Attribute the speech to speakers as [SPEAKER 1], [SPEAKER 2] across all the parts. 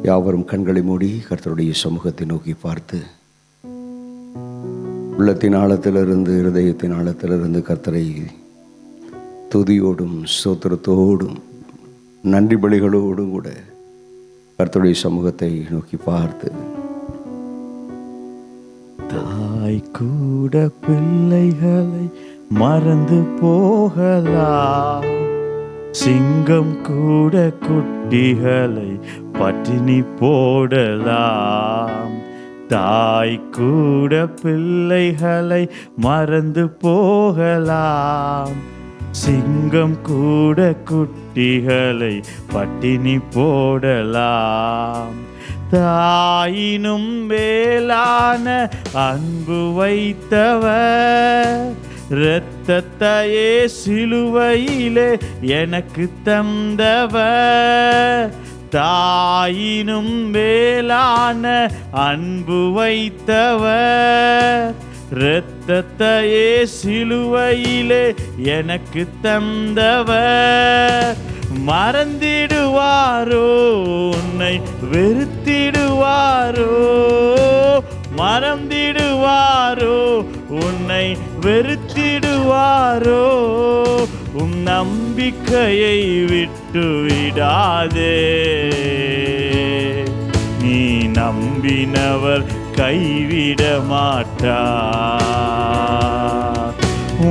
[SPEAKER 1] யாவரும் கண்களை மூடி கர்த்தருடைய சமூகத்தை நோக்கி பார்த்து, உள்ளத்தின் ஆழத்திலிருந்து, இருதயத்தின் ஆழத்திலிருந்து கர்த்தரை துதியோடும் ஸ்தோத்திரத்தோடும் நன்றி பலிகளோடும் கூட கர்த்தருடைய சமூகத்தை நோக்கி பார்த்து,
[SPEAKER 2] தாய் கூட பிள்ளைகளை மறந்து போகலாம், சிங்கம் கூட குட்டிகளை பட்டினி போடலாம். தாய் கூட பிள்ளைகளை மறந்து போகலாம், சிங்கம் கூட குட்டிகளை பட்டினி போடலாம். தாயினும் மேலான அன்பு வைத்தவர், இரத்தத்தையே சிலுவையிலே எனக்கு தந்தவர். தாயினும் மேலான அன்பு வைத்தவர், இரத்தத்தையே சிலுவையிலே எனக்கு தந்தவர். மறந்திடுவாரோ உன்னை வெறுத்திடுவாரோ, மறந்திடுவாரோ உன்னை வெறுத்திடுவாரோ. உன் நம்பிக்கையை விட்டு விடாதே, நீ நம்பினவர் கைவிட மாட்டார்.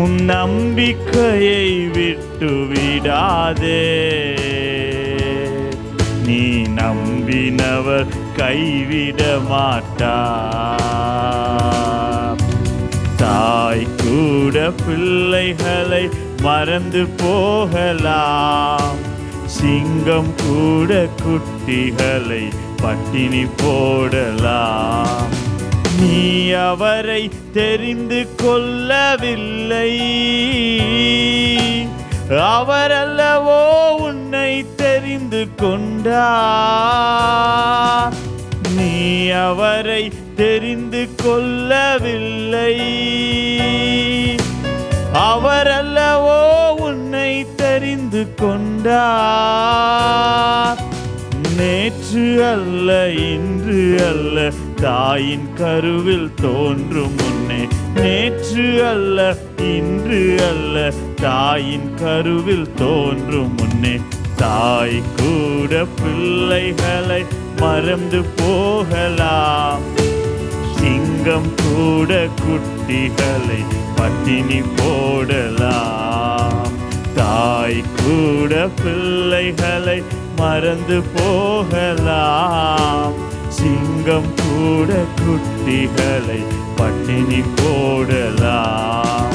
[SPEAKER 2] உன் நம்பிக்கையை விட்டு விடாதே, நீ நம்பினவர் கைவிட மாட்டார். தாய் கூட பிள்ளைகளை மறந்து போகலாம், சிங்கம் கூட குட்டிகளை பட்டினி போடலாம். நீ அவரை தெரிந்து கொள்ளவில்லை, அவரல்லவோ உன்னை தெரிந்து கொண்டார். நீ அவரை தெரிந்து கொள்ளவில்லை, அவரல்லவோ உன்னை தெரிந்து கொண்டார். நேற்று அல்ல இன்று அல்ல தாயின் கருவில் தோன்றும் முன்னே, நேற்று அல்ல இன்று அல்ல தாயின் கருவில் தோன்றும் முன்னே. தாய் கூட பிள்ளைகளை மறந்து போகலாம், சிங்கம் கூட குட்டிகளை பட்டினி போடலாம். தாய் கூட பிள்ளைகளை மறந்து போகலாம், சிங்கம் கூட குட்டிகளை பட்டினி போடலாம்.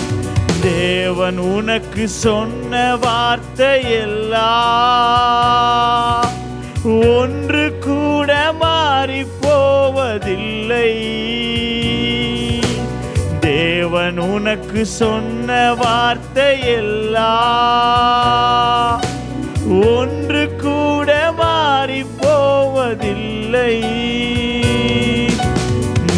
[SPEAKER 2] தேவன் உனக்கு சொன்ன வார்த்தை எல்லாம் ஒன்று கூட மாறி போவதில்லை. தேவன் உனக்கு சொன்ன வார்த்தை எல்லாம் ஒன்று கூட மாறி போவதில்லை.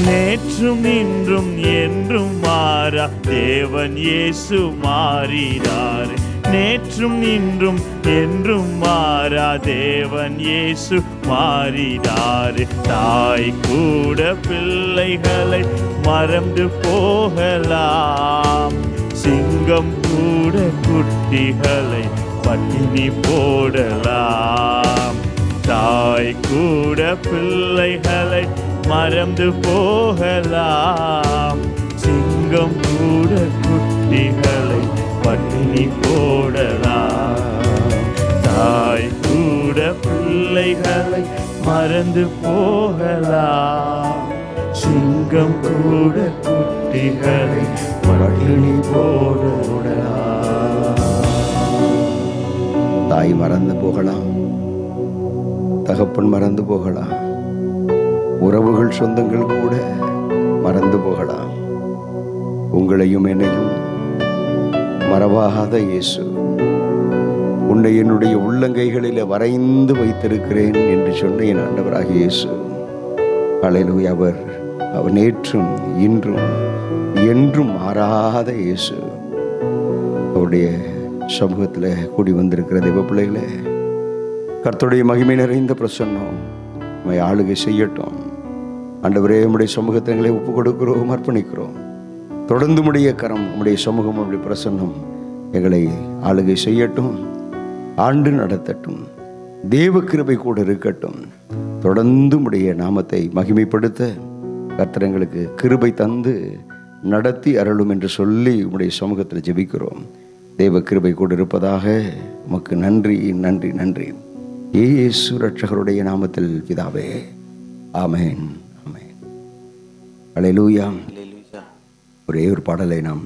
[SPEAKER 2] நேற்றும் இன்றும் என்றும் மாறா தேவன் இயேசு மாறினார். நேற்றும் இன்றும் என்றும் மாறா தேவன் இயேசு மாறினார். தாய் கூட பிள்ளைகளை மறந்து போகலாம், சிங்கம் கூட குட்டிகளை பட்டினி போடலாம். தாய் கூட பிள்ளைகளை மறந்து போகலாம், சிங்கம் கூட குட்டிகளை பட்டினி போடலாம். தாய் கூட பிள்ளைகளை மறந்து போகலாம், சிங்கம் கூட குட்டிகளை பட்டினி போடலாம்.
[SPEAKER 1] தாய் மறந்து போகலாம், தகப்பன் மறந்து போகலாம், உறவுகள் சொந்தங்கள் கூட மறந்து போகலாம். உங்களையும் என்னையும் மறவாத இயேசு, உன்னை என்னுடைய உள்ளங்கைகளில் வரைந்து வைத்திருக்கிறேன் என்று சொன்ன என் ஆண்டவராகிய இயேசு, அல்லேலூயா. அவர் நேற்றும் இன்றும் என்றும் மாறாத இயேசு. அவருடைய சமூகத்தில் கூடி வந்திருக்கிற தேவ பிள்ளைகளே, கர்த்தருடைய மகிமை நிறைந்த பிரசன்னம் நம்மை ஆளுகை செய்யட்டும். ஆண்டவரே, உம்முடைய சமூகத்தை எங்களை ஒப்பு கொடுக்கிறோம், அர்ப்பணிக்கிறோம். தொடர்ந்து உம்முடைய கரம், உம்முடைய சமூகம், உம்முடைய பிரசன்னம் எங்களை ஆளுகை செய்யட்டும், ஆண்டு நடத்தட்டும். தேவ கிருபை கூட இருக்கட்டும். தொடர்ந்து உம்முடைய நாமத்தை மகிமைப்படுத்த கர்த்தர் எங்களுக்கு கிருபை தந்து நடத்தி அருளும் என்று சொல்லி உம்முடைய சமூகத்தில் ஜெபிக்கிறோம். தேவ கிருபை கூட இருப்பதாக. உமக்கு நன்றி, நன்றி, நன்றி. இயேசு ரட்சகருடைய நாமத்தில் பிதாவே, ஆமென், ஆமென். அல்லேலூயா. ஒரே ஒரு பாடலை நாம்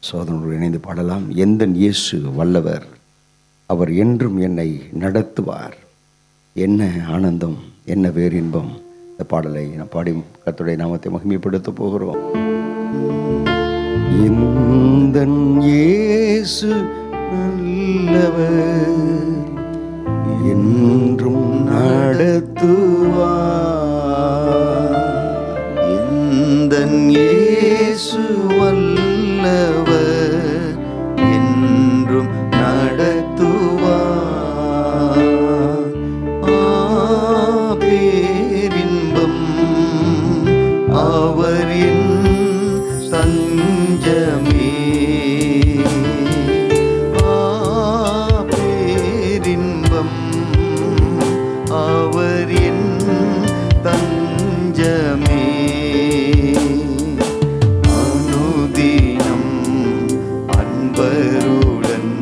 [SPEAKER 1] சோதனோடு இணைந்து பாடலாம். எந்தன் இயேசு வல்லவர், அவர் என்றும் என்னை நடத்துவார். என்ன ஆனந்தம், என்ன பேரின்பம். இந்த பாடலை நாம் பாடி கர்த்தருடைய நாமத்தை மகிமைப்படுத்த போகிறோம். எந்தன் இயேசு நல்லவர், என்றும் நடத்துவார்.
[SPEAKER 3] எந்தன் இயேசு வல்லவர், என்றும் நடத்துவார். பேரின்பம் அவர் என் தஞ்சமே. பேரின்பம் அவர் என் தஞ்சமே. அனுதினம் அன்பருடன்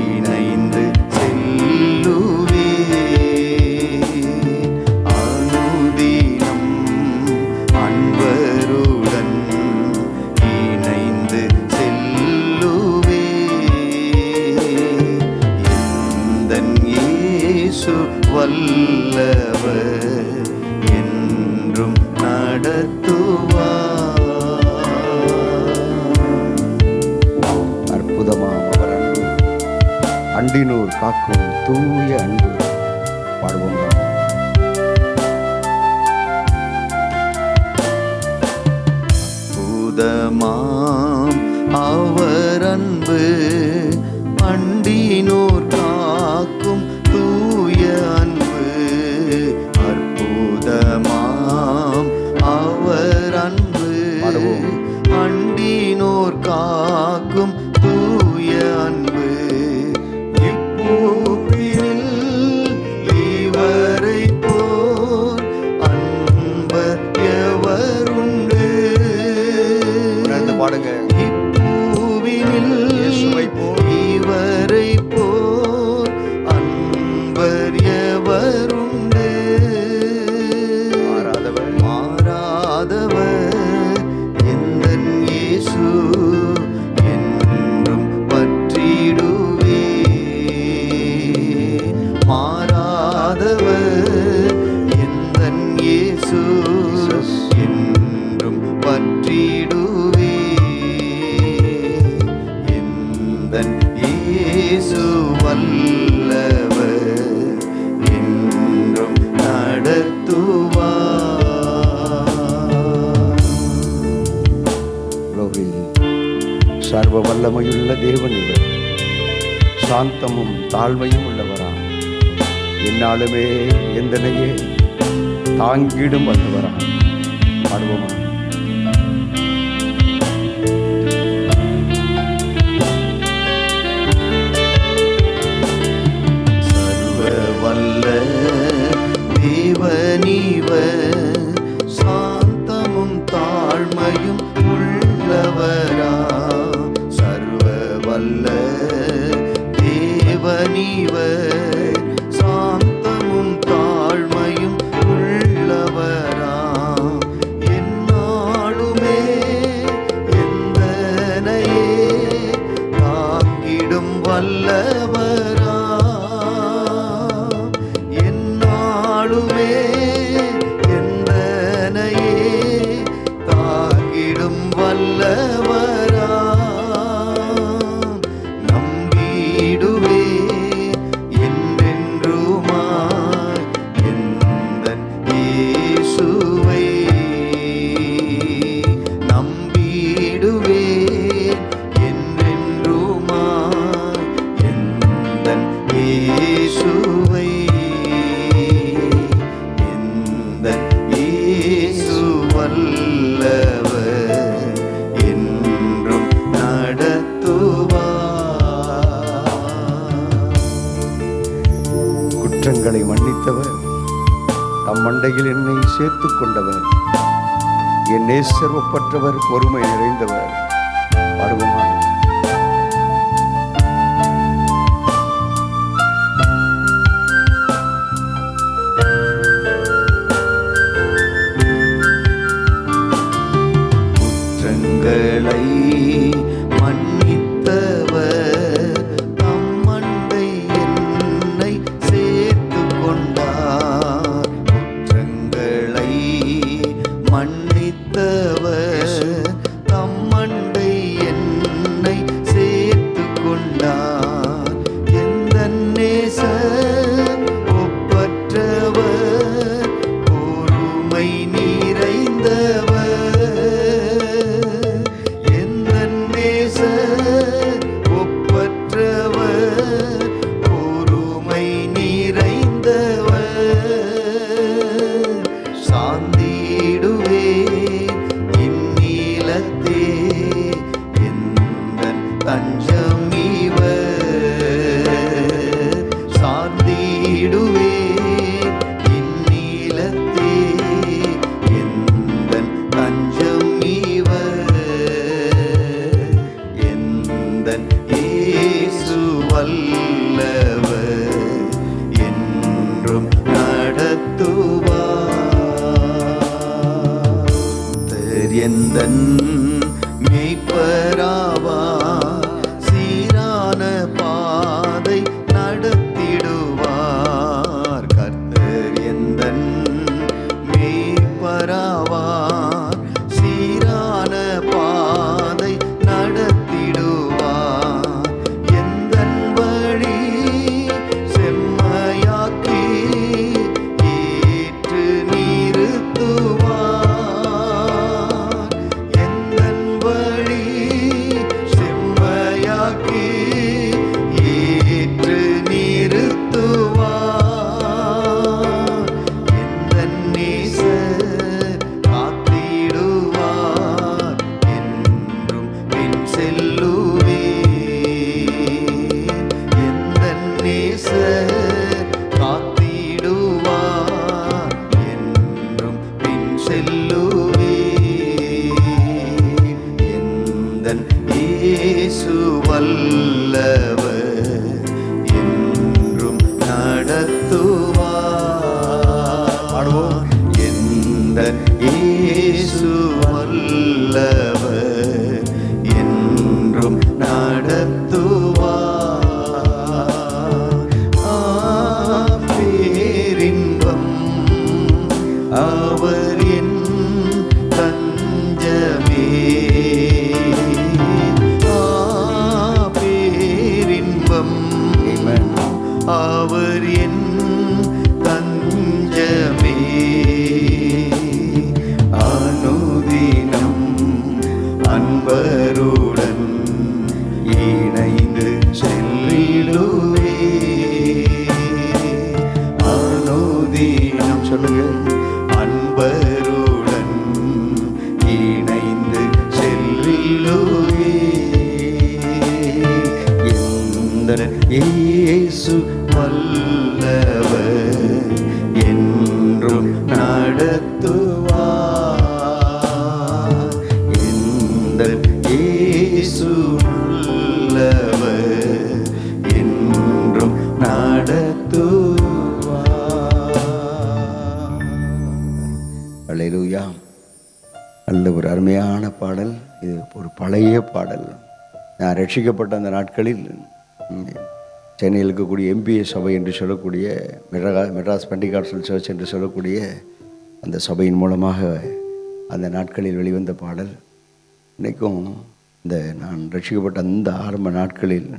[SPEAKER 3] இணைந்து செல்லுவே. அனுதினம் அன்பருடன் இணைந்து செல்லுவே. எந்தன் இயேசு வல்லவர், என்றும் நடத்துவார்.
[SPEAKER 1] அற்புதமாம் அவர் அன்பு, அண்டினூர் காக்கும் தூய அன்பு. பாடுவோம்.
[SPEAKER 3] அற்புதமாம் அவர் அன்பு, அண்டினோர் காக்கும் தூய அன்பு. அற்புதமாம் அவர் அன்பு, அண்டினோர் காக்கும் தூய அன்பு. இப்பூவினில் இவரை போர் அன்பர் எவருண்டு.
[SPEAKER 1] பாடுங்க.
[SPEAKER 3] இப்பூவினில் இவரை போர் அன்பர் எவருண்டு. மாறாதவர் எந்தன் இயேசு, என்றும் பற்றிடுவே. மாறாதவர் எந்தன் இயேசு, என்றும் பற்றிடுவே. எந்தன் இயேசு வல்லவர், என்றும் நடத்துவார்.
[SPEAKER 1] Glory. சர்வ வல்லமையுள்ள தேவன் இவர், சாந்தமும் தாழ்மையும் உள்ளவரா, என்னாலுமே எந்தனையே தாங்கிடும் வல்லவரா. பாடுவோமா?
[SPEAKER 3] சர்வ வல்ல தேவனிவர், சாந்தமும் தாழ்மையும் உள்ளவரா. சர்வ வல்ல தேவனிவர், சாந்தமும் தாழ்மையும் உள்ளவரா. என்னாலுமே எந்தனையே தாங்கிடும் வல்லவரா. என்னாலுமே
[SPEAKER 1] நேசித்தவர், தம் மண்டையில் என்னை சேர்த்து கொண்டவர், என் நேசர் ஒப்பற்றவர், பொறுமை நிறைந்தவர். பாடுவோமா?
[SPEAKER 3] குற்றங்களை மன்னித்தவர், தம் மண்டை என்னை சேர்த்து கொண்டார். குற்றங்களை மன்னித்தவர், தம் மண்டை என்னை சேர்த்து கொண்டார். எந்தன் நேசர் ஒப்பற்றவர், பொறுமை நிறைந்தவர். எந்தன் நேசர் ஒப்பற்றவர், பொறுமை நிறைந்தவர். சார்ந்திடுவேன் இந்நிலத்தே, எந்தன் தஞ்சம் இவர். சார்ந்திடுவேன் இந்நிலத்தே, எந்தன் தஞ்சம் இவர். எந்தன் இயேசு வல்லவர், என்றும் நடத்துவார். எந்தன் மேய்ப்பராவார், சீரான பாதை நடத்திடுவார். கர்த்தர் எந்தன் மேய்ப்பராவார், சீரான பாதை நடத்திடுவார். எந்தன் வழி செம்மையாக்கி ஏற்று நிறுத்துவார். எந்தன் வழி செம்மையாக்கி ஏற்று நிறுத்துவார். எந்தன் நேசர் காத்திடுவார், என்றும் பின் செல்லுவேன். எந்தன் நேசர் காத்திடுவார், என்றும் பின் செல்லுவேன். எந்தன் இயேசு வல்லவர், என்றும் நடத்துவார்.
[SPEAKER 1] பாடுவோம்.
[SPEAKER 3] எந்தன் இயேசு வல்லவர், என்றும் நடத்துவார். பேரின்பம் அவர் என் தஞ்சமே. பேரின்பம்
[SPEAKER 1] Amen.
[SPEAKER 3] அவர் என் தஞ்சமே. அனுதினம் அன்பருடன் இணைந்து செல்லிடுவே. அனுதினம்
[SPEAKER 1] சொல்லுங்க.
[SPEAKER 3] அன்பருடன் இணைந்து செல்லுவே. எந்தன் இயேசு வல்லவர், என்றும் நடத்துவார். எந்தன் இயேசு வல்லவர், என்றும் நடத்துவார்.
[SPEAKER 1] அல்லேலூயா. நல்ல ஒரு அருமையான பாடல். இது ஒரு பழைய பாடல். நான் ரட்சிக்கப்பட்ட அந்த நாட்களில் சென்னையில் இருக்கக்கூடிய எம்பிஏ சபை என்று சொல்லக்கூடிய மெட்ராஸ் பெண்டிகாஸ்டல் சர்ச் என்று சொல்லக்கூடிய அந்த சபையின் மூலமாக அந்த நாட்களில் வெளிவந்த பாடல். இன்றைக்கும் இந்த நான் ரட்சிக்கப்பட்ட அந்த ஆரம்ப நாட்களில்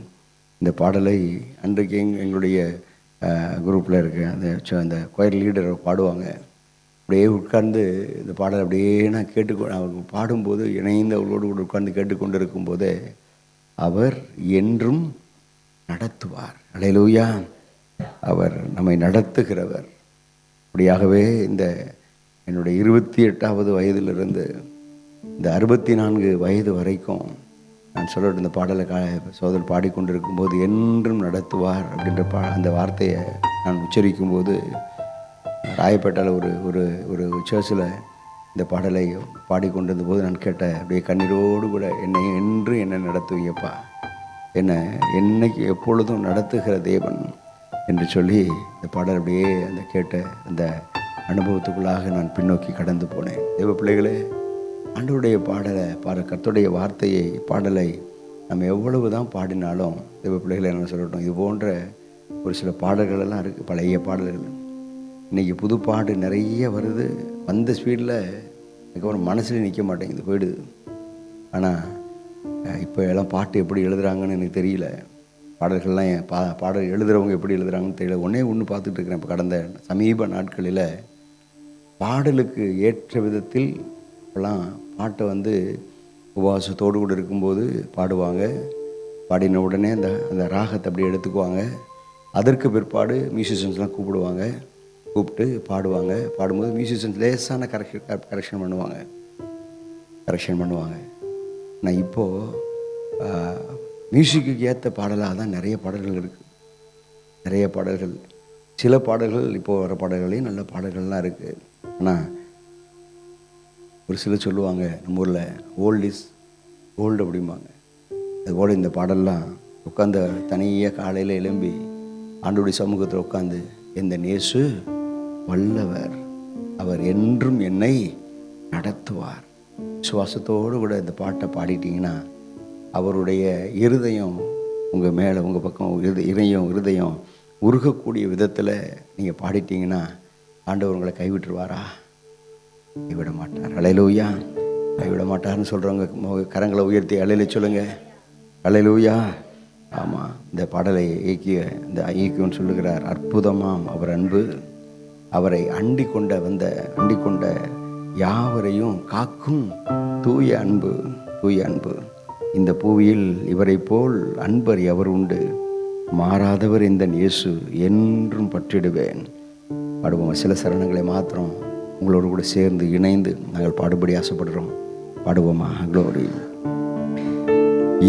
[SPEAKER 1] இந்த பாடலை அன்றைக்கு எங்களுடைய குரூப்பில் இருக்க அந்த கொயர் லீடர் பாடுவாங்க. அப்படியே உட்கார்ந்து இந்த பாடல் அப்படியே நான் அவங்க பாடும்போது இணைந்து அவர்களோடு கூட உட்கார்ந்து கேட்டுக்கொண்டு இருக்கும்போதே அவர் என்றும் நடத்துவார். அல்லேலூயா. அவர் நம்மை நடத்துகிறவர். அப்படியாகவே இந்த என்னுடைய 28வது வயதிலிருந்து இந்த 64 வயது வரைக்கும் நான் சொல்லட்டும், இந்த பாடலை சோதரர் பாடிக்கொண்டிருக்கும் போது என்றும் நடத்துவார் அப்படின்ற அந்த வார்த்தையை நான் உச்சரிக்கும் போது ராயப்பேட்டால் ஒரு ஒரு சர்ச்சில் இந்த பாடலை பாடிக்கொண்டிருந்த போது நான் கேட்டேன், அப்படியே கண்ணீரோடு கூட என்னை நடத்துவியப்பா, என்னைக்கு எப்பொழுதும் நடத்துகிற தேவன் என்று சொல்லி இந்த பாடல் அப்படியே அந்த கேட்ட அந்த அனுபவத்துக்குள்ளாக நான் பின்னோக்கி கடந்து போனேன். தேவ பிள்ளைகளே, ஆண்டவருடைய கர்த்தருடைய வார்த்தையை பாடலை நம்ம எவ்வளவு தான் பாடினாலும் தேவ பிள்ளைகளை என்ன சொல்லட்டும், இது போன்ற ஒரு சில பாடல்கள் எல்லாம் இருக்குது, பழைய பாடல்கள். இன்றைக்கி புது பாட்டு நிறைய வருது, வந்த ஸ்பீடில் அதுக்கப்புறம் மனசில் நிற்க மாட்டேங்குது, போயிடுது. ஆனால் இப்போ எல்லாம் பாட்டு எப்படி எழுதுகிறாங்கன்னு எனக்கு தெரியல. பாடல்கள்லாம் பாடல் எழுதுகிறவங்க எப்படி எழுதுகிறாங்கன்னு தெரியல. ஒன்று பார்த்துட்டு இருக்கிறேன். இப்போ கடந்த சமீப நாட்களில் பாடலுக்கு ஏற்ற விதத்தில் இப்போலாம் பாட்டை உபவாசத்தோடு கூட இருக்கும்போது பாடுவாங்க. பாடின உடனே அந்த ராகத்தை அப்படியே எடுத்துக்குவாங்க. அதற்கு பிற்பாடு மியூசிஷியன்ஸ்லாம் கூப்பிட்டு பாடுவாங்க. பாடும்போது மியூசிஷியன்ஸ் லேசான கரெக்ஷன் பண்ணுவாங்க. நான் இப்போது மியூசிக்கு ஏற்ற பாடலாக தான் நிறைய பாடல்கள் இருக்குது. சில பாடல்கள் இப்போது வர பாடல்களையும் நல்ல பாடல்கள்லாம் இருக்குது. ஆனால் ஒரு சிலர் சொல்லுவாங்க, நம்ம ஊரில் ஓல்ட் இஸ் கோல்டு அப்படிம்பாங்க. அதுபோல் இந்த பாடல்லாம் உட்காந்து தனியாக காலையில் எழும்பி ஆண்டவருடைய சமூகத்தில் உட்காந்து, எந்த நேசு வல்லவர், அவர் என்றும் என்னை நடத்துவார், விசுவாசத்தோடு கூட இந்த பாட்டை பாடிட்டிங்கன்னா அவருடைய இருதயம் உங்கள் மேலே, உங்கள் பக்கம் இருதயம் உருகக்கூடிய விதத்தில் நீங்கள் பாடிட்டீங்கன்னா ஆண்டவர் உங்களை கைவிட்டுருவாரா? கைவிட மாட்டார். அல்லேலூயா. கைவிட மாட்டார்னு சொல்கிறவங்க கரங்களை உயர்த்தி அல்லேலூயா சொல்லுங்கள். அல்லேலூயா. ஆமாம், இந்த பாடலை இயக்கியவன் சொல்லுகிறார், அற்புதமாம் அவர் அன்பு, அவரை அண்டிக் கொண்ட யாவரையும் காக்கும் தூய அன்பு. இந்த பூவியில் இவரை போல் அன்பர் எவர் உண்டு, மாறாதவர் இந்த இயேசு என்றும் பற்றிடுவேன். பாடுவோம். சில சரணங்களை மாத்திரம் உங்களோடு கூட சேர்ந்து இணைந்து நாங்கள் பாடுபடி ஆசைப்படுறோம். பாடுவோமா? க்ளோரி.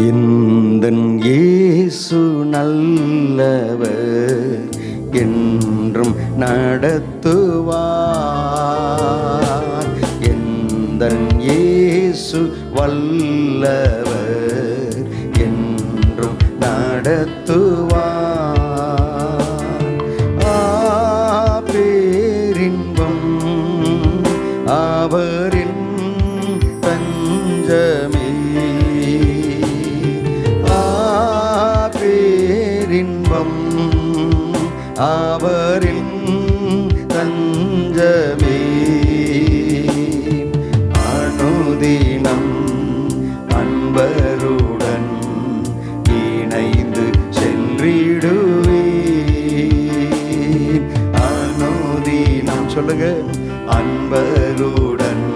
[SPEAKER 1] இந்தன் இயேசு நல்லவர், என்றும் நடத்துவார், எந்தன் இயேசு வல்லவர், என்றும் நடத்துவார். பேரின்பம் அவரின் தஞ்சமே, பேரின்பம் அவரின் தஞ்சமே, அனுதினம் அன்பருடன் இணைந்து சென்றிடுவேன். அனுதினம் சொல்லுங்க, அன்பருடன்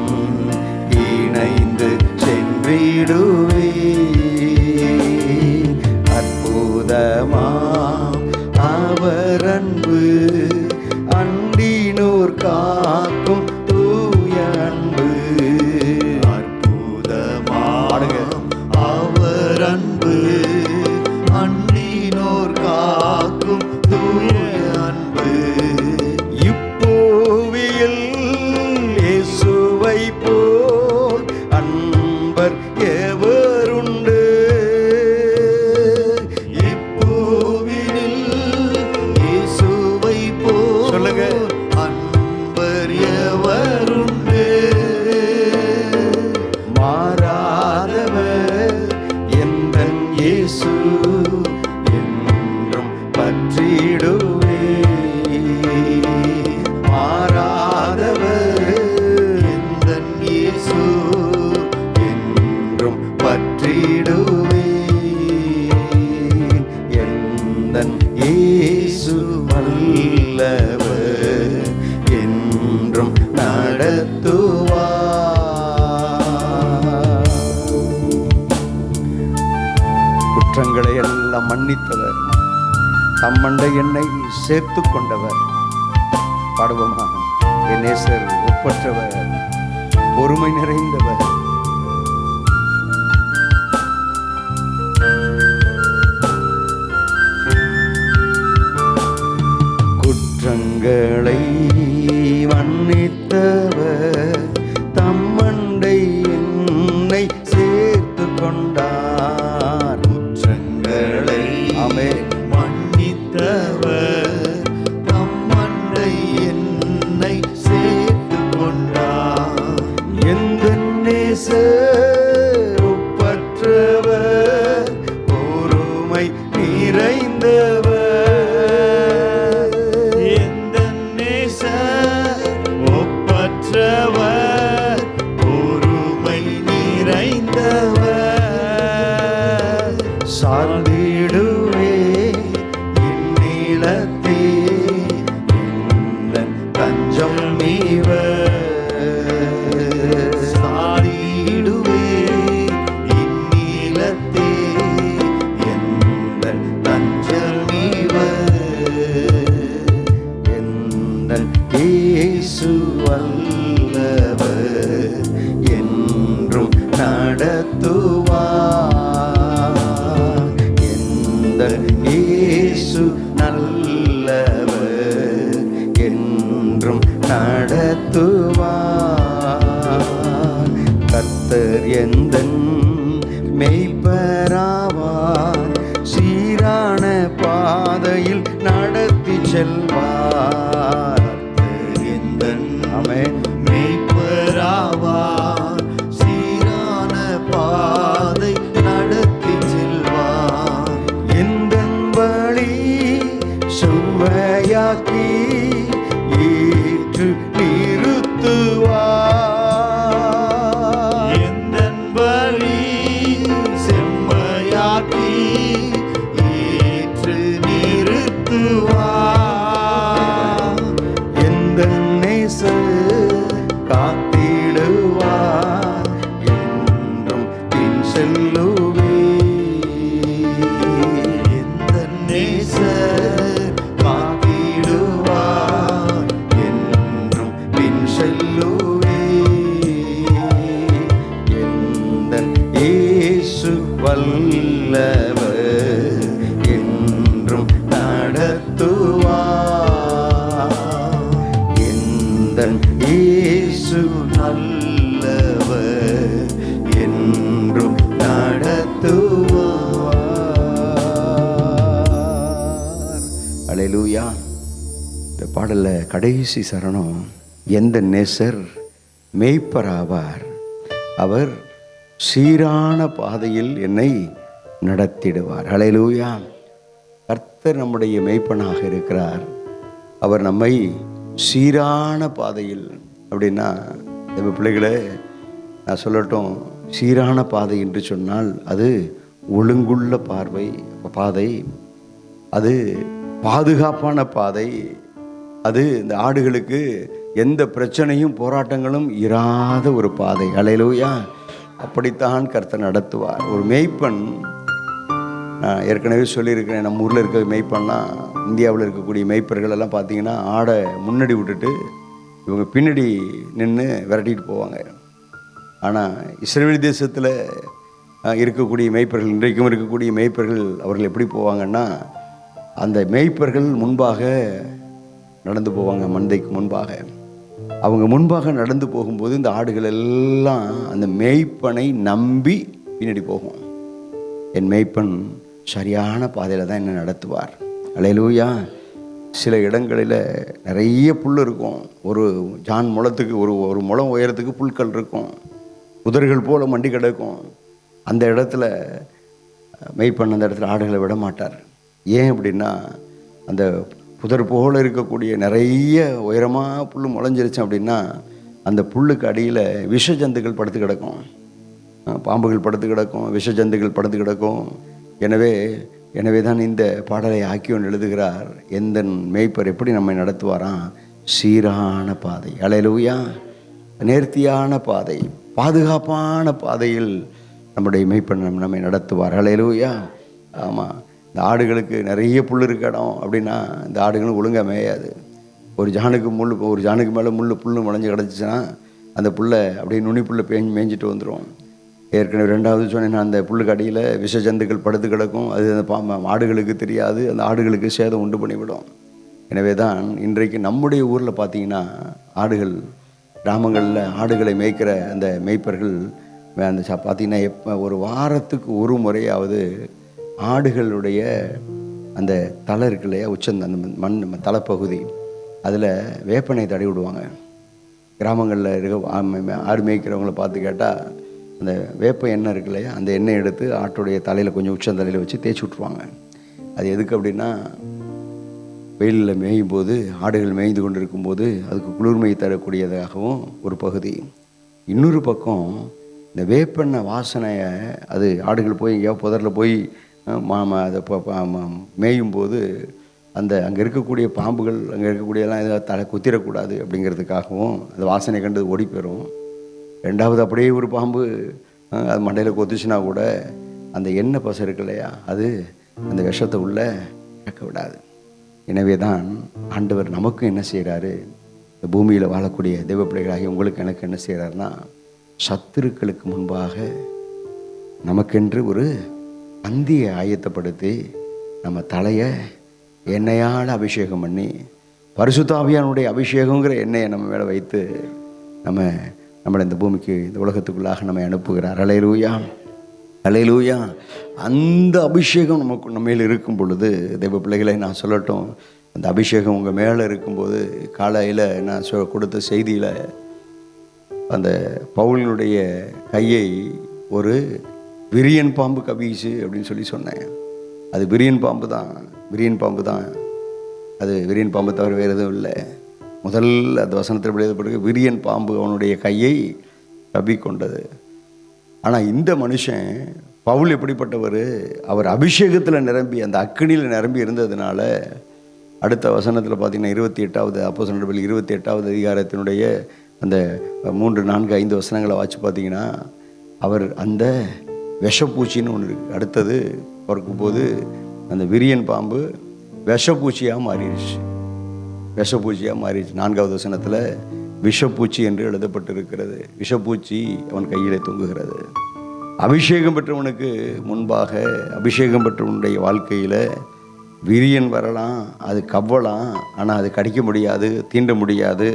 [SPEAKER 1] இணைந்து சென்றிடுவேன். அற்புதமா அவர் அன்பு, அண்டினோர் காக்கும் தூய அன்பு. அற்புதமா அவர் அன்பு, அண்டினோர் காக்கும் தூய அன்பு. இப்பூவியில் இயேசுவை போல் அன்பர் எவருண்டு, சொல்லுங்க, அன்பர் எவருண்டு, மாறாதவர் எந்தன் இயேசு என்றும் பற்றிடுவேன். மாறாதவர் எந்தன் இயேசு என்றும் பற்றிடுவேன். எந்தன் இயேசு வல்லவர், என்றும் நடத்துவார். குற்றங்களை எல்லாம் மன்னித்தவர், தம்மண்டை என்னை சேர்த்து கொண்டவர். பாடுவோமா? என் நேசர் ஒப்பற்றவர், பொறுமை நிறைந்தவர். குற்றங்களை மன்னித்தவர் தம்மண்டை என்னை சேர்த்து கொண்டார்.
[SPEAKER 3] குற்றங்களை
[SPEAKER 1] ஆமென்.
[SPEAKER 3] மன்னித்தவர் தம்மண்டை என்னை சேர்த்து கொண்டார்.
[SPEAKER 1] எந்த நேசர் ஒப்பற்றவர் பொறுமை நிறைந்தவர்.
[SPEAKER 2] எந்த நேசர் ஒப்பற்றவர் பொறுமை நிறைந்தவர்.
[SPEAKER 1] சார்ந்திடுவே இந்நிலத்தே இந்த தஞ்சம் நீவர்.
[SPEAKER 3] சாரிடுவே இந்நிலத்தே எந்தன் தஞ்சமீவர்.
[SPEAKER 1] எந்தன் இயேசு வல்லவர் என்றும் நடத்துவார். எந்தன் இயேசு நல்லவர் என்றும் நடத்துவார். கர்த்தர் எந்தன் மெய்ப்பராவார், சீரான பாதையில் நடத்தி செல்வார்.
[SPEAKER 3] எந்தன்
[SPEAKER 1] ஆமென்.
[SPEAKER 3] மெய்ப்பராவார், சீரான பாதை நடத்தி செல்வார்.
[SPEAKER 1] எந்தன் வழி செவ்வையாக்கி ஏற்று நிறுத்துவார்.
[SPEAKER 2] எந்தன் வழி
[SPEAKER 3] செம்மையாக்கி ஏற்று நிறுத்துவார்.
[SPEAKER 1] எந்தன் நேசர் காத்திடுவார், என்றும் பின் செல்லுவேன்.
[SPEAKER 3] எந்தன் நேசர் காத்திடுவார், என்றும் பின் செல்லுவேன். எந்தன் இயேசு வல்லவர் என்றும் நடத்துவார். எந்தன் இயேசு நல்லவர் என்றும் நடத்துவார். அல்லேலூயா. இந்த பாடல்ல கடைசி சரணம், எந்த நேசர் மேய்ப்பராவார், அவர் சீரான பாதையில் என்னை நடத்திடுவார். அல்லேலூயா. கர்த்தர் நம்முடைய மேய்ப்பனாக இருக்கிறார். அவர் நம்மை சீரான பாதையில், அப்படின்னா நம்ம பிள்ளைகளை நான் சொல்லட்டும், சீரான பாதை என்று சொன்னால் அது ஒழுங்குள்ள பாதை, அது பாதுகாப்பான பாதை, அது இந்த ஆடுகளுக்கு எந்த பிரச்சனையும் போராட்டங்களும் இராத ஒரு பாதை. அல்லேலூயா. அப்படித்தான் கர்த்தர் நடத்துவார். ஒரு மேய்ப்பன், நான் ஏற்கனவே சொல்லியிருக்கிறேன், நம்ம ஊரில் இருக்க மேய்ப்பன்னா, இந்தியாவில் இருக்கக்கூடிய மேய்ப்பர்கள் எல்லாம் பார்த்தீங்கன்னா ஆடை முன்னாடி விட்டுட்டு இவங்க பின்னாடி நின்று விரட்டிட்டு போவாங்க. ஆனால் இஸ்ரவேல் தேசத்தில் இருக்கக்கூடிய மேய்ப்பர்கள், இன்றைக்கும் இருக்கக்கூடிய மேய்ப்பர்கள், அவர்கள் எப்படி போவாங்கன்னா, அந்த மேய்ப்பர்கள் முன்பாக நடந்து போவாங்க. மந்தைக்கு முன்பாக அவங்க முன்பாக நடந்து போகும்போது இந்த ஆடுகள் எல்லாம் அந்த மேய்ப்பனை நம்பி பின்னாடி போகும். என் மேய்ப்பன் சரியான பாதையில் தான் என்ன நடத்துவார். அல்லேலூயா. சில இடங்களில் நிறைய புல் இருக்கும். ஒரு ஜான் முளத்துக்கு ஒரு முளம் உயரத்துக்கு புல்கள் இருக்கும், புதர்கள் போல் மண்டி கிடக்கும். அந்த இடத்துல மேய்ப்பன் அந்த இடத்துல ஆடுகளை விட மாட்டார். ஏன் அப்படின்னா, அந்த புதர் போல் இருக்கக்கூடிய நிறைய உயரமாக புல் முளைஞ்சிருச்சு அப்படின்னா அந்த புல்லுக்கு அடியில் விஷ ஜந்துக்கள் படுத்து கிடக்கும், பாம்புகள் படுத்து கிடக்கும், விஷ ஜந்துக்கள் படுத்து கிடக்கும். எனவே தான் இந்த பாடலை ஆக்கியோன் எழுதுகிறார், எந்த மேய்ப்பர் எப்படி நம்மை நடத்துவாராம், சீரான பாதை. அல்லேலூயா. நேர்த்தியான பாதை, பாதுகாப்பான பாதையில் நம்முடைய மேய்ப்பன் நம்மை நடத்துவார். அல்லேலூயா. ஆமாம். இந்த ஆடுகளுக்கு நிறைய புல் இருக்க இடம் அப்படின்னா இந்த ஆடுகளும் ஒழுங்காக மேயாது. ஒரு ஜானுக்கு மேலே புல் முளைஞ்சு கிடச்சிச்சின்னா அந்த புல்லை அப்படியே நுனி புல்லை மேய்ஞ்சிட்டு வந்துடும். ஏற்கனவே ரெண்டாவது சொன்னேன்னா, அந்த புல்லுக்கு அடியில் விஷ ஜந்துக்கள் படுத்து கிடக்கும். அது அந்த ஆடுகளுக்கு தெரியாது, அந்த ஆடுகளுக்கு சேதம் உண்டு பண்ணிவிடும்.
[SPEAKER 1] எனவே தான் இன்றைக்கு நம்முடைய ஊரில் பார்த்தீங்கன்னா ஆடுகள், கிராமங்களில் ஆடுகளை மேய்க்கிற அந்த மேய்ப்பர்கள் அந்த பார்த்தீங்கன்னா எப்போ ஒரு வாரத்துக்கு ஒரு முறையாவது ஆடுகளுடைய அந்த தலை இருக்கு இல்லையா, அந்த மண் தலைப்பகுதி, அதில் வேப்பெண்ணெய் தடவி விடுவாங்க. கிராமங்களில் இருக்க ஆடு மேய்க்கிறவங்கள பார்த்து கேட்டால் அந்த வேப்ப எண்ணெய் இருக்கு இல்லையா, அந்த எண்ணெய் எடுத்து ஆட்டுடைய தலையில் கொஞ்சம் உச்சந்தலையில் வச்சு தேய்ச்சி விட்ருவாங்க. அது எதுக்கு அப்படின்னா, வெயிலில் மேயும் போது, ஆடுகள் மேய்ந்து கொண்டு இருக்கும்போது அதுக்கு குளிர்மை தரக்கூடியதாகவும் ஒரு பகுதி. இன்னொரு பக்கம் இந்த வேப்பெண்ணெய் வாசனையை அது ஆடுகள் போய் எங்கேயோ புதரில் போய் அதை மேயும் போது அந்த அங்கே இருக்கக்கூடிய பாம்புகள், அங்கே இருக்கக்கூடியெல்லாம் எதாவது தலை குத்திரக்கூடாது அப்படிங்கிறதுக்காகவும் அந்த வாசனை கண்டு ஓடி போயிடும். ரெண்டாவது அப்படியே ஒரு பாம்பு அது மண்டையில் கொத்துச்சுன்னா கூட அந்த எண்ணெய் பசை இருக்கு இல்லையா, அது அந்த விஷத்தை உள்ளே இறக்க விடாது. எனவே தான் ஆண்டவர் நமக்கும் என்ன செய்கிறாரு, இந்த பூமியில் வாழக்கூடிய தெய்வ பிள்ளைகளாகி உங்களுக்கு எனக்கு என்ன செய்கிறாருன்னா, சத்துருக்களுக்கு முன்பாக நமக்கென்று ஒரு பந்தியை ஆயத்தப்படுத்தி நம்ம தலையை எண்ணெயால் அபிஷேகம் பண்ணி, பரிசுத்த ஆவியானுடைய அபிஷேகங்கிற எண்ணெயை நம்ம மேலே வைத்து நம்மளை இந்த பூமிக்கு, இந்த உலகத்துக்குள்ளாக நம்ம அனுப்புகிறார். அல்லேலூயா, அல்லேலூயா. அந்த அபிஷேகம் நம்ம மேல் இருக்கும் பொழுது, தெய்வ பிள்ளைகளை நான் சொல்லட்டும், அந்த அபிஷேகம் உங்கள் மேலே இருக்கும்போது, காலையில் நான் கொடுத்த செய்தியில் அந்த பவுலினுடைய கையை ஒரு விரியன் பாம்பு கவிச்சு அப்படின்னு சொன்னேன். அது விரியன் பாம்பு தான், விரியன் பாம்பு தான். அது விரியன் பாம்பு தவிர வேறு எதுவும் இல்லை. முதல்ல அந்த வசனத்தில் எழுதப்பட்டிருக்க விரியன் பாம்பு அவனுடைய கையை கவி கொண்டது. ஆனால் இந்த மனுஷன் பவுல் எப்படிப்பட்டவர், அவர் அபிஷேகத்தில் நிரம்பி அந்த அக்கினியில் நிரம்பி இருந்ததுனால, அடுத்த வசனத்தில் பார்த்தீங்கன்னா 28வது அப்போஸ்தலர் 28வது அதிகாரத்தினுடைய அந்த 3, 4, 5 வசனங்களை வாட்சி பார்த்தீங்கன்னா, அவர் அந்த விஷப்பூச்சின்னு ஒன்று இருக்குது. அடுத்தது பிறக்கும்போது அந்த விரியன் பாம்பு விஷப்பூச்சியாக மாறிடுச்சு. விஷப்பூச்சியாக மாறிடுச்சு. 4வது வசனத்தில் விஷப்பூச்சி என்று எழுதப்பட்டிருக்கிறது. விஷப்பூச்சி அவன் கையிலே தொங்குகிறது. அபிஷேகம் பெற்றவனுக்கு முன்பாக, அபிஷேகம் பெற்றவனுடைய வாழ்க்கையில் விரியன் வரலாம், அது கவ்வலாம், ஆனால் அது கடிக்க முடியாது, தீண்ட முடியாது.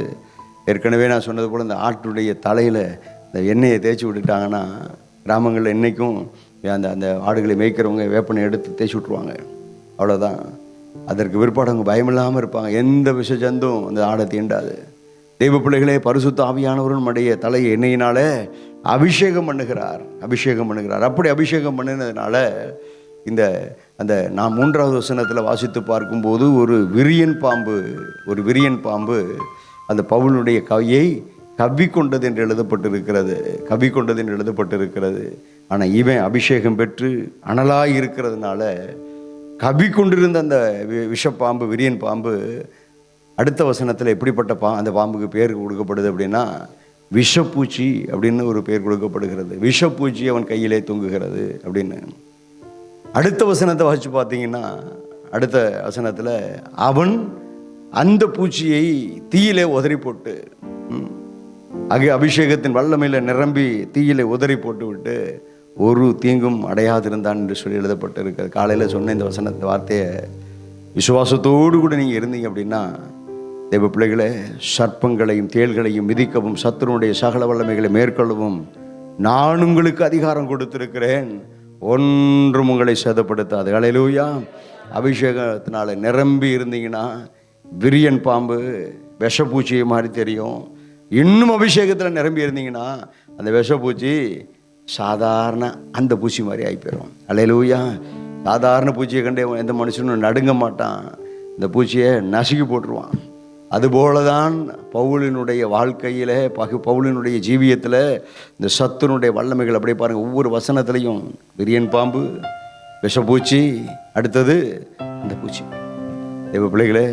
[SPEAKER 1] ஏற்கனவே நான் சொன்னது போல் இந்த ஆட்டுடைய தலையில் இந்த எண்ணெயை தேய்ச்சி விட்டுட்டாங்கன்னா, கிராமங்களில் இன்றைக்கும் அந்த ஆடுகளை மேய்க்கிறவங்க வேப்பனை எடுத்து தேய்ச்சி விட்ருவாங்க, அவ்வளோதான். அதற்கு பிற்பாடு அவங்க பயமில்லாமல் இருப்பாங்க. எந்த விஷ ஜந்தும் அந்த ஆடை தீண்டாது. தெய்வ பிள்ளைகளே, பரிசுத்த ஆவியானவரும் நம்முடைய தலை எண்ணெயினாலே அபிஷேகம் பண்ணுகிறார், அபிஷேகம் பண்ணுகிறார். அப்படி அபிஷேகம் பண்ணினதுனால அந்த நான் 3வது வசனத்தில் வாசித்து பார்க்கும்போது ஒரு விரியன் பாம்பு அந்த பவுலுடைய கையை கவ்விக்கொண்டது என்று எழுதப்பட்டிருக்கிறது, கவ்விக்கொண்டது என்று எழுதப்பட்டிருக்கிறது. ஆனால் இவன் அபிஷேகம் பெற்று அனலாய் இருக்கிறதுனால கவ்விக்கொண்டிருந்த அந்த விஷப்பாம்பு, விரியன் பாம்பு, அடுத்த வசனத்தில் எப்படிப்பட்ட அந்த பாம்புக்கு பேர் கொடுக்கப்படுது அப்படின்னா, விஷப்பூச்சி அப்படின்னு ஒரு பேர் கொடுக்கப்படுகிறது. விஷப்பூச்சி அவன் கையிலே தொங்குகிறது அப்படின்னு. அடுத்த வசனத்தை வாசித்து பார்த்தீங்கன்னா, அடுத்த வசனத்தில் அவன் அந்த பூச்சியை தீயிலே உதறி போட்டு, அபிஷேகத்தின் வல்லமையில் நிரம்பி தீயிலே உதறி போட்டு விட்டு ஒரு தீங்கும் அடையாதிருந்தான் என்று சொல்லி எழுதப்பட்டிருக்கிறது. காலையில் சொன்ன இந்த வசனத்தை வார்த்தையை விசுவாசத்தோடு கூட நீங்கள் இருந்தீங்க அப்படின்னா, தெய்வ பிள்ளைகளை, சர்ப்பங்களையும் தேள்களையும் மிதிக்கவும் சத்துருனுடைய சகல வல்லமைகளை மேற்கொள்ளவும் நான் உங்களுக்கு அதிகாரம் கொடுத்திருக்கிறேன், ஒன்றும் உங்களை சேதப்படுத்தாது. அல்லேலூயா. அபிஷேகத்தினால நிரம்பி இருந்தீங்கன்னா விரியன் பாம்பு விஷப்பூச்சியை மாதிரி தெரியும். இன்னும் அபிஷேகத்தில் நிரம்பி இருந்தீங்கன்னா அந்த விஷப்பூச்சி சாதாரண அந்த பூச்சி மாதிரி ஆகிப்போயிடும். அல்லேலூயா. சாதாரண பூச்சியை கண்டு எந்த மனுஷனும் நடுங்க மாட்டான், இந்த பூச்சியை நசுக்கி போட்டுருவான். அதுபோல தான் பவுலினுடைய வாழ்க்கையில், பவுலினுடைய ஜீவியத்தில் இந்த சத்துனுடைய வல்லமைகள் அப்படியே பாருங்கள். ஒவ்வொரு வசனத்துலையும் விரியன் பாம்பு, விஷப்பூச்சி, அடுத்தது இந்த பூச்சி. தெய்வ பிள்ளைகளே,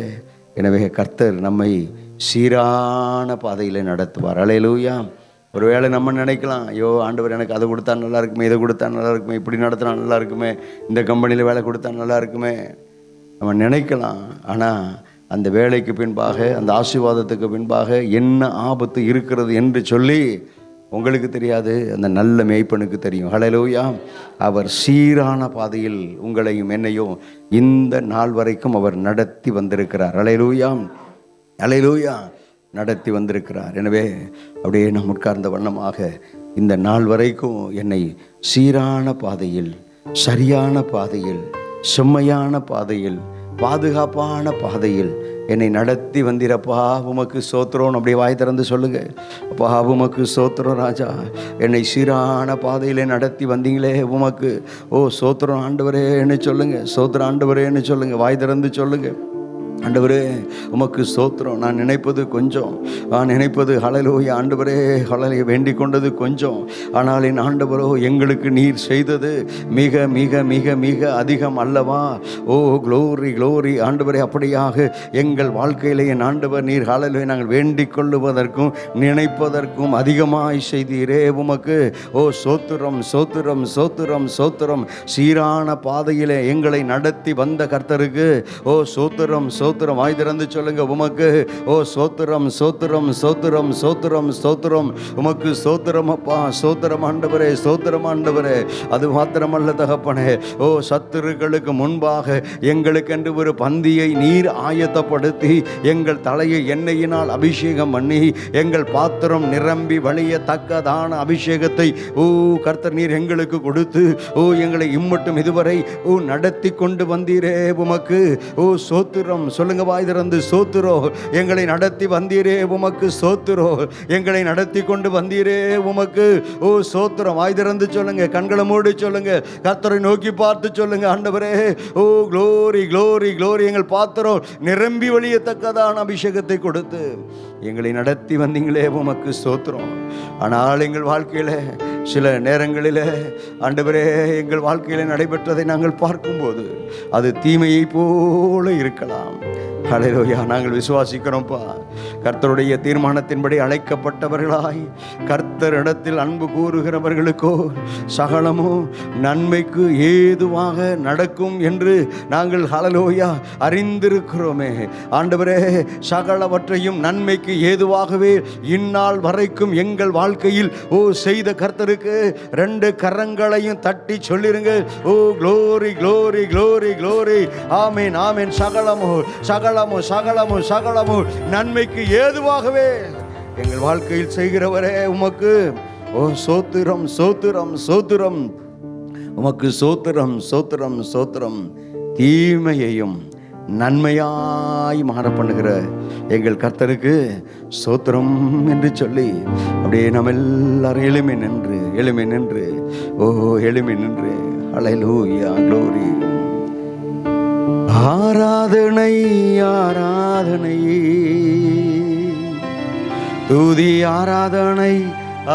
[SPEAKER 1] எனவே கர்த்தர் நம்மை சீரான பாதையில் நடத்துவார். அல்லேலூயா. ஒருவேளை நம்ம நினைக்கலாம், ஐயோ ஆண்டவர் எனக்கு அதை கொடுத்தா நல்லா இருக்குமே, இதை கொடுத்தா நல்லா இருக்குமே, இப்படி நடத்தினா நல்லா இருக்குமே, இந்த கம்பெனியில் வேலை கொடுத்தா நல்லா இருக்குமே, நம்ம நினைக்கலாம். ஆனால் அந்த வேலைக்கு பின்பாக, அந்த ஆசீர்வாதத்துக்கு பின்பாக என்ன ஆபத்து இருக்கிறது என்று சொல்லி உங்களுக்கு தெரியாது, அந்த நல்ல மேய்ப்பனுக்கு தெரியும். ஹல்லேலூயா. அவர் சீரான பாதையில் உங்களையும் என்னையும் இந்த நாள் வரைக்கும் அவர் நடத்தி வந்திருக்கிறார். ஹல்லேலூயா, ஹல்லேலூயா, நடத்தி வந்திருக்கிறார். எனவே அப்படியே நாம் உட்கார்ந்த வண்ணமாக இந்த நாள் வரைக்கும் என்னை சீரான பாதையில், சரியான பாதையில், செம்மையான பாதையில், பாதுகாப்பான பாதையில் என்னை நடத்தி வந்திரப்பா, உமக்கு சோத்திரம். அப்படியே வாய் திறந்து சொல்லுங்க, அப்பா உமக்கு சோத்திரம் ராஜா, என்னை சீரான பாதையிலே நடத்தி வந்தீங்களே உமக்கு சோத்திரம் ஆண்டவரேன்னு சொல்லுங்க, சோத்திரம் ஆண்டவரேன்னு சொல்லுங்க, வாய் திறந்து சொல்லுங்க. ஆண்டவரே உமக்கு ஸ்தோத்திரம். நான் நினைப்பது கொஞ்சம், நான் நினைப்பது ஹல்லேலூயா ஆண்டவரே, ஹல்லேலூயா வேண்டிக் கொண்டது கொஞ்சம், ஆனால் என் ஆண்டவரோ எங்களுக்கு நீர் செய்தது மிக மிக மிக மிக அதிகம் அல்லவா? க்ளோரி க்ளோரி ஆண்டவரே. அப்படியாக எங்கள் வாழ்க்கையிலே என் ஆண்டவர் நீர் ஹல்லேலூயா நாங்கள் வேண்டிக் கொள்ளுவதற்கும் நினைப்பதற்கும் அதிகமாய் செய்தீரே உமக்கு சோத்திரம் சோத்திரம் சோத்திரம் சோத்திரம். சீரான பாதையிலே எங்களை நடத்தி வந்த கர்த்தருக்கு சோத்திரம் சோத்திரம். வாய் திறந்து சொல்லுங்க, உமக்கு சோத்திரம் சோத்திரம் சோத்திரம் சோத்திரம் சோத்திரம். உமக்கு சோத்திரம் அப்பா, சோத்திரம் ஆண்டவரே, சோத்திரம் ஆண்டவரே. அது மாத்திரமல்ல தகப்பனே, சத்துருக்களுக்கு முன்பாக எங்களுக்கென்று ஒரு பந்தியை நீர் ஆயத்தப்படுத்தி எங்கள் தலையை எண்ணெயினால் அபிஷேகம் பண்ணி எங்கள் பாத்திரம் நிரம்பி வழியத்தக்கதான அபிஷேகத்தை கர்த்தர் நீர் எங்களுக்கு கொடுத்து எங்களை இம்மட்டும் இதுவரை நடத்தி கொண்டு வந்தீரே உமக்கு சோத்திரம். சொல்லுங்க வாய் திறந்து, சோத்திரோ. எங்களை நடத்தி வந்தீரே உமக்கு சோத்திரோ, எங்களை நடத்தி கொண்டு வந்தீரே உமக்கு சோத்திரம். வாய் திறந்து சொல்லுங்க, கண்களை மூடி சொல்லுங்க, கர்த்தரை நோக்கி பார்த்து சொல்லுங்க, ஆண்டவரே க்ளோரி க்ளோரி க்ளோரி. எங்கள் பாத்திரம் நிரம்பி வழியத்தக்கதான அபிஷேகத்தை கொடுத்து எங்களை நடத்தி வந்தீங்களே உமக்கு சோத்திரம். ஆனால் எங்கள் வாழ்க்கையில சில நேரங்களில் ஆண்டவரே எங்கள் வாழ்க்கையில் நடைபெற்றதை நாங்கள் பார்க்கும்போது அது தீமையை போல இருக்கலாம். ஹல்லேலூயா, நாங்கள் விசுவாசிக்கிறோம்ப்பா, கர்த்தருடைய தீர்மானத்தின்படி அழைக்கப்பட்டவர்களாய் கர்த்தரிடத்தில் அன்பு கூறுகிறவர்களுக்கோ சகலமோ நன்மைக்கு ஏதுவாக நடக்கும் என்று நாங்கள் ஹல்லேலூயா அறிந்திருக்கிறோமே. ஆண்டவரே சகலவற்றையும் நன்மைக்கு ஏதுவாகவே இந்நாள் வரைக்கும் எங்கள் வாழ்க்கையில் செய்த கர்த்தருக்கு 2 கரங்களையும் தட்டி சொல்லிருங்க, க்ளோரி க்ளோரி க்ளோரி க்ளோரி. ஆமேன் ஆமேன். சகலமோ சகலமோ சகலமோ சகலமோ நன்மைக்கு ஏதுவாகவே எங்கள் வாழ்க்கையில் செய்கிறவரே உமக்கு சோத்திரம் சோத்திரம் சோத்திரம். உமக்கு சோத்திரம் சோத்திரம் சோத்திரம். தீமையையும் நன்மையாய் மாற பண்ணுகிற எங்கள் கர்த்தருக்கு சோத்திரம் என்று சொல்லி அப்படியே நம்ம எல்லாரும் எளிமை நின்று எளிமை நின்று ஹல்லேலூயா க்ளோரி. ஆராதனை ஆராதனை துதி ஆராதனை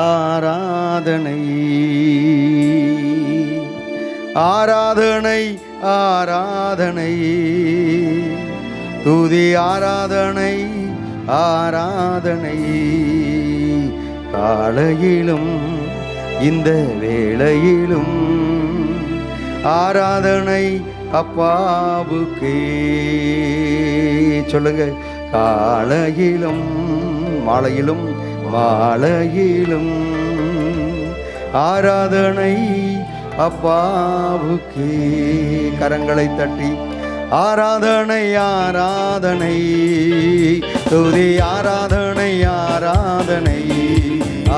[SPEAKER 1] ஆராதனை ஆராதனை ஆராதனை துதி ஆராதனை ஆராதனை. காலையிலும் இந்த வேளையிலும் ஆராதனை அப்பாவுக்கே. சொல்லுங்க, காலையிலும் மாலையிலும் மாலையிலும் ஆராதனை அப்பாவுக்கே. கரங்களை தட்டி ஆராதனை ஆராதனை துதி ஆராதனை ஆராதனை.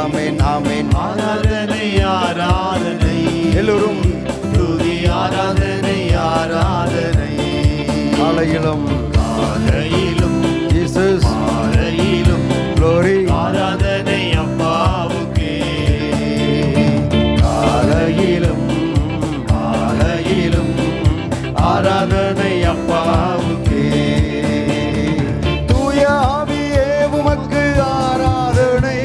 [SPEAKER 1] ஆமென் ஆமென்.
[SPEAKER 2] ஆராதனை ஆராதனை
[SPEAKER 1] எல்லோரும்
[SPEAKER 2] துதி ஆராதனை ஆராதனை.
[SPEAKER 1] காலையிலும்
[SPEAKER 2] காலையிலும்
[SPEAKER 1] ஜீசஸ்
[SPEAKER 2] மாலையிலும்
[SPEAKER 1] க்ளோரி.
[SPEAKER 2] ஆராதனை அப்பாவுக்கே.
[SPEAKER 1] காலையிலும்
[SPEAKER 2] மாலையிலும் ஆராதனை அப்பாவுக்கே.
[SPEAKER 1] தூய ஆவியே உமக்கு ஆராதனை,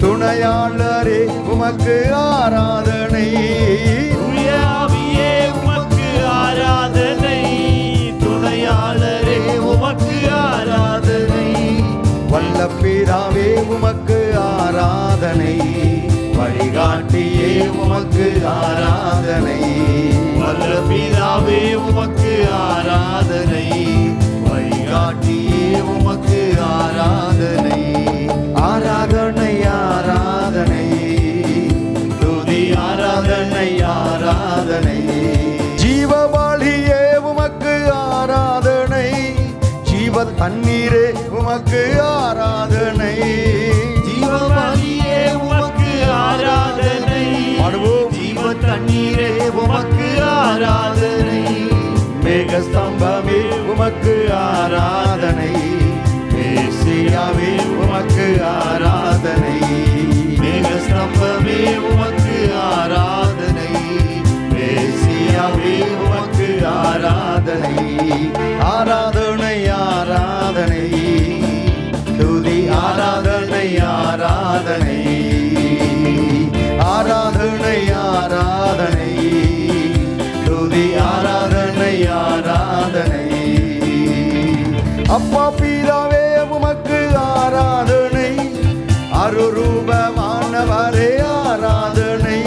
[SPEAKER 1] துணையாளரே உமக்கு ஆராதனை.
[SPEAKER 2] தூய ஆவியே உமக்கு ஆராதனை, துணையாளரே உமக்கு ஆராதனை.
[SPEAKER 1] வல்ல பிதாவே உமக்கு ஆராதனை, வழிகாட்டியே உமக்கு ஆராதனை.
[SPEAKER 2] வல்ல பிதாவே உமக்கு ஆராதனை, வழிகாட்டியே உமக்கு ஆராதனை.
[SPEAKER 1] ஆராதனை ஆராதனை
[SPEAKER 3] மேசியாவே உமக்கு ஆராதனை,
[SPEAKER 2] மேகஸ்தம்பமே உமக்கு ஆராதனை, மேசியாவே உமக்கு
[SPEAKER 3] ஆராதனை, ஆராதனை ஆராதனை, துதி ஆராதனை ஆராதனை, ஆராதனை ஆராதனை, துதி ஆராதனை ஆராதனை. அப்பா பிதாவே உமக்கு ஆராதனை, அருரூபமானவரே ஆராதனை,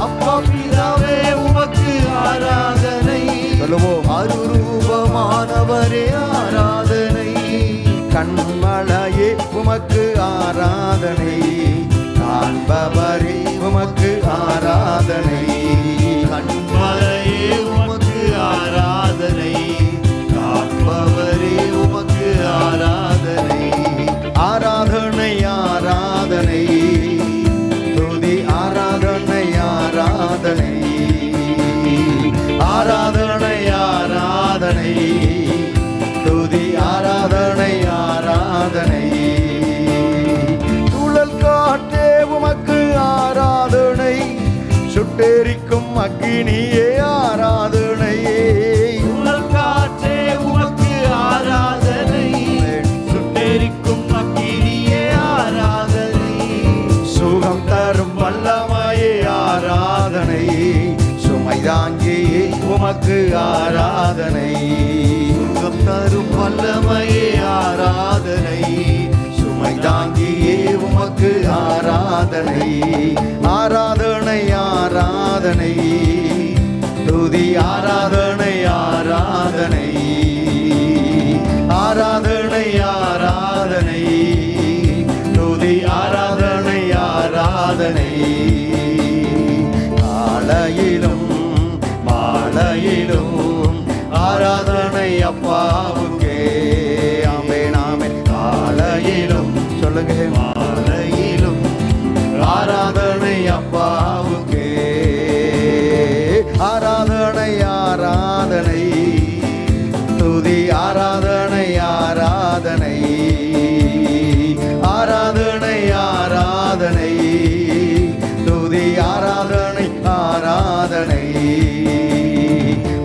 [SPEAKER 2] அப்பா பிதாவே உமக்கு ஆராதனை,
[SPEAKER 3] சொல்லுவோம்.
[SPEAKER 2] அருரூபமானவரே ஆராதனை,
[SPEAKER 3] கண்மலையே உமக்கு ஆராதனை, காண்பவரே உமக்கு ஆராதனை,
[SPEAKER 2] கண்மலையே உமக்கு ஆராதனை, காப்பவரே உமக்கு ஆராதனை,
[SPEAKER 3] ஆராதனை ஆராதனை, துதி ஆராதனை ஆராதனை, ஆராதனை ஆராதனை, துதி ஆராதனை ஆராதனை. சுழல் காற்றே உமக்கு ஆராதனை, சுட்டெரிக்கும் அக்கினியே ஆராதனை,
[SPEAKER 2] சுழல் காற்றே உமக்கு ஆராதனை, சுட்டெரிக்கும் அக்கினியே ஆராதனை,
[SPEAKER 3] சுகம் தரும் வல்லமையே ஆராதனை, சுமைதாங்கியே உமக்கு ஆராதனை,
[SPEAKER 2] சுகம் தரும் வல்லமையே ஆராதனை,
[SPEAKER 3] சுமைதாங்கியே உமக்கு ஆராதனை, ஆராதனை ஆராதனை, துதி ஆராதனை ஆராதனை, ஆராதனை ஆராதனை, துதி ஆராதனை ஆராதனை. காலையிலும் மாலையிலும் ஆராதனை அப்பாவுக்கே, ஆமென் ஆமென். காலையிலும் சொல்லுங்க,
[SPEAKER 2] மாலையிலும்
[SPEAKER 3] ஆராதனை அப்பாவுக்கே, ஆராதனை ஆராதனை, துதி ஆராதனை ஆராதனை, ஆராதனை ஆராதனை, துதி ஆராதனை ஆராதனை.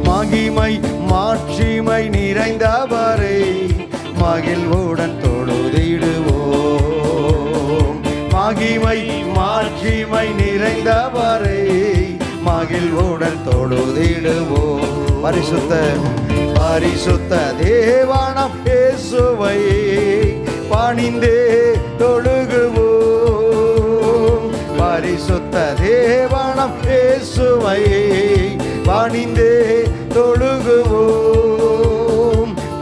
[SPEAKER 3] மகிமை மாட்சிமை நிறைந்தவரை மகிழ்வுடன் தொழுதிடுவோம், மகிமை மாட்சிமை நிறைந்தவரை மகிழ்வுடன் தொழுதிடுவோம். பரிசுத்த பரிசுத்த தேவானம் இயேசுவை பணிந்தே தொழுகுவோம், பரிசுத்த தேவானம் இயேசுவை பணிந்தே தொழுகுவோம்.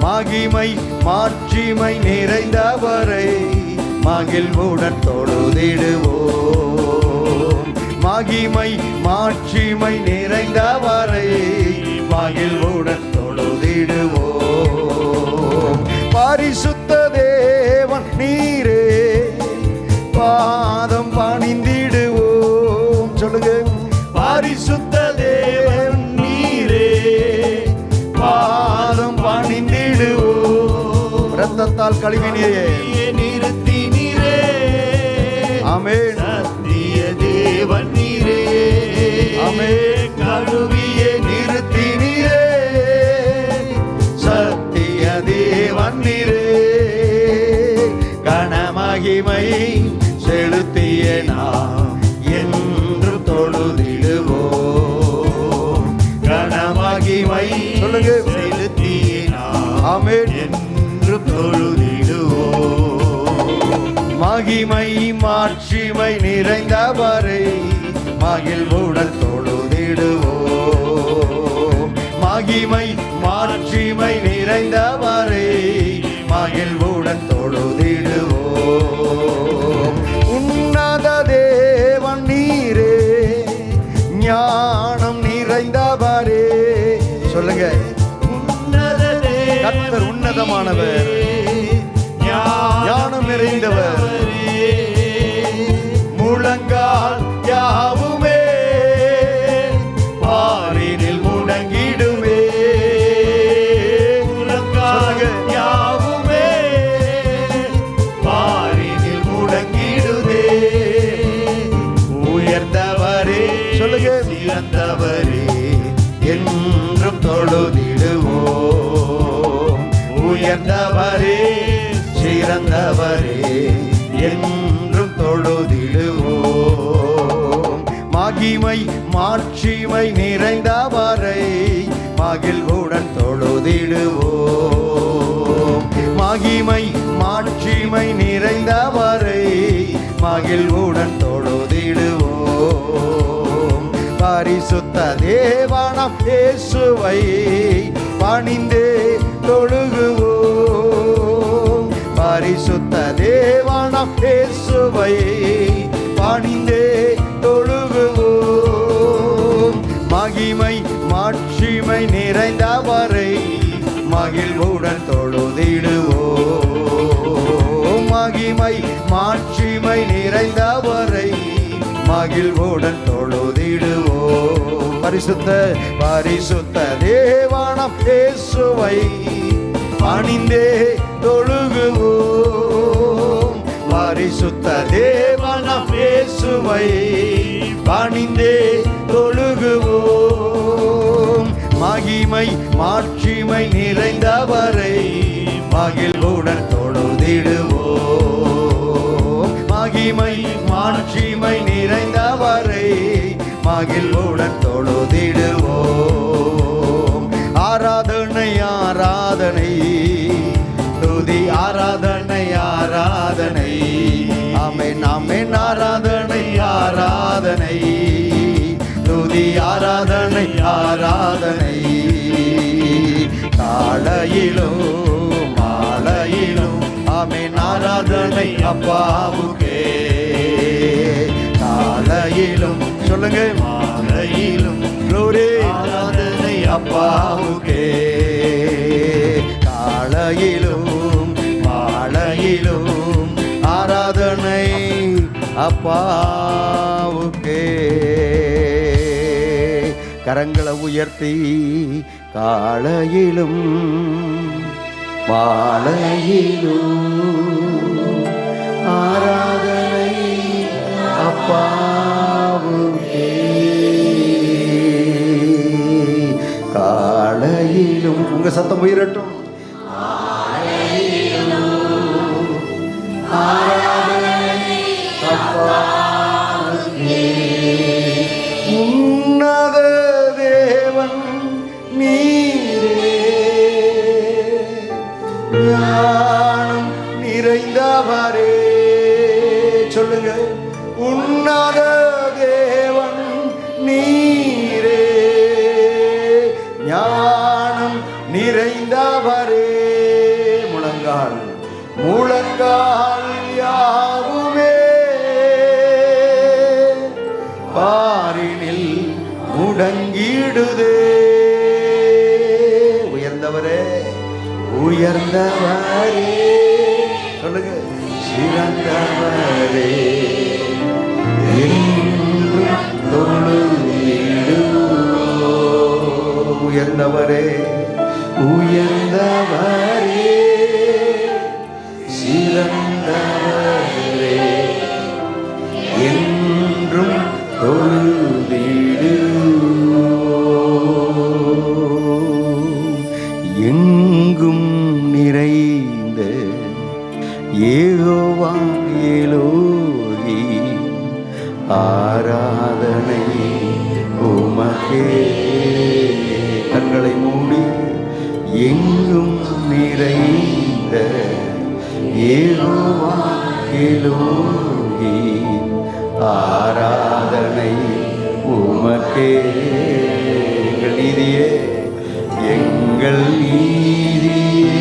[SPEAKER 3] மகிமை மாட்சிமை நிறைந்தவரை மகிழ்வுடன் தொழுதிடுவோம், மகிமை மாட்சிமை நிறைந்தவரை மகிழ்வுடன் தொழுதிடுவோம். பரிசுத்த தேவன் நீரே பாதம் பணிந்திடுவோம், சொல்லுங்க.
[SPEAKER 2] பரிசுத்த தேவன் நீரே
[SPEAKER 3] பாதம் பணிந்திடுவோம், இரத்தத்தால் கழுவினியே
[SPEAKER 2] நிறுத்தினீரே,
[SPEAKER 3] ஆமென்.
[SPEAKER 2] சத்திய தேவன் நீரே,
[SPEAKER 3] ஆமென்.
[SPEAKER 2] கழுவியே
[SPEAKER 3] நிறுத்தினீரே, சத்திய தேவன் நீரே, கனமகிமை செலுத்திய நாம் என்று தொழுதிடுவோம், கனமகிமை சொல்லுங்க
[SPEAKER 2] செலுத்தினார்
[SPEAKER 3] ஆமென்
[SPEAKER 2] என்று தொழுதிடுவோம்.
[SPEAKER 3] மகிமை மாட்சிமை நிறைந்தவரை மகிழ்வுடன் தொழுதிடுவோம், மகிமை மாட்சிமை நிறைந்தவரை மகிழ்வுடன் தொழுதிடுவோம். உன்னத தேவன் நீரே ஞானம் நிறைந்தவரே, சொல்லுங்க. கர்த்தர் உன்னதமானவர், ஞானம் நிறைந்தவர், முழங்கால் யாவுமே பாரினில் முடங்கிடுமே,
[SPEAKER 2] முழங்கால் யாவுமே
[SPEAKER 1] என்றும் தொழுதிடுவோம். மகிமை மாட்சிமை நிறைந்தவரை மகிழ்வுடன் தொழுதிடுவோம். மகிமை மாட்சிமை நிறைந்தவரை மகிழ்வுடன் தொழுதிடுவோம். பரிசுத்த தேவனாம் இயேசுவை பணிந்தே தொழுகுவோம். பரிசுத்த தேவனாம் இயேசுவை பணிந்தே தொழுகுவோம். மகிமை மாட்சிமை நிறைந்தவரை மகிழ்வுடன் தொழுதிடுவோம். மகிமை மாட்சிமை நிறைந்தவரை மகிழ்வுடன் தொழுதிடுவோம். பரிசுத்த தேவனாம் இயேசுவை பணிந்தே தொழுகுவோம். பரிசுத்த தேவனாம் இயேசுவை பணிந்தே தொழுகுவோம். மகிமை மாட்சிமை நிறைந்தவரை மகிழ்வுடன் தொழுதிடுவோம். மகிமை மாட்சிமை நிறைந்தவரை மகிழ்வுடன் தொழுதிடுவோம். ஆராதனை ஆராதனை துதி ஆராதனை ஆராதனை ஆமென் ஆமென் ஆராதனை ஆராதனை துதி ஆராதனை ஆராதனை. காலையிலும் மாலையிலும் ஆமென் ஆராதனை அப்பாவுக்கே. காலையிலும் சொல்லுங்க மாலையிலும் glory ஆராதனை அப்பாவுக்கே. காலையிலும் மாலையிலும் ஆராதனை அப்பாவுக்கே. கரங்களை உயர்த்தி காலையிலும் மாலையிலும் ஆராதனை அப்பாவுக்கே. காலையிலும் உங்க சத்தம் உயரட்டும். ஆராதனை அப்பாவுக்கே. உன்னத தேவன் நீரே ஞானம் நிறைந்தவரே. சொல்லுங்க. உன்னத தேவன் நீரே ஞானம் நிறைந்தவரே. முழங்கால் முழங்கால் யாவுமே பாரினில் முடங்கிடுதே. உயர்ந்தவரே உயர்ந்தவரே சொல்லுங்க. சிறந்தவரே என்றும் தொழுதிடுவோம். உயர்ந்தவரே உயர்ந்தவரே சிறந்தவரே என்றும் தொழுதிடுவோம். எங்கும் நிறைந்த யெகோவா எலோஹி ஆராதனை உமக்கே. கண்களை மூடி எங்கும் நிறைந்த யெகோவா எலோஹி ஆராதனை உமக்கே. எங்கள் நீதியே எங்கள் நீதியே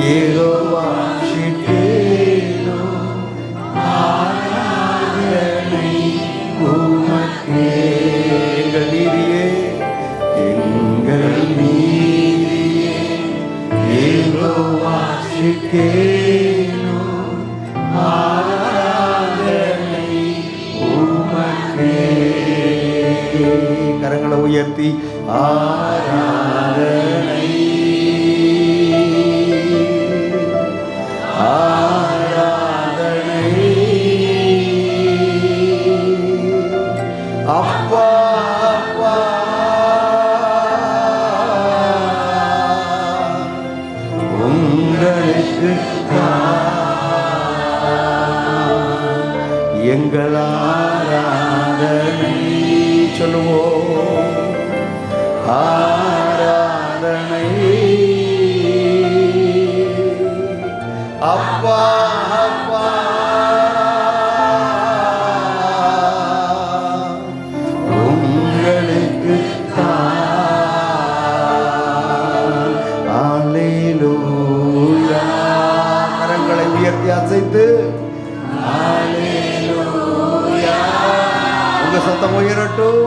[SPEAKER 1] யெகோவா ஷிக்கேனோ ஆராதனை உமக்கே. எங்கள் நீதியே எங்கள் நீதியே யெகோவா ஷிக்கேனோ ஆராதனை உமக்கே. கரங்களை உயர்த்தி ஆராதனை ஆராதனை அப்பா அப்பா உங்களுக்கு எங்கள் ஆராதனை சொல்லுவோம். ஆராதனை அப்பா அப்பா உங்களுக்கு அல்லேலூயா. கரங்களை உயர்த்தி அசைத்து அல்லேலூயா. உங்க சத்தம் உயரட்டும்.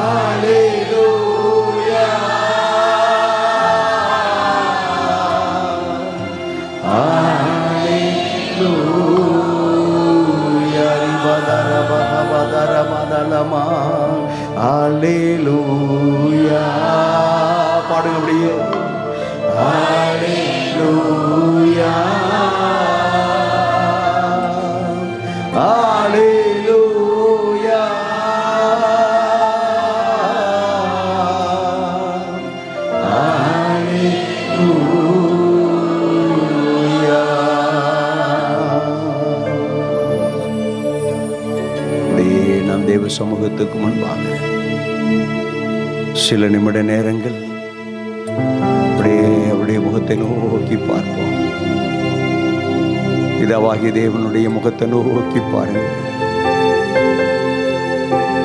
[SPEAKER 1] அல்லேலூயா அல்லேலூயா. ரிபதர பகவதர மதலமா அல்லேலூயா. பாடுங்க அப்படியே. அல்லேலூயா அல்லேலூயா அல்லேலூயா. அப்படியே நாம் தேவ சமூகத்துக்கு முன்பாக சில நிமிட நேரங்கள் அப்படியே முகத்தை நோக்கி பார்ப்போம். பிதாவாகிய தேவனுடைய முகத்தை நோக்கி பாருங்கள்.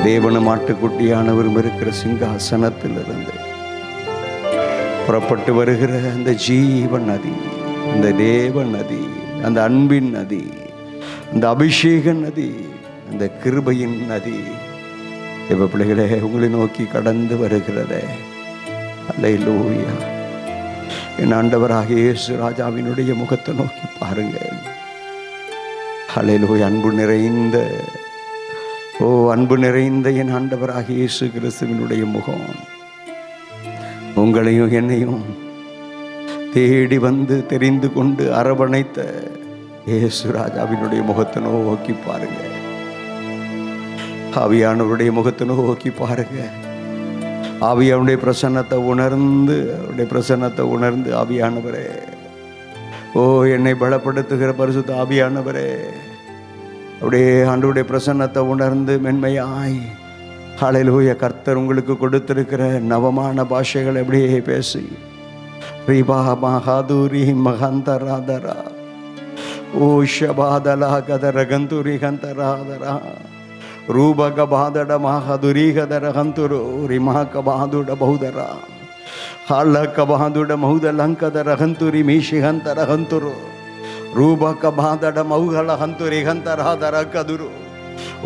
[SPEAKER 1] தேவனும் ஆட்டுக்குட்டியானவரும் இருக்கிற சிங்காசனத்திலிருந்து புறப்பட்டு வருகிற அந்த ஜீவன் நதி, அந்த தேவ நதி, அந்த அன்பின் நதி, அந்த அபிஷேக நதி, அந்த கிருபையின் நதி தேவ பிள்ளைகளே உங்களை நோக்கி கடந்து வருகிறதே. அல்லேலூயா. என் ஆண்டவராகிய இயேசு ராஜாவினுடைய முகத்தை நோக்கி பாருங்கள். அல்லேலூயா. அன்பு நிறைந்த என் ஆண்டவராகிய இயேசு கிறிஸ்துவினுடைய முகம் உங்களையும் என்னையும் தேடி வந்து தெரிந்து கொண்டு அரவணைத்த இயேசு ராஜாவினுடைய முகத்தை நோக்கி பாருங்க. ஆவியானவருடைய முகத்தை நோக்கி பாருங்க. ஆவியானுடைய பிரசன்னத்தை உணர்ந்து ஆவியானவரே, ஓ என்னை பலப்படுத்துகிற பரிசுத்த ஆவியானவரே, அப்படியே ஆண்டவருடைய பிரசன்னத்தை உணர்ந்து மென்மையாய் ஹல்லேலூயா கர்த்தர் உங்களுக்கு கொடுத்திருக்கிற நவமான பாஷைகள் அப்படியே பேசி ரீபா மகாதூரி மகந்தராதரா ஓ ஷபாதலா கதர கந்தூரி கந்தராதரா ரூபக பாதட மகதுரீகதர கந்துரு ரிமாக்க பாதுட பௌதர ஹாலಕ ಬಾದುಡ ಮೌದಲಂಕದರ ಹಂತುರಿ ಮೀಶಿಹಂತರ ಹಂತುರು ರೂಪಕ ಬಾದಡ ಮೌಗಳ ಹಂತುರಿ ಹಂತರಾದರ ಕದುರು.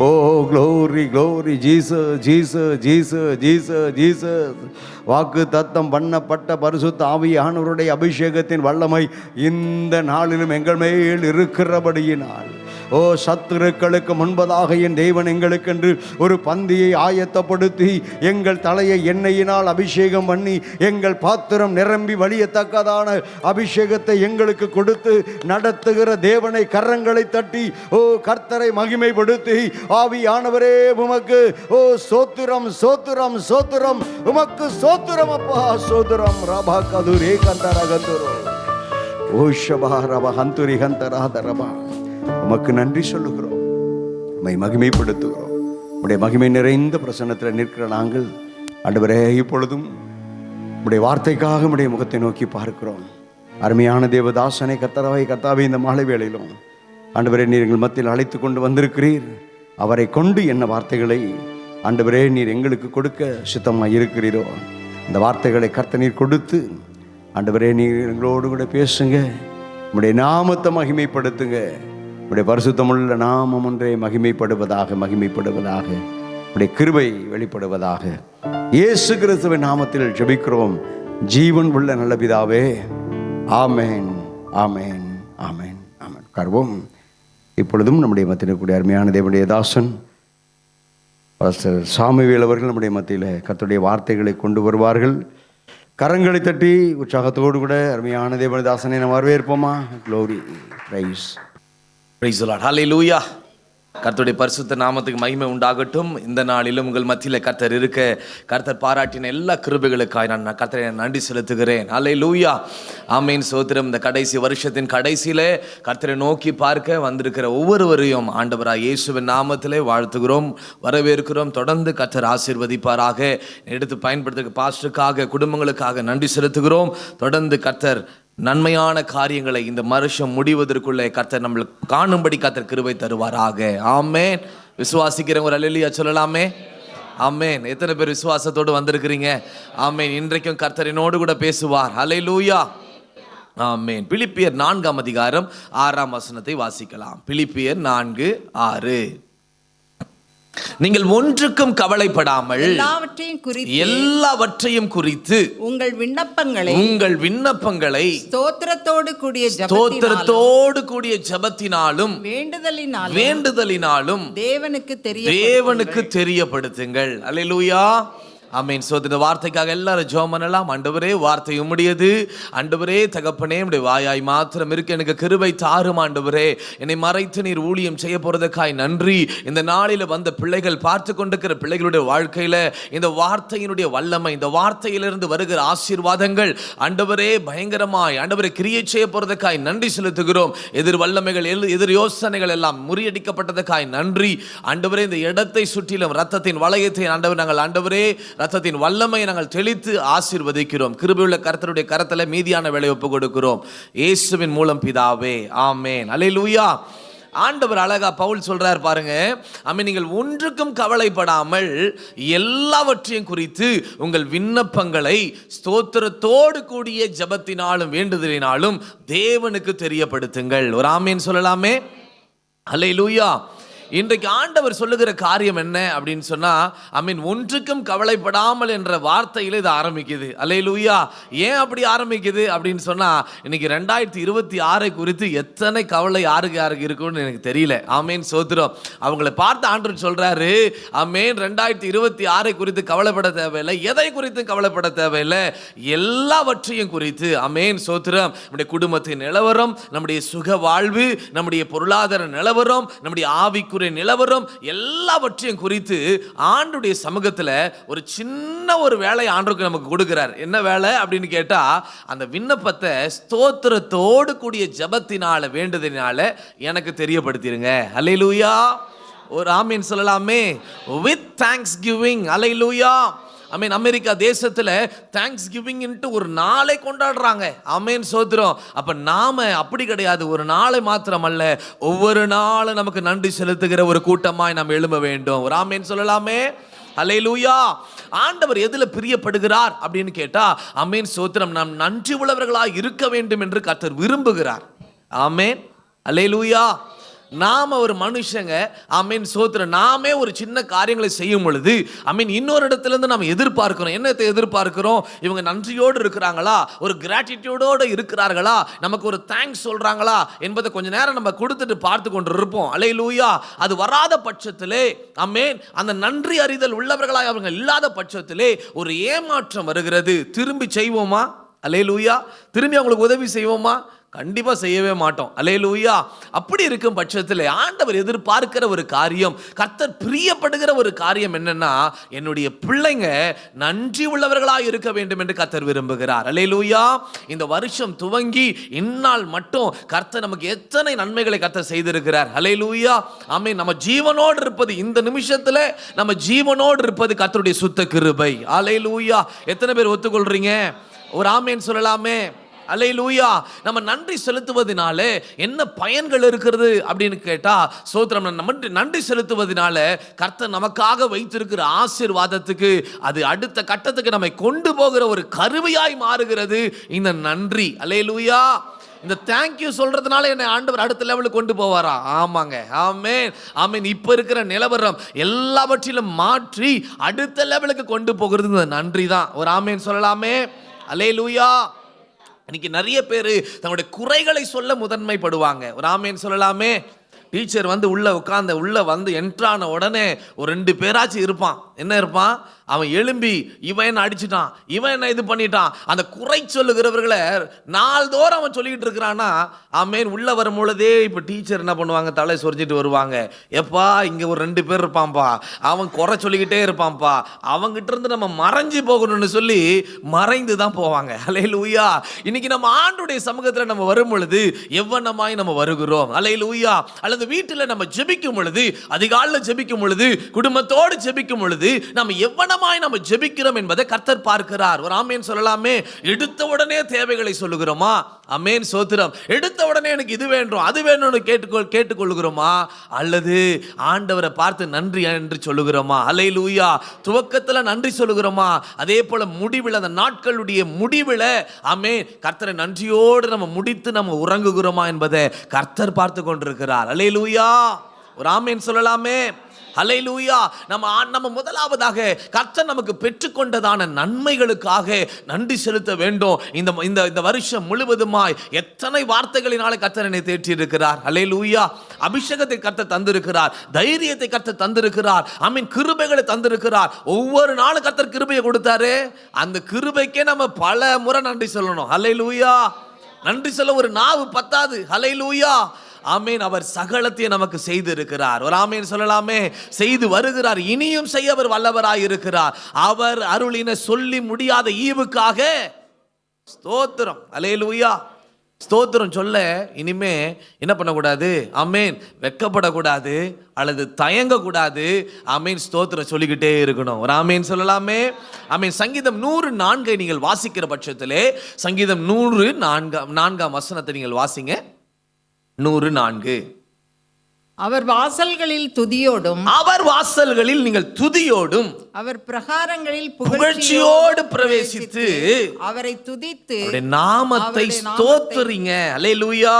[SPEAKER 1] Oh glory glory Jesus Jesus Jesus Jesus Jesus. வாக்கு தத்தம் பண்ணப்பட்ட பரிசுத்த ஆவியானவருடைய அபிஷேகத்தின் வல்லமை இந்த நாளிலும் எங்கள் மேல் இருக்கிறபடியினால், ஓ சத்துருக்களுக்கு முன்பதாக என் தேவன் எங்களுக்கென்று ஒரு பந்தியை ஆயத்தப்படுத்தி எங்கள் தலையை எண்ணெயினால் அபிஷேகம் பண்ணி எங்கள் பாத்திரம் நிரம்பி வழியத்தக்கதான அபிஷேகத்தை எங்களுக்கு கொடுத்து நடத்துகிற தேவனை கரங்களை தட்டி ஓ கர்த்தரை மகிமைப்படுத்தி ஆவியானவரே உமக்கு ஓ சோத்திரம் சோத்திரம் சோத்திரம் உமக்கு சோத்திரம் அப்பா சோத்திரம் ரபா கதுரே கந்தரகந்துரோ ஓ ஷபா ரபா ஹந்துரி ஹந்தராதரபா. உமக்கு நன்றி சொல்லுகிறோம், உம்மை மகிமைப்படுத்துகிறோம். உம்முடைய மகிமை நிறைந்த பிரசன்னத்தில் நிற்கிற நாங்கள் ஆண்டவரே இப்பொழுதும் உம்முடைய வார்த்தைக்காக உம்முடைய முகத்தை நோக்கி பார்க்கிறோம். அருமையான தேவதாசனை கர்த்தாவே இந்த மாலை வேளையிலும் ஆண்டவரே நீர் எங்கள் மத்தியில் அழைத்து கொண்டு வந்திருக்கிறீர். அவரை கொண்டு என்ன வார்த்தைகளை ஆண்டவரே நீர் எங்களுக்கு கொடுக்க சித்தமாக இருக்கிறீரோ அந்த வார்த்தைகளை கர்த்தர் நீர் கொடுத்து ஆண்டவரே நீர் எங்களோடு கூட பேசுங்க. உம்முடைய நாமத்தை மகிமைப்படுத்துங்க. உடைய பரிசுத்தமுள்ள நாமம் ஒன்றே மகிமைப்படுவதாக மகிமைப்படுவதாக உடைய கிருபை வெளிப்படுவதாக. இயேசு கிறிஸ்துவின் நாமத்தில் ஜெபிக்கிறோம் ஜீவன் உள்ள நல்ல பிதாவே. ஆமேன் ஆமேன் ஆமேன் ஆமேன். கர்வம் இப்பொழுதும் நம்முடைய மத்தியில் கூடிய அருமையான தேவனுடைய தாசன் பாஸ்டர் சாமுவேல் அவர்கள் நம்முடைய மத்தியில் கர்த்தருடைய வார்த்தைகளை கொண்டு வருவார்கள். கரங்களை தட்டி உற்சாகத்தோடு கூட அருமையான தேவனுடைய தாசனை நம்ம வரவேற்போமா. Glory praise.
[SPEAKER 4] Praise the Lord. Hallelujah. கர்த்தருடைய பரிசுத்த நாமத்துக்கு மகிமை உண்டாகட்டும். இந்த நாளிலும் உங்கள் மத்தியில் கர்த்தர் இருக்க, கர்த்தர் பாராட்டின எல்லா கிருபைகளுக்காக நான் கர்த்தரை நன்றி செலுத்துகிறேன். அல்லேலூயா, ஆமென், ஸ்தோத்திரம். இந்த கடைசி வருஷத்தின் கடைசியிலே கர்த்தரை நோக்கி பார்க்க வந்திருக்கிற ஒவ்வொருவரையும் ஆண்டவராய் இயேசுவின் நாமத்திலே வாழ்த்துகிறோம், வரவேற்கிறோம். தொடர்ந்து கர்த்தர் ஆசீர்வதிப்பாராக. எடுத்து பயன்படுத்த பாஸ்டருக்காக, குடும்பங்களுக்காக நன்றி செலுத்துகிறோம். தொடர்ந்து கர்த்தர் நன்மையான காரியங்களை இந்த வருஷம் முடிவதற்குள்ளே கர்த்தர் நம்மளுக்கு காணும்படி கர்த்தர் கிருபை தருவாராக. ஆமென். விசுவாசிக்கிறவங்க ஒரு அல்லேலூயா சொல்லலாமே. ஆமென். எத்தனை பேர் விசுவாசத்தோடு வந்திருக்கிறீங்க? ஆமென். இன்றைக்கும் கர்த்தரினோடு கூட பேசுவார். அல்லேலூயா, ஆமென். பிலிப்பியர் 4ஆம் அதிகாரம் 6ஆம் வசனத்தை வாசிக்கலாம். பிலிப்பியர் 4:6. நீங்கள் ஒன்றுக்கும் கவலைப்படாமல் எல்லாவற்றையும் குறித்து உங்கள் விண்ணப்பங்களை ஸ்தோத்திரத்தோடு கூடிய ஜெபத்தினாலும் வேண்டுதலினாலும் தேவனுக்கு தெரியப்படுத்துங்கள். அல்லேலூயா, ஆமென். சோ இந்த வார்த்தைக்காக எல்லாரும் ஜெபம் பண்ணலாம். ஆண்டவரே, வார்த்தை உம்முடையது. ஆண்டவரே, தகப்பனே, உம்முடைய வாயாய் மாத்திரம் இருக்கு, எனக்கு கிருபை தாரும். ஆண்டவரே, என்னை மறைத்து நீர் ஊழியம் செய்ய போறதுக்காய் நன்றி. இந்த நாளில் வந்த பிள்ளைகள், பார்த்து கொண்டிருக்கிற பிள்ளைகளுடைய வாழ்க்கையில இந்த வார்த்தையினுடைய வல்லமை, இந்த வார்த்தையிலிருந்து வருகிற ஆசீர்வாதங்கள் ஆண்டவரே பயங்கரமாய் ஆண்டவரே கிரியை செய்ய போறதுக்காய் நன்றி செலுத்துகிறோம். எதிர் வல்லமைகள், எதிர் யோசனைகள் எல்லாம் முறியடிக்கப்பட்டதுக்காய் நன்றி. ஆண்டவரே, இந்த இடத்தை சுற்றிலும் ரத்தத்தின் வளையத்தை ஆண்டவர் நாங்கள் ஆண்டவரே ரத்தத்தின் வல்லமை நாங்கள் தெளித்து ஆசீர்வதிக்கிறோம். கிருபையுள்ள கர்த்தருடைய கரத்துல மீதியான வேலை ஒப்பு கொடுக்கிறோம், இயேசுவின் மூலம் பிதாவே, ஆமென். அல்லேலூயா. ஆண்டவர் அழகா பவுல் சொல்றார் பாருங்க. நீங்கள் ஒன்றுக்கும் கவலைப்படாமல் எல்லாவற்றையும் குறித்து உங்கள் விண்ணப்பங்களை ஸ்தோத்திரத்தோடு கூடிய ஜெபத்தினாலும் வேண்டுதலினாலும் தேவனுக்கு தெரியப்படுத்துங்கள். ஒரு ஆமென் சொல்லலாமே. அல்லேலூயா. இன்றைக்கு ஆண்டவர் சொல்லுகிற காரியம் என்ன அப்படின்னு சொன்னா, ஒன்றுக்கும் கவலைப்படாமல் என்ற வார்த்தையில இது ஆரம்பிக்குது. அல்லேலூயா. ஏன் அப்படி ஆரம்பிக்குது அப்படின்னு சொன்னா, இன்னைக்கு 2026 குறித்து எத்தனை கவலை யாருக்கு இருக்குன்னு எனக்கு தெரியல. ஆமென், சோத்திரம். அவங்களை பார்த்து ஆண்டவர் சொல்றாரு, ஆமென், 2026 குறித்து கவலைப்பட தேவையில்லை. எதை குறித்து கவலைப்பட தேவையில்லை? எல்லாவற்றையும் குறித்து. ஆமென், சோத்திரம். நம்முடைய குடும்பத்தின் நிலவரம், நம்முடைய சுக வாழ்வு, நம்முடைய பொருளாதார நிலவரம், நம்முடைய ஆவிக்கு நிலவரம், எல்லாவற்றையும் குறித்து ஆண்டுடைய சமூகத்தில் ஒரு சின்ன ஒரு வேலை ஆண்டுக்கு நமக்கு கொடுக்கிறார். என்ன வேலை அப்படின்னு கேட்டா, அந்த விண்ணப்பத்தை ஸ்தோத்திரத்தோடு கூடிய ஜெபத்தினால வேண்டுதலினால எனக்கு தெரியப்படுத்திருங்க. அல்லேலூயா. ஒரு ஆமீன் சொல்லலாமே. With thanks giving. Hallelujah. America தேசத்துல தேங்க்ஸ் கிவிங் ஒரு நாளை கொண்டாடுறாங்க. ஆமென், சோத்திரம். அப்ப நாம அப்படி கிடையாது. ஒரு நாளை மாத்திரம் அல்ல, ஒவ்வொரு நாளும் நமக்கு நன்றி செலுத்துகிற ஒரு கூட்டமாய் நாம் எழும்ப வேண்டும். ஒரு ஆமென் சொல்லலாமே. அல்லேலூயா. ஆண்டவர் எதுல பிரியப்படுகிறார் அப்படின்னு கேட்டா, ஆமென், சோத்திரம், நாம் நன்றி உள்ளவர்களாய் இருக்க வேண்டும் என்று கர்த்தர் விரும்புகிறார். ஆமென், அல்லேலூயா. நாம ஒரு மனுஷங்க, ஆமென், சோத்திரம், நாமே ஒரு சின்ன காரியங்களை செய்யும் பொழுது இன்னொரு இடத்துல இருந்து நம்ம எதிர்பார்க்கிறோம். என்னத்தை எதிர்பார்க்கிறோம்? இவங்க நன்றியோடு இருக்கிறாங்களா, ஒரு கிராட்டிடியூடோடு இருக்கிறார்களா, நமக்கு ஒரு தேங்க்ஸ் சொல்றாங்களா என்பதை கொஞ்ச நேரம் நம்ம கொடுத்துட்டு பார்த்து கொண்டு இருப்போம். அல்லேலூயா. அது வராத பட்சத்திலே, ஆமென், அந்த நன்றி அறிதல் உள்ளவர்களாய் அவங்க இல்லாத பட்சத்திலே ஒரு ஏமாற்றம் வருகிறது. திரும்பி செய்வோமா? அல்லேலூயா. திரும்பி அவங்களுக்கு உதவி செய்வோமா? கண்டிப்பா செய்யவே மாட்டோம். அல்லேலூயா. அப்படி இருக்கும் பட்சத்தில் ஆண்டவர் எதிர்பார்க்கிற ஒரு காரியம், கர்த்தர் பிரியப்படுகிற ஒரு காரியம் என்னன்னா, என்னுடைய பிள்ளைங்க நன்றி உள்ளவர்களாக இருக்க வேண்டும் என்று கர்த்தர் விரும்புகிறார். அல்லேலூயா. இந்த வருஷம் துவங்கி இந்நாள் மட்டும் கர்த்தர் நமக்கு எத்தனை நன்மைகளை கர்த்தர் செய்திருக்கிறார். அல்லேலூயா. ஆமென். நம்ம ஜீவனோடு இருப்பது, இந்த நிமிஷத்துல நம்ம ஜீவனோடு இருப்பது கர்த்தருடைய சுத்த கிருபை. அல்லேலூயா. எத்தனை பேர் ஒத்துக்கொள்றீங்க? ஒரு ஆமென் சொல்லலாமே. அல்லேலூயா. நம்ம நன்றி செலுத்துவதனால என்ன பயன்கள் இருக்கிறது அப்படின்னு கேட்டா, சோத்திரம், நன்றி செலுத்துவதனால கர்த்தர் நமக்காக வைத்திருக்கிற ஆசீர்வாதத்துக்கு, அது அடுத்த கட்டத்துக்கு நம்மை கொண்டு போகிற ஒரு கருவியாய் மாறுகிறது இந்த நன்றி. அல்லேலூயா. இந்த தேங்க்யூ சொல்றதுனால என்னை ஆண்டவர் அடுத்த லெவலுக்கு கொண்டு போவாரா? ஆமாங்க. ஆமென், ஆமென். இப்ப இருக்கிற நிலவரம் எல்லாவற்றிலும் மாற்றி அடுத்த லெவலுக்கு கொண்டு போகிறது இந்த நன்றி தான். ஒரு ஆமென் சொல்லலாமே. அல்லேலூயா. இன்னைக்கு நிறைய பேர் தங்களுடைய குறைகளை சொல்ல முதன்மைப்படுவாங்க. ஒரு ஆமென் சொல்லலாமே. டீச்சர் உள்ள உட்கார்ந்து உள்ள என்ட்ரான உடனே ஒரு 2 பேராச்சும் இருப்பான். என்ன இருப்பான்? அவன் எழும்பி இவன் என்ன அடிச்சிட்டான், இவன் என்ன இது பண்ணிட்டான், அந்த குறை சொல்லுகிறவர்களை நாள்தோறும் அவன் சொல்லிக்கிட்டு இருக்கிறான்னா, ஆமேன். உள்ள வரும் பொழுதே இப்போ டீச்சர் என்ன பண்ணுவாங்க, தலை சொரிஞ்சிட்டு வருவாங்க. எப்பா இங்கே ஒரு 2 பேர் இருப்பான்ப்பா, அவன் குறை சொல்லிக்கிட்டே இருப்பான்ப்பா, அவங்கிட்ட இருந்து நம்ம மறைஞ்சு போகணும்னு சொல்லி மறைந்து தான் போவாங்க. அல்லேலூயா. இன்னைக்கு நம்ம ஆண்டுடைய சமூகத்தில் நம்ம வரும் பொழுது எவ்வளமாய் நம்ம வருகிறோம். அல்லேலூயா. அல்லது வீட்டில் நம்ம ஜெபிக்கும் பொழுது, அதிகாலையில் ஜெபிக்கும் பொழுது, குடும்பத்தோடு ஜெபிக்கும் பொழுது நம்ம எவ்வளமாய் நம்ம ஜெபிக்கிறோம் என்பதை கர்த்தர் பார்க்கிறார். ஒரு ஆமேன் சொல்லலாமே. எடுத்த உடனே தேவைகளை சொல்லுகிறோமா? ஆமேன், சோத்திரம். எடுத்த உடனே எனக்கு இது வேண்டும் அது வேணும்னு கேட்டுக்கொள்கிறோமா? அல்லது ஆண்டவரை பார்த்து நன்றி என்று சொல்லுகிறோமா? அல்லேலூயா. துவக்கத்தில் நன்றி சொல்லுகிறோமா? அதே போல முடிவில், அந்த நாட்களுடைய முடிவில் ஆமேன், கர்த்தரை நன்றியோடு நம்ம முடித்து நம்ம உறங்குகிறோமா என்பதை கர்த்தர் பார்த்து கொண்டிருக்கிறார். அல்லேலூயா. ஒரு ஆமேன் சொல்லலாமே. அல்லேலூயா. நம்ம முதலாவதாக கர்த்தர் நமக்கு பெற்றுக்கொண்டதான நன்மைகளுக்காக நன்றி செலுத்த வேண்டும். இந்த வருஷம் முழுவதுமாய் எத்தனை வார்த்தைகளினாலே கர்த்தர் என்னை தேற்றி இருக்கிறார். அல்லேலூயா. அபிஷேகத்தை கர்த்தர் தந்திருக்கிறார், தைரியத்தை கர்த்தர் தந்திருக்கிறார், ஆமீன், கிருபைகளை தந்திருக்கிறார். ஒவ்வொரு நாளும் கர்த்தர் கிருபையை கொடுத்தாரு. அந்த கிருபைக்கே நம்ம பல முறை நன்றி சொல்லணும். அல்லேலூயா. நன்றி சொல்ல ஒரு நாவு பத்தாது. அல்லேலூயா. ஆமேன். அவர் சகலத்தையும் நமக்கு செய்து இருக்கிறார். ஒரு ஆமேன் சொல்லலாமே. செய்து வருகிறார், இனியும் செய்ய அவர் வல்லவராய் இருக்கிறார். அவர் அருளின சொல்லி முடியாத ஈவுக்காக ஸ்தோத்திரம். அல்லேலூயா. ஸ்தோத்திரம் சொல்ல இனிமே என்ன பண்ணக்கூடாது? ஆமேன், வெட்கப்படக்கூடாது அல்லது தயங்கக்கூடாது. ஆமேன், ஸ்தோத்திரம் சொல்லிக்கிட்டே இருக்கணும். ஒரு ஆமேன் சொல்லலாமே. ஆமேன். சங்கீதம் 104 நீங்கள் வாசிக்கிற பட்சத்திலே, சங்கீதம் 104 வசனத்தை நீங்கள் வாசிங்க. 104.
[SPEAKER 5] அவர் வாசல்களில் துதியோடும்,
[SPEAKER 4] அவர் வாசல்களில் நீங்கள் துதியோடும்,
[SPEAKER 5] அவர் பிரகாரங்களில்
[SPEAKER 4] புகழ்ச்சியோடு பிரவேசித்து
[SPEAKER 5] அவரை துதித்து
[SPEAKER 4] நாமத்தை ஸ்தோத்திரிங்க. அல்லேலூயா.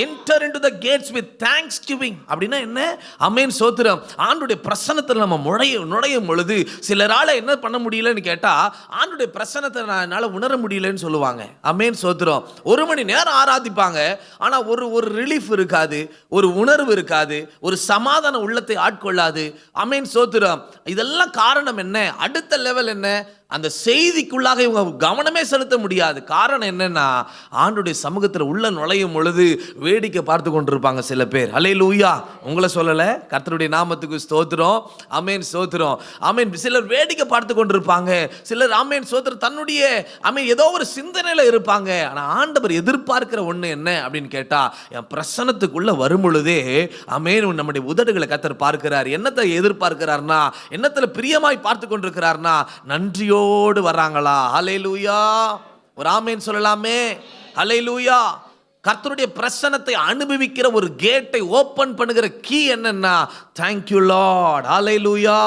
[SPEAKER 4] Enter into the gates with thanksgiving. அப்படின்னா என்ன? ஆமென், ஸ்தோத்திரம். ஆண்டவருடைய பிரசன்னத்தில் நம்ம நுழையும் பொழுது சிலரால என்ன பண்ண முடியலன்னு கேட்டா, ஆண்டவருடைய பிரசன்னத்தை என்னால உணர முடியலன்னு சொல்லுவாங்க. ஆமென், ஸ்தோத்திரம். 1 மணி நேரம் ஆராதிப்பாங்க, ஆனா ஒரு ரிலீஃப் இருக்காது, ஒரு உணர்வு இருக்காது, ஒரு சமாதான உள்ளத்தை ஆட்கொள்ளாது. ஆமென், ஸ்தோத்திரம். இதெல்லாம் காரணம் என்ன? அடுத்த லெவல் என்ன? அந்த செய்திக்குள்ளாக இவங்க கவனமே செலுத்த முடியாது. காரணம் என்னன்னா, ஆண்டவருடைய சமூகத்தில் உள்ள நுழையும் பொழுது வேடிக்கை பார்த்து கொண்டிருப்பாங்க சில பேர். அல்லேலூயா. உங்களை சொல்லல, கர்த்தருடைய நாமத்துக்கு ஸ்தோத்திரம். ஆமென், ஸ்தோத்திரம். ஆமென். சிலர் வேடிக்கை பார்த்து கொண்டிருப்பாங்க, சிலர் ஆமென், ஸ்தோத்திரம், தன்னுடைய ஆமென் ஏதோ ஒரு சிந்தனையில இருப்பாங்க. ஆனா ஆண்டவர் எதிர்பார்க்கிற ஒண்ணு என்ன அப்படின்னு கேட்டா, என் பிரசன்னத்துக்குள்ள வரும் பொழுதே ஆமென் நம்முடைய உதடுகளை கர்த்தர் பார்க்கிறார். என்னத்தை எதிர்பார்க்கிறார்னா, என்னத்துல பிரியமாய் பார்த்து கொண்டிருக்கிறார்னா, நன்றியோடு வராங்களா? ஹல்லேலூயா. ஒரு ஆமென் சொல்லலாமே. ஹல்லேலூயா. கர்த்தருடைய பிரசன்னத்தை அனுபவிக்கிற ஒரு கேட்டை ஓபன் பண்ணுகிற கீ என்னன்னா, thank you Lord. ஹல்லேலூயா.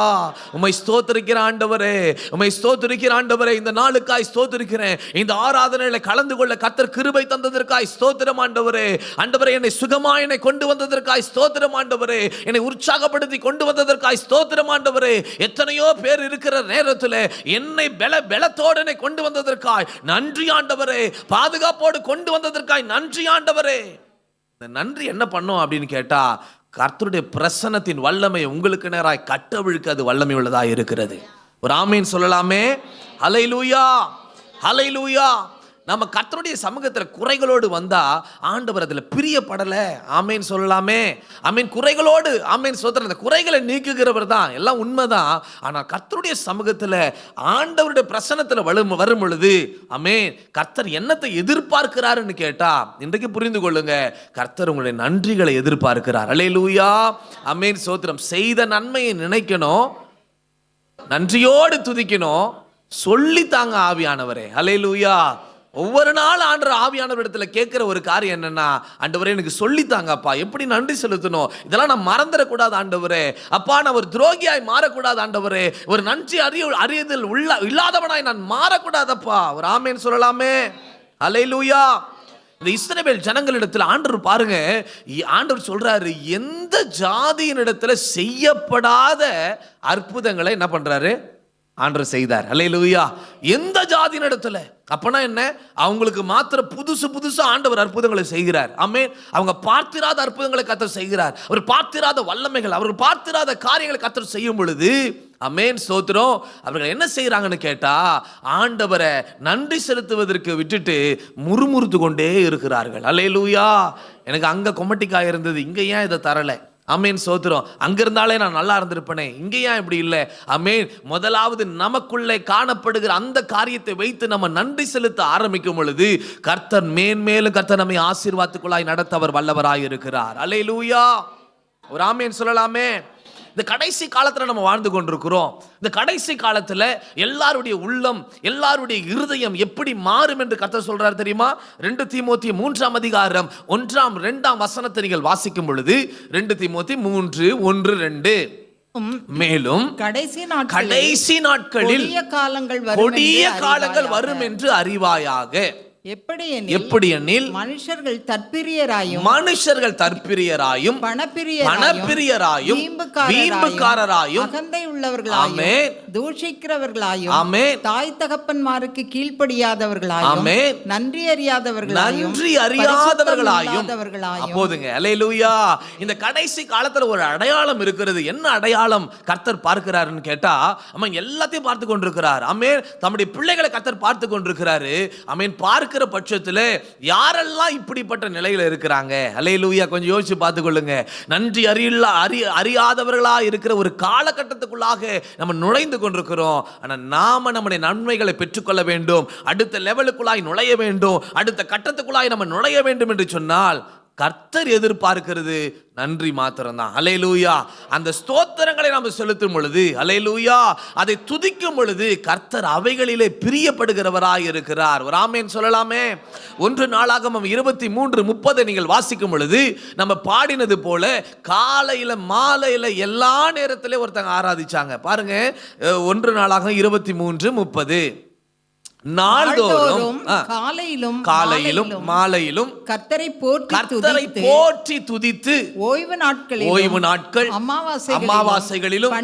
[SPEAKER 4] உம்மை ஸ்தோத்திரிக்கிற ஆண்டவரே, உம்மை ஸ்தோத்திரிக்கிற ஆண்டவரே, இந்த நாளுக்காய் ஸ்தோத்திரிக்கிறேன். இந்த ஆராதனையில கலந்து கொள்ள கர்த்தர் கிருபை தந்ததற்காய் ஸ்தோத்திரம் ஆண்டவரே. ஆண்டவரே, என்னை சுகமாய் என்னை கொண்டு வந்ததற்காய் ஸ்தோத்திரம் ஆண்டவரே. என்னை உற்சாகப்படுத்தி கொண்டு வந்ததற்காய் ஸ்தோத்திரம் ஆண்டவரே. எத்தனையோ பேர் இருக்கிற நேரத்தில் என்னை பலத்தோடு என்னை கொண்டு வந்ததற்காய் நன்றி ஆண்டவரே. பாதுகாப்போடு கொண்டு வந்ததற்காய் நன்றி ஆண்டவரே. இந்த நன்றி என்ன பண்ணும் அப்படின்னு கேட்டா, கர்த்தருடைய பிரசன்னத்தின் வல்லமை உங்களுக்கு நேராய் கட்டவிழ்க்க அது வல்லமை உள்ளதா இருக்கிறது. ஒரு ஆமீன் சொல்லலாமே. ஹல்லேலூயா. ஹல்லேலூயா. நம்ம கர்த்தருடைய சமூகத்தில் குறைகளோடு வந்தா ஆண்டவர் அதில் பிரியப்படல. ஆமேன் சொல்லலாமே. ஆமேன். குறைகளோடு ஆமேன் ஸ்தோத்திரம், அந்த குறைகளை நீக்குகிறவர் தான், எல்லாம் உண்மைதான். ஆனால் கர்த்தருடைய சமூகத்தில் ஆண்டவருடைய பிரசன்னத்தில் வரும் பொழுது ஆமேன், கர்த்தர் என்னத்தை எதிர்பார்க்கிறாருன்னு கேட்டா, இன்றைக்கு புரிந்து கொள்ளுங்க, கர்த்தர் உங்களுடைய நன்றிகளை எதிர்பார்க்கிறார். அல்லேலூயா. ஆமேன், ஸ்தோத்திரம். செய்த நன்மையை நினைக்கணும், நன்றியோடு துதிக்கணும், சொல்லித்தாங்க ஆவியானவரே. அல்லேலூயா. ஒவ்வொரு நாள் ஆண்டவர் ஆவியானவர் இடத்துல கேட்கிற ஒரு காரியம் என்னன்னா, ஆண்டவரே எனக்கு சொல்லித்தாங்கப்பா, எப்படி நன்றி செலுத்தணும், இதெல்லாம் நான் மறந்துடக்கூடாது ஆண்டவரே. அப்பா, நான் ஒரு துரோகியாய் மாறக்கூடாது ஆண்டவரே, ஒரு நன்றி அறியதில் இல்லாதவனாய் நான் மாறக்கூடாதப்பா. ஒரு ஆமேன் சொல்லலாமே. அல்லேலூயா. இந்த இஸ்ரவேல் ஜனங்களிடத்தில் ஆண்டவர் பாருங்க, ஆண்டவர் சொல்றாரு, எந்த ஜாதியினிடத்துல செய்யப்படாத அற்புதங்களை என்ன பண்றாரு? ஆண்டவர் செய்தார். அல்லேலூயா. எந்த ஜாதியின் இடத்துல? அப்பனா என்ன? அவங்களுக்கு மாத்திர புதுசு ஆண்டவர் அற்புதங்களை செய்கிறார். ஆமென். அவங்க பார்த்திராத அற்புதங்களை கர்த்தர் செய்கிறார். அவர் பார்த்திராத வல்லமைகள், அவர் பார்த்திராத காரியங்களை கர்த்தர் செய்யும் பொழுது அமேன் ஸ்தோத்திரம். அவர்கள் என்ன செய்யறாங்கன்னு கேட்டா ஆண்டவரை நன்றி செலுத்துவதற்கு விட்டுட்டு முறுமுறுத்து கொண்டே இருக்கிறார்கள். அல்லேலூயா. எனக்கு அங்க கொமட்டிக்காய் இருந்தது, இங்க ஏன் இதை தரல? அமேன் ஸ்தோத்திரம். அங்க இருந்தாலே நான் நல்லா இருந்திருப்பேனே, இங்க ஏன் இப்படி இல்லை? அமேன். முதலாவது நமக்குள்ளே காணப்படுகிற அந்த காரியத்தை வைத்து நம்ம நன்றி செலுத்த ஆரம்பிக்கும் பொழுது கர்த்தர் மேன்மேலும் கர்த்தர் நம்மை ஆசீர்வாதத்துக்குள்ளாய் நடத்த அவர் வல்லவராய் இருக்கிறார். அல்லேலூயா. ஒரு ஆமேன் சொல்லலாமே. இந்த கடைசி காலத்துல நம்ம வாழ்ந்து கொண்டிருக்கிறோம். இந்த கடைசி காலத்துல எல்லாருடைய உள்ளம், எல்லாருடைய இருதயம் எப்படி மாறும் என்று கர்த்தர் சொல்றார் தெரியுமா? 2 தீமோத்தி 3ஆம் அதிகாரம் 1, 2ஆம் வசனத்தை நீங்கள் வாசிக்கும் பொழுது 2 தீமோத்தி 3, 1, 2 மேலும் கடைசி நாட்களில் கொடிய காலங்கள் வரும் என்று அறிவாயாக. எப்படி எனில் மனுஷர்கள் தற்பிரியராயும் பணப்பிரியராயும் வீம்புக்காரராயும்
[SPEAKER 5] அகந்தை உள்ளவர்களாயும் தூஷிக்கிறவர்களாயும் தாய் தகப்பன்மாருக்கு கீழ்ப்படியாதவர்களாயும் நன்றி அறியாதவர்களாயும்
[SPEAKER 4] போதுங்க. அல்லேலூயா. இந்த கடைசி காலத்துல ஒரு அடையாளம் இருக்கிறது. என்ன அடையாளம் கர்த்தர் பார்க்கிறாருன்னு கேட்டா, அவன் எல்லாத்தையும் பார்த்து கொண்டிருக்கிறார். ஆமென். தம்முடைய பிள்ளைகளை கர்த்தர் பார்த்து கொண்டிருக்கிறாரு. ஆமென். பார்க்கிற பட்சத்தில் யாரெல்லாம் இப்படிப்பட்ட நிலையில இருக்கிறாங்க? அல்லேலூயா. கொஞ்சம் யோசிச்சு பார்த்துக்கொள்ளுங்க. நன்றி அறியாதவர்களா இருக்கிற ஒரு காலகட்டத்துக்குள்ளாக நம்ம நுழைந்து கொண்டிருக்கிறோம். ஆனால் நாம நம்முடைய நன்மைகளை பெற்றுக்கொள்ள வேண்டும், அடுத்த லெவலுக்குள்ளாய் நுழைய வேண்டும், அடுத்த கட்டத்துக்குள்ளாய் நம்ம நுழைய வேண்டும் என்று சொன்னால் கர்த்தர் எதிர்பார்க்கிறது நன்றி மாத்திரம்தான். அல்லேலூயா. அந்த ஸ்தோத்திரங்களை நாம் செலுத்தும் பொழுது, அல்லேலூயா, அதை துதிக்கும் பொழுது கர்த்தர் அவைகளிலே பிரியப்படுகிறவராய் இருக்கிறார். ஒரு ஆமென் சொல்லலாமே. 1 நாளாகமம் 23:30 நீங்கள் வாசிக்கும் பொழுது நம்ம பாடினது போல காலையில மாலையில எல்லா நேரத்திலே ஒருத்தங்க ஆராதிச்சாங்க. பாருங்க, 1 நாளாகமம் 23:30 நாள்தோறும் காலையிலும் மாலையிலும் கர்த்தரை போற்றி துதித்து ஓய்வு நாட்கள் அமாவாசைகளிலும்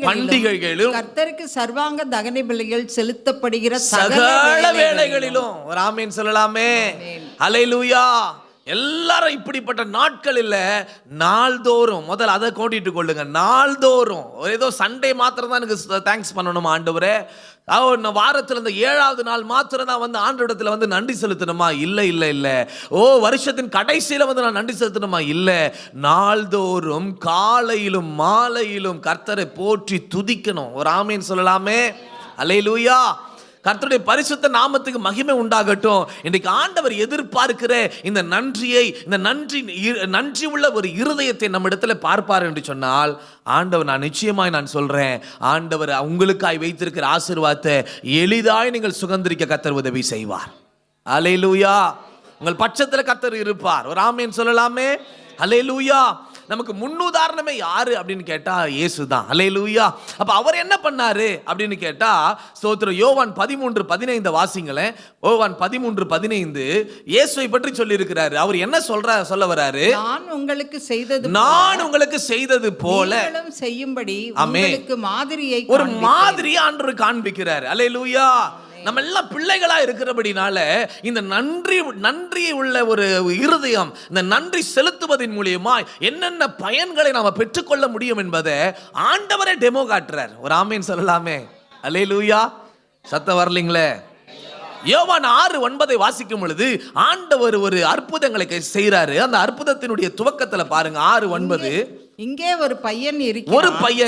[SPEAKER 4] பண்டிகைகளிலும்
[SPEAKER 5] கர்த்தருக்கு சர்வாங்க தகன பலிகள் செலுத்தப்படுகிற
[SPEAKER 4] சகல வேளைகளிலும். ஒரு ஆமென் சொல்லலாமே. அல்லேலூயா. எல்லாரும் இப்படிப்பட்ட நாட்கள் இல்ல, நாள்தோறும். முதல்ல அதை கோட்டிட்டு கொள்ளுங்க. நாள்தோறும். ஏதோ சண்டே மாத்திரம் தான் எனக்கு தேங்க்ஸ் பண்ணணுமா ஆண்டவரே, வாரத்தில் இந்த 7வது நாள் மாத்திரம் தான் வந்து ஆண்டவரிடத்துல வந்து நன்றி செலுத்தணுமா? இல்ல இல்ல இல்ல. வருஷத்தின் கடைசியில வந்து நான் நன்றி செலுத்தணுமா? இல்ல. நாள்தோறும் காலையிலும் மாலையிலும் கர்த்தரை போற்றி துதிக்கணும். ஒரு ஆமென் சொல்லலாமே. அல்லேலூயா. கர்த்தருடைய பரிசுத்த நாமத்துக்கு மகிமை உண்டாகட்டும். இன்றைக்கு ஆண்டவர் எதிர்பார்க்கிற இந்த நன்றியை, இந்த நன்றி உள்ள ஒரு இருதயத்தை நம்ம இடத்துல பார்ப்பார் என்று சொன்னால், ஆண்டவர், நான் நிச்சயமாய் நான் சொல்றேன், ஆண்டவர் உங்களுக்காய் வைத்திருக்கிற ஆசீர்வாதத்தை எளிதாய் நீங்கள் சுதந்திரிக்க கர்த்தர் உதவி செய்வார். அல்லேலூயா. உங்கள் பட்சத்தில் கர்த்தர் இருப்பார். ஒரு ஆமென் சொல்லலாமே. அல்லேலூயா. நமக்கு முன்னுதாரணமே யாரு அப்படின்னு கேட்டா இயேசுதான். அல்லேலூயா. அப்ப அவர் என்ன பண்ணாரு அப்படின்னு கேட்டா, ஸ்தோத்திரம், யோவான் 13:15 வாசிங்களேன். யோவான் 13:15 இயேசுவை பற்றி சொல்லி இருக்கிறாரு. அவர் என்ன சொல்ல வராரு? நான் உங்களுக்கு செய்தது போல செய்யும்படி உங்களுக்கு மாதிரியை, ஒரு மாதிரியை ஆண்டவர் காண்பிக்கிறார். அல்லேலூயா. நம்ம எல்லாம் பிள்ளைகளா இருக்கிறபடினால இந்த நன்றி உள்ள ஒரு இருதயம், இந்த நன்றி செலுத்துவதன் மூலியமா என்னென்ன பயன்களை நாம பெற்றுக்கொள்ள முடியும் என்பதை ஆண்டவரே டெமோ காட்டுறார். ஒரு ஆமென் சொல்லலாமே. அல்லேலூயா. சத்தம் வரலீங்களே. யோவான் 6:9 வாசிக்கும் பொழுது ஆண்டவர் ஒரு அற்புதங்களை செய்யறாரு. அந்த அற்புதத்தினுடைய துவக்கத்துல பாருங்க, 6:9.
[SPEAKER 5] இங்கே ஒரு பையன்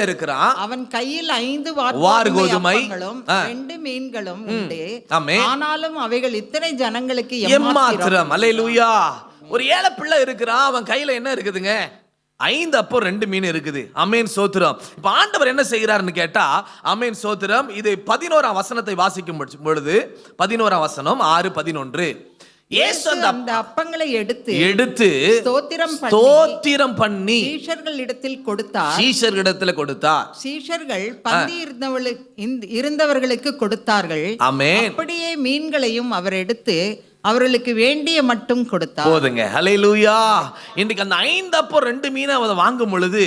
[SPEAKER 4] இருக்கிறான்.
[SPEAKER 5] அவன் கையில் 5 வார்கோதுமைகளும் 2 மீன்களும் உண்டு. ஆனாலும் அவைகள் இத்தனை ஜனங்களுக்கு
[SPEAKER 4] ஏமாத்திரம். அல்லேலூயா. ஒரு ஏழை பிள்ளை இருக்கிறான். அவன் கையில என்ன இருக்குதுங்க? 5 அப்போ 2 மீன் இருக்குது. அமேன் சோத்திரம். இப்ப ஆண்டவர் என்ன செய்கிறார்னு கேட்டா, அமேன் சோத்திரம், இது 11ஆம் வசனத்தை வாசிக்கும் பொழுது 11ஆம் வசனம் 6:11 இயேசு அந்த அப்பங்களை எடுத்து ஸ்தோத்திரம் பண்ணி சீஷர்களிடத்தில் கொடுத்தார். சீஷர்கள் பந்தி இருந்தவர்களுக்கு கொடுத்தார்கள். ஆமென். அப்படியே மீன்களையும் அவர் எடுத்து
[SPEAKER 5] அவர்களுக்கு வேண்டிய மட்டும் கொடுத்தார்.
[SPEAKER 4] போதுங்க. ஹல்லேலூயா. இன்னைக்கு அந்த 5 அப்பம் 2 மீனை அதை வாங்கும் பொழுது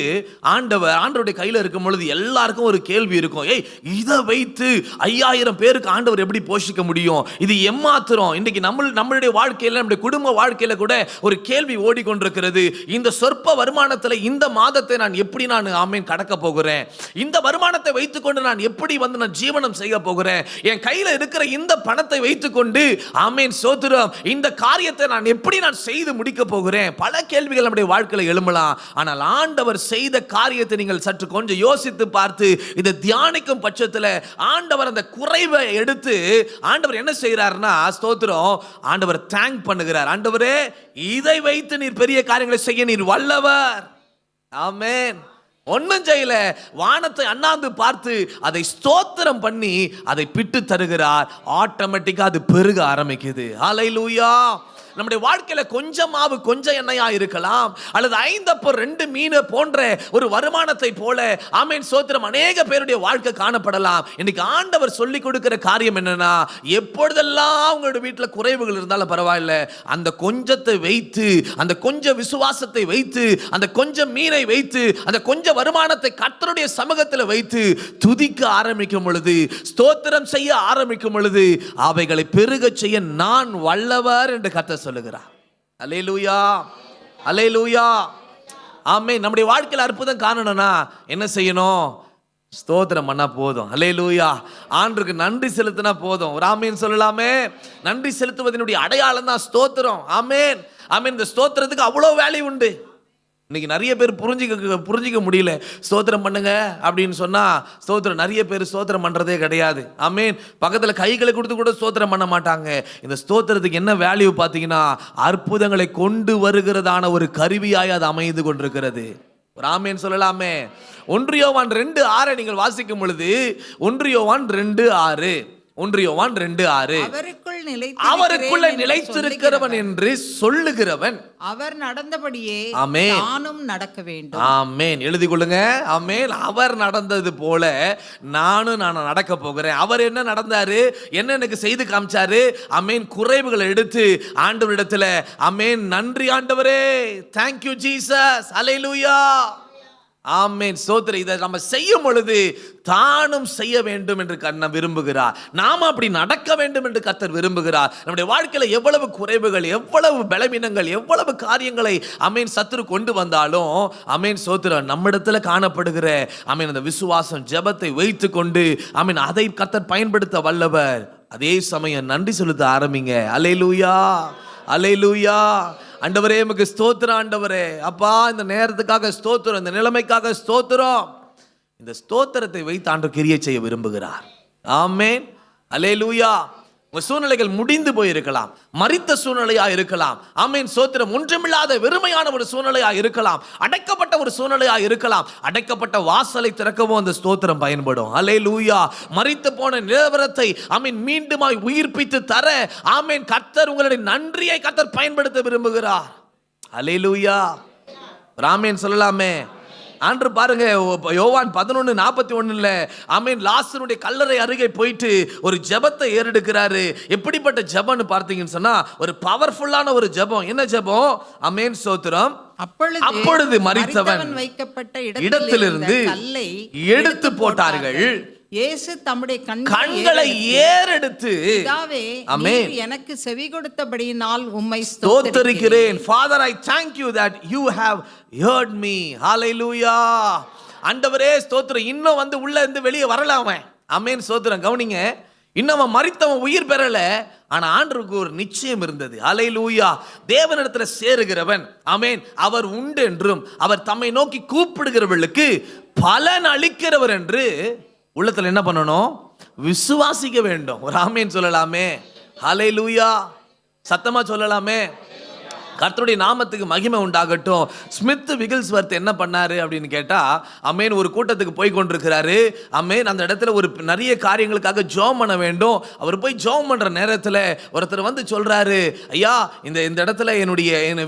[SPEAKER 4] ஆண்டவருடைய கையில இருக்கும் பொழுது எல்லாருக்கும் ஒரு கேள்வி இருக்கும். ஏய், இதை வைத்து 5000 பேருக்கு ஆண்டவர் எப்படி போஷிக்க முடியும்? இது எம்மாத்திரம்? இன்னைக்கு நம்மளுடைய வாழ்க்கையில, நம்முடைய குடும்ப வாழ்க்கையில கூட ஒரு கேள்வி ஓடிக்கொண்டிருக்கிறது. இந்த சொற்ப வருமானத்துல இந்த மாதத்தை நான் எப்படி ஆமென் கடக்க போகிறேன்? இந்த வருமானத்தை வைத்துக்கொண்டு நான் எப்படி நான் ஜீவனம் செய்ய போகிறேன்? என் கையில இருக்கிற இந்த பணத்தை வைத்துக்கொண்டு ஆமென் இந்த காரியத்தை நான் எப்படி செய்து முடிக்க போகிறேன்? பல கேள்விகள் நம்முடைய வாழ்க்கையில் எழும்பலாம். ஆனால் ஆண்டவர் செய்த காரியத்தை நீங்கள் சற்று கொஞ்சம் யோசித்து பார்த்து இதை தியானிக்கும் பட்சத்தில் ஆண்டவர் அந்த குறைவை எடுத்து ஆண்டவர் என்ன செய்கிறார்னா, ஸ்தோத்திரம், ஆண்டவர் தேங்க் பண்ணுகிறார். ஆண்டவரே, இதை வைத்து நீர் பெரிய காரியங்களை செய்ய நீர் வல்லவர். ஆமென். ஒன்னும் செய்யல, வானத்தை அண்ணாந்து பார்த்து அதை ஸ்தோத்திரம் பண்ணி அதை பிட்டு தருகிறார். ஆட்டோமேட்டிக்கா அது பெருக ஆரம்பிக்குது. ஹல்லேலூயா. நம்முடைய வாழ்க்கையில கொஞ்சம் மாவு கொஞ்சம் எண்ணெயா இருக்கலாம், அல்லது 5 அப்பம் 2 மீன் போன்ற ஒரு வருமானத்தை போல ஆமென் ஸ்தோத்திரம் அநேக பேருடைய வாழ்க்கை காணப்படலாம். இன்னைக்கு ஆண்டவர் சொல்லி கொடுக்கிற காரியம் என்னன்னா, எப்பொழுதெல்லாம் உங்களுடைய வீட்டுல குறைவுகள் இருந்தாலும் பரவாயில்ல, அந்த கொஞ்சத்தை வைத்து, அந்த கொஞ்சம் விசுவாசத்தை வைத்து, அந்த கொஞ்சம் மீனை வைத்து, அந்த கொஞ்சம் வருமானத்தை கர்த்தருடைய சமூகத்தில் வைத்து துதிக்க ஆரம்பிக்கும் பொழுது, ஸ்தோத்திரம் செய்ய ஆரம்பிக்கும் பொழுது அவைகளை பெருக செய்ய நான் வல்லவர் என்று கர்த்தர் சொல்லுகிறார். அல்லேலூயா, அல்லேலூயா, ஆமென். நம்முடைய வாழ்க்கையில் அற்புதம் காணணும்னா என்ன செய்யணும்? ஸ்தோத்திரம் பண்ணா போதும். அல்லேலூயா. ஆண்டவருக்கு நன்றி செலுத்தினா போதும். ஒரு ஆமென் சொல்லலாமே. நன்றி செலுத்துவதனுடைய அடையாளம் தான் ஸ்தோத்திரம். ஆமென், ஆமென். இந்த ஸ்தோத்திரத்துக்கு அவ்வளோ வேல்யூ உண்டு. இன்னைக்கு நிறைய பேர் புரிஞ்சிக்க முடியல. ஸ்தோத்திரம் பண்ணுங்க அப்படின்னு சொன்னா ஸ்தோத்திரம் நிறைய பேர் ஸ்தோத்திரம் பண்றதே கிடையாது. ஆமென். பக்கத்துல கைகளை கொடுத்து கூட ஸ்தோத்திரம் பண்ண மாட்டாங்க. இந்த ஸ்தோத்திரத்துக்கு என்ன வேல்யூ பார்த்தீங்கன்னா, அற்புதங்களை கொண்டு வருகிறதான ஒரு கருவியாய் அது அமைந்து கொண்டிருக்கிறது. ஒரு ஆமென் சொல்லலாமே. 1 யோவான் 2:6 நீங்கள் வாசிக்கும் பொழுது, 1 யோவான் 2:6, 1 யோவான் 2:6, அவருக்குள்ள நிலைத்திருக்கிறவன் என்று சொல்லுகிறவன்
[SPEAKER 5] அவர் நடந்தபடியே
[SPEAKER 4] ஆமென்
[SPEAKER 5] நானும் நடக்க வேண்டும்.
[SPEAKER 4] ஆமென். எழுதி கொள்ளுங்க. ஆமென். அவர் நடந்தது போல நானும் நடக்க போகிறேன். அவர் என்ன நடந்தாரு, என்ன எனக்கு செய்து காமிச்சாரு? ஆமென். குறைவுகளை எடுத்து ஆண்டவரிடத்துல ஆமென், நன்றி ஆண்டவரே, thank you Jesus, ஹல்லேலூயா, ஆமென். ஸ்தோத்திரம். இதை நம்ம செய்யும் பொழுது தானும் செய்ய வேண்டும் என்று கர்த்தர் விரும்புகிறார். நாம அப்படி நடக்க வேண்டும் என்று கர்த்தர் விரும்புகிறார். நம்முடைய வாழ்க்கையில எவ்வளவு குறைவுகள், எவ்வளவு பலவீனங்கள், எவ்வளவு காரியங்களை ஆமென் சத்துரு கொண்டு வந்தாலும் ஆமென் ஸ்தோத்திரம், நம்மிடத்துல காணப்படுகிற ஆமென் அந்த விசுவாசம், ஜெபத்தை வைத்துக் கொண்டு ஆமென் அதை கர்த்தர் பயன்படுத்த வல்லவர். அதே சமயம் நன்றி செலுத்த ஆரம்பிங்க. அல்லேலூயா, அல்லேலூயா. ஆண்டவரே உமக்கு ஸ்தோத்திரம். ஆண்டவரே, அப்பா, இந்த நேரத்துக்காக ஸ்தோத்திரம், இந்த நிலைமைக்காக ஸ்தோத்திரம். இந்த ஸ்தோத்திரத்தை வைத்து ஆண்டவர் கிரியை செய்ய விரும்புகிறார். ஆமென், அல்லேலூயா. உங்க சூழ்நிலைகள் முடிந்து போயிருக்கலாம், மரித்த சூழ்நிலையா இருக்கலாம். ஆமென் ஸ்தோத்திரம். ஒன்றுமில்லாத வெறுமையான ஒரு சூழ்நிலையா இருக்கலாம், அடைக்கப்பட்ட ஒரு சூழ்நிலையா இருக்கலாம். அடைக்கப்பட்ட வாசலை திறக்கவும் அந்த ஸ்தோத்திரம் பயன்படும். அல்லேலூயா. மரித்து போன நிலவரத்தை ஆமென் மீண்டுமாய் உயிர்ப்பித்து தர ஆமென் கர்த்தர் உங்களுடைய நன்றியை கர்த்தர் பயன்படுத்த விரும்புகிறார். அல்லேலூயா. ஆமென் சொல்லலாமே. ஆண்டு பாருங்க, யோவான் 11:41 ஆமென் லாசருடைய கல்லறை அருகே போயிட்டு ஒரு ஜெபத்தை ஏறெடுக்கிறாரு. எப்படிப்பட்ட ஜெபம்னு பார்த்தீங்கன்னு சொன்னா, ஒரு பவர்ஃபுல்லான ஒரு ஜெபம். என்ன ஜெபம்? ஆமென் ஸ்தோத்திரம். அப்பொழுது மரித்தவன் வைக்கப்பட்ட இடத்திலிருந்து கல்லை எடுத்து போட்டார்கள்.
[SPEAKER 5] இயேசு தம்முடைய
[SPEAKER 4] கண்களை ஏறெடுத்து,
[SPEAKER 5] ஆமென், எனக்கு செவி கொடுத்தபடியினால் உம்மை
[SPEAKER 4] ஸ்தோத்திரிக்கிறேன். Father, I thank you that you have heard me. Hallelujah. ஆண்டவரே ஸ்தோத்திரம். இன்னும் உள்ள இருந்து வெளியே வரலாம் அவன். ஆமென் ஸ்தோத்திரம். கவனிங்க, இன்னும் அவன் மரித்தவன் உயிர் பெறல, ஆனா ஆண்டவருக்கு ஒரு நிச்சயம் இருந்தது. ஹல்லேலூயா. தேவனிடத்துல சேருகிறவன் ஆமென் அவர் உண்டு என்றும் அவர் தம்மை நோக்கி கூப்பிடுகிறவர்களுக்கு பலன் அளிக்கிறவர் என்று உள்ளத்துல என்ன பண்ணணும்? விசுவாசிக்க வேண்டும். ஒரு ஆமென் சொல்லலாமே. ஹல்லேலூயா. சத்தமா சொல்லலாமே. கர்த்தருடைய நாமத்துக்கு மகிமை உண்டாகட்டும். ஸ்மித் விகில்ஸ்வர்த் என்ன பண்ணாரு அப்படின்னு கேட்டா, அமேன், ஒரு கூட்டத்துக்கு போய் கொண்டிருக்கிறாரு. அமேன், அந்த இடத்துல ஒரு நிறைய காரியங்களுக்காக ஜெபம் பண்ண வேண்டும். அவர் போய் ஜெபம் பண்ற நேரத்தில் ஒருத்தர் வந்து சொல்றாரு, ஐயா, இந்த இடத்துல என்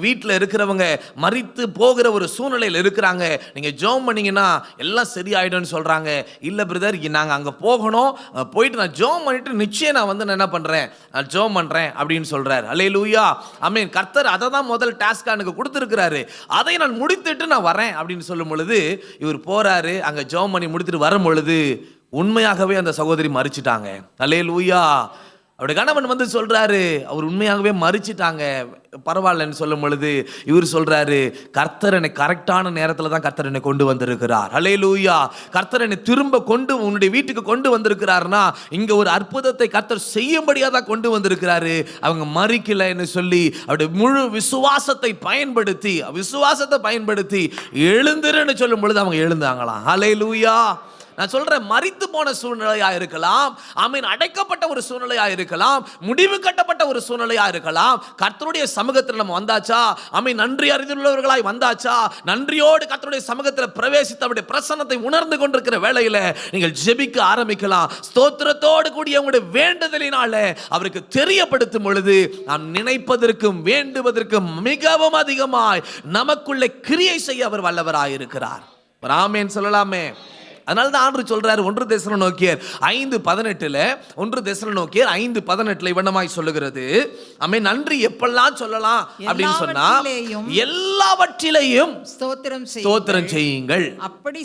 [SPEAKER 4] வீட்டில் இருக்கிறவங்க மரித்து போகிற ஒரு சூழ்நிலையில் இருக்கிறாங்க, நீங்க ஜெபம் பண்ணீங்கன்னா எல்லாம் சரியாயிடும்னு சொல்றாங்க. இல்ல பிரதர், நாங்க அங்க போகணும், போயிட்டு நான் ஜெபம் பண்ணிட்டு நிச்சயம் நான் வந்து என்ன பண்றேன், நான் ஜெபம் பண்றேன் அப்படின்னு சொல்றாரு. அல்லேலூயா. அமேன். கர்த்தர் அதை தான் முதல் டாஸ்க் எனக்கு கொடுத்திருக்கிறாரு, அதை நான் முடித்துட்டு நான் வரேன் அப்படின்னு சொல்லும் பொழுது இவர் போறாரு. அங்க ஜெபம் பண்ணி முடித்துட்டு வரும் பொழுது உண்மையாகவே அந்த சகோதரி மரிச்சிட்டாங்க. அல்லேலூயா. அவருடைய கணவன் வந்து சொல்றாரு, அவர் உண்மையாகவே மரிச்சிட்டாங்க, பரவாயில்லன்னு சொல்லும் பொழுது இவர் சொல்றாரு, கர்த்தர் என்னை கரெக்டான நேரத்தில் தான் கர்த்தர் என்னை கொண்டு வந்திருக்கிறார். அல்லேலூயா. கர்த்தர் என்னை திரும்ப உன்னுடைய வீட்டுக்கு கொண்டு வந்திருக்கிறார்னா இங்க ஒரு அற்புதத்தை கர்த்தர் செய்யும்படியா தான் கொண்டு வந்திருக்கிறாரு. அவங்க மரிக்கலைன்னு சொல்லி அவருடைய முழு விசுவாசத்தை பயன்படுத்தி எழுந்துருன்னு சொல்லும் பொழுது அவங்க எழுந்தாங்களாம். அல்லேலூயா. நான் சொல்றேன், மரித்து போன சூழ்நிலையா இருக்கலாம், ஆமீன், அடைக்கப்பட்ட ஒரு சூழ்நிலையா இருக்கலாம், முடிவு கட்டப்பட்ட ஒரு சூழ்நிலையா இருக்கலாம். கர்த்தருடைய சமூகத்தில் நம்ம வந்தாச்சா, ஆமீன், நன்றி அறிந்துள்ளவர்களாய் வந்தாச்சா, நன்றியோடு கர்த்தருடைய சமூகத்தில் பிரவேசித்து அவருடைய பிரசன்னத்தை உணர்ந்து கொண்டிருக்கிற வேளையில நீங்கள் ஜெபிக்க ஆரம்பிக்கலாம். ஸ்தோத்திரத்தோடு கூடிய உங்களுடைய வேண்டுதலினால அவருக்கு தெரியப்படுத்தும் பொழுது நாம் நினைப்பதற்கும் வேண்டுவதற்கும் மிகவும் அதிகமாய் நமக்குள்ளே கிரியை செய்ய அவர் வல்லவராயிருக்கிறார். ஆமென் சொல்லலாமே. அதனால தான் ஆண்டவர் சொல்றாரு 1 தெசலோனிக்கேயர் 5:18 இவனமாய் சொல்லுகிறது, ஆமென், நன்றி எப்பெல்லாம் சொல்லலாம் அப்படின்னு சொன்னா, எல்லாவற்றிலேயும் ஸ்தோத்திரம் செய்யுங்கள். அப்படி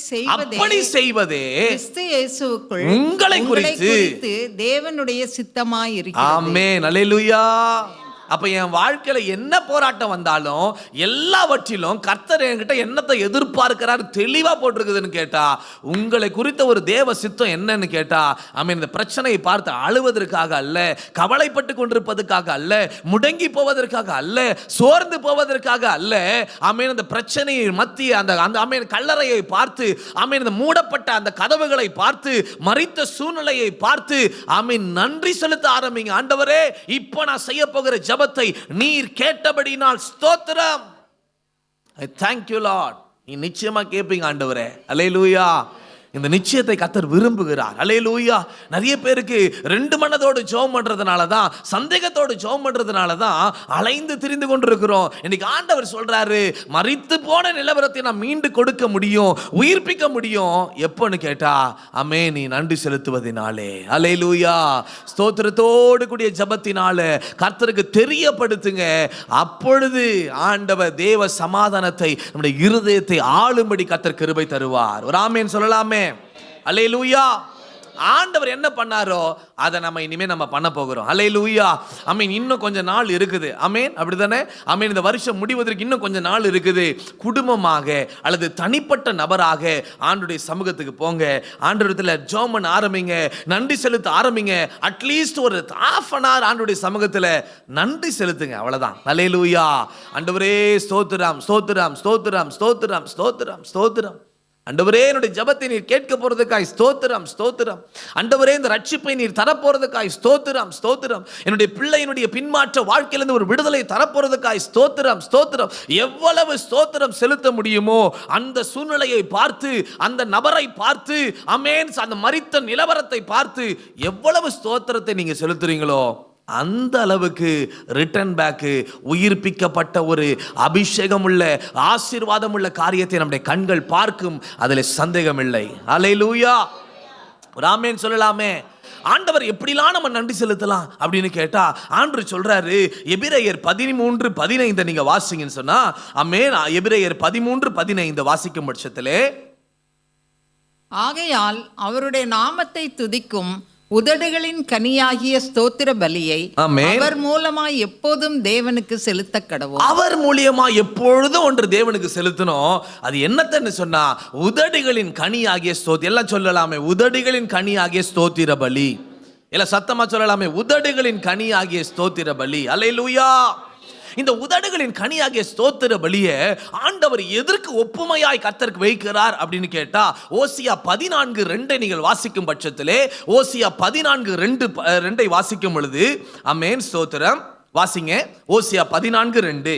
[SPEAKER 4] செய்வதே
[SPEAKER 5] கிறிஸ்து இயேசுவுக்குள்
[SPEAKER 4] உங்களை குறித்து
[SPEAKER 5] தேவனுடைய சித்தமாய் இருக்கிறது.
[SPEAKER 4] ஆமென். அல்லேலூயா. அப்ப என் வாழ்க்கையில என்ன போராட்டம் வந்தாலும் எல்லாவற்றிலும் கர்த்தர் என்கிட்ட என்னத்தை எதிர்பார்க்கிறார் தெளிவா போட்டிருக்குதுன்னு கேட்டா, உங்களை குறித்த ஒரு தேவ சித்தம் என்னன்னு கேட்டா, ஆமென், இந்த பிரச்சனையை பார்த்து அழுவதற்காக அல்ல, கவலைப்பட்டு கொண்டிருப்பதற்காக அல்ல, முடங்கி போவதற்காக அல்ல, சோர்ந்து போவதற்காக அல்ல. ஆமென். அந்த பிரச்சனையை மத்திய அந்த ஆமென் கல்லறையை பார்த்து, ஆமென், இந்த மூடப்பட்ட அந்த கதவுகளை பார்த்து, மரித்த சூழ்நிலையை பார்த்து, ஆமென், நன்றி செலுத்த ஆரம்பிங்க. ஆண்டவரே, இப்போ நான் செய்ய போகிற ஜெபத்தை நீர் கேட்டபடினால் ஸ்தோத்திரம். I thank you Lord. நீ நிச்சயமா கேட்பீங்க ஆண்டவரே. அல்லேலூயா. இந்த நிச்சயத்தை கர்த்தர் விரும்புகிறார். அல்லேலூயா. நிறைய பேருக்கு 2 மனதோடு ஜெபம் பண்றதுனால தான், சந்தேகத்தோடு ஜெபம் பண்றதுனால தான் அலைந்து திரிந்து கொண்டிருக்கிறோம். இன்னைக்கு ஆண்டவர் சொல்றாரு, மரித்து போன நிலவரத்தை நான் மீண்டு கொடுக்க முடியும், உயிர்ப்பிக்க முடியும். எப்போன்னு கேட்டா, ஆமே, நீ நன்றி செலுத்துவதினாலே. அல்லேலூயா. ஸ்தோத்திரத்தோடு கூடிய ஜெபத்தினால கர்த்தருக்கு தெரியப்படுத்துங்க. அப்பொழுது ஆண்டவர் தேவ சமாதானத்தை நம்முடைய இருதயத்தை ஆளும்படி கர்த்தர் கிருபை தருவார். ஒரு ஆமென் சொல்லலாமே. அல்லேலூயா. ஆண்டவர் என்ன பண்ணாரோ அதை நம்ம இனிமே நம்ம பண்ண போகிறோம். அல்லேலூயா. ஆமென். இன்னும் கொஞ்ச நாள் இருக்குது. ஆமென். அப்படிதானே? ஆமென். இந்த வருஷம் முடிவதற்கு இன்னும் கொஞ்ச நாள் இருக்குது. குடும்பமாக அல்லது தனிப்பட்ட நபராக ஆண்டவருடைய சமூகத்துக்கு போங்க. ஆண்டவரிடத்துல ஜெபம் பண்ண ஆரம்பிங்க, நன்றி செலுத்த ஆரம்பிங்க. அட்லீஸ்ட் ஒரு half an hour ஆண்டவருடைய சமூகத்துல நன்றி செலுத்துங்க. அவ்வளவுதான். அல்லேலூயா. ஆண்டவரே ஸ்தோத்திரம், ஸ்தோத்திரம், ஸ்தோத்திரம், ஸ்தோத்திரம், ஸ்தோத்திரம், ஸ்தோத்திரம். ஆண்டவரே, என்னுடைய ஜெபத்தை நீர் கேட்க போறதுக்காய் ஸ்தோத்திரம், ஸ்தோத்திரம். ஆண்டவரே, இந்த ரட்சிப்பை நீர் தரப்போறதுக்காய் ஸ்தோத்திரம், ஸ்தோத்திரம். என்னுடைய பிள்ளையினுடைய பின்மாற்ற வாழ்க்கையிலிருந்து ஒரு விடுதலை தரப்போறதுக்காய் ஸ்தோத்திரம், ஸ்தோத்திரம். எவ்வளவு ஸ்தோத்திரம் செலுத்த முடியுமோ அந்த சூழ்நிலையை பார்த்து, அந்த நபரை பார்த்து, ஆமென், அந்த மரித்த நிலவரத்தை பார்த்து எவ்வளவு ஸ்தோத்திரத்தை நீங்க செலுத்துறீங்களோ அந்த அளவுக்கு ரிட்டர்ன் பேக், உயிர்ப்பிக்கப்பட்ட ஒரு அபிஷேகம் உள்ள ஆசீர்வாதம் உள்ள காரியத்தை நம்முடைய கண்கள் பார்க்கும். அதில் சந்தேகம் இல்லை. அல்லேலூயா. ஆமென் சொல்லலாமே. ஆண்டவர் எப்படிலாம் நம்ம நன்றி செலுத்தலாம் அப்படின்னு கேட்டா, ஆண்டவர் சொல்றாரு, எபிரேயர் 13:15 நீங்க வாசிங்கன்னு சொன்னா, ஆமென், எபிரேயர் 13:15 வாசிக்கும் பட்சத்திலே,
[SPEAKER 5] ஆகையால் அவருடைய நாமத்தை துதிக்கும் உதடுகளின் கனியாகிய ஸ்தோத்திர பலியை அவர் மூலமாய் எப்போதும் தேவனுக்கு செலுத்த கடவோம்.
[SPEAKER 4] அவர் மூலியமா எப்பொழுதும் ஒன்று தேவனுக்கு செலுத்தணும். அது என்னத்தன்னு சொன்னா, உதடுகளின் கனியாகிய ஸ்தோத்திரம். எல்லாம் சொல்லலாமே, உதடுகளின் கனியாகிய ஸ்தோத்திர பலி. எல்லாம் சத்தமா சொல்லலாமே, உதடுகளின் கனியாகிய ஸ்தோத்திர பலி. அல்லேலூயா. இந்த உதடுகளின் கனியாகிய ஸ்தோத்திர பலியை ஆண்டவர் எதற்கு ஒப்புமையாய் கர்த்தருக்கு வைக்கிறார் அப்படின்னு கேட்டா, ஓசியா 14:2 நீங்கள் வாசிக்கும் பட்சத்திலே, ஓசியா 14:2 வாசிக்கும் பொழுது, ஆமென், ஸ்தோத்திரம், வாசிங்க. ஓசியா 14:2.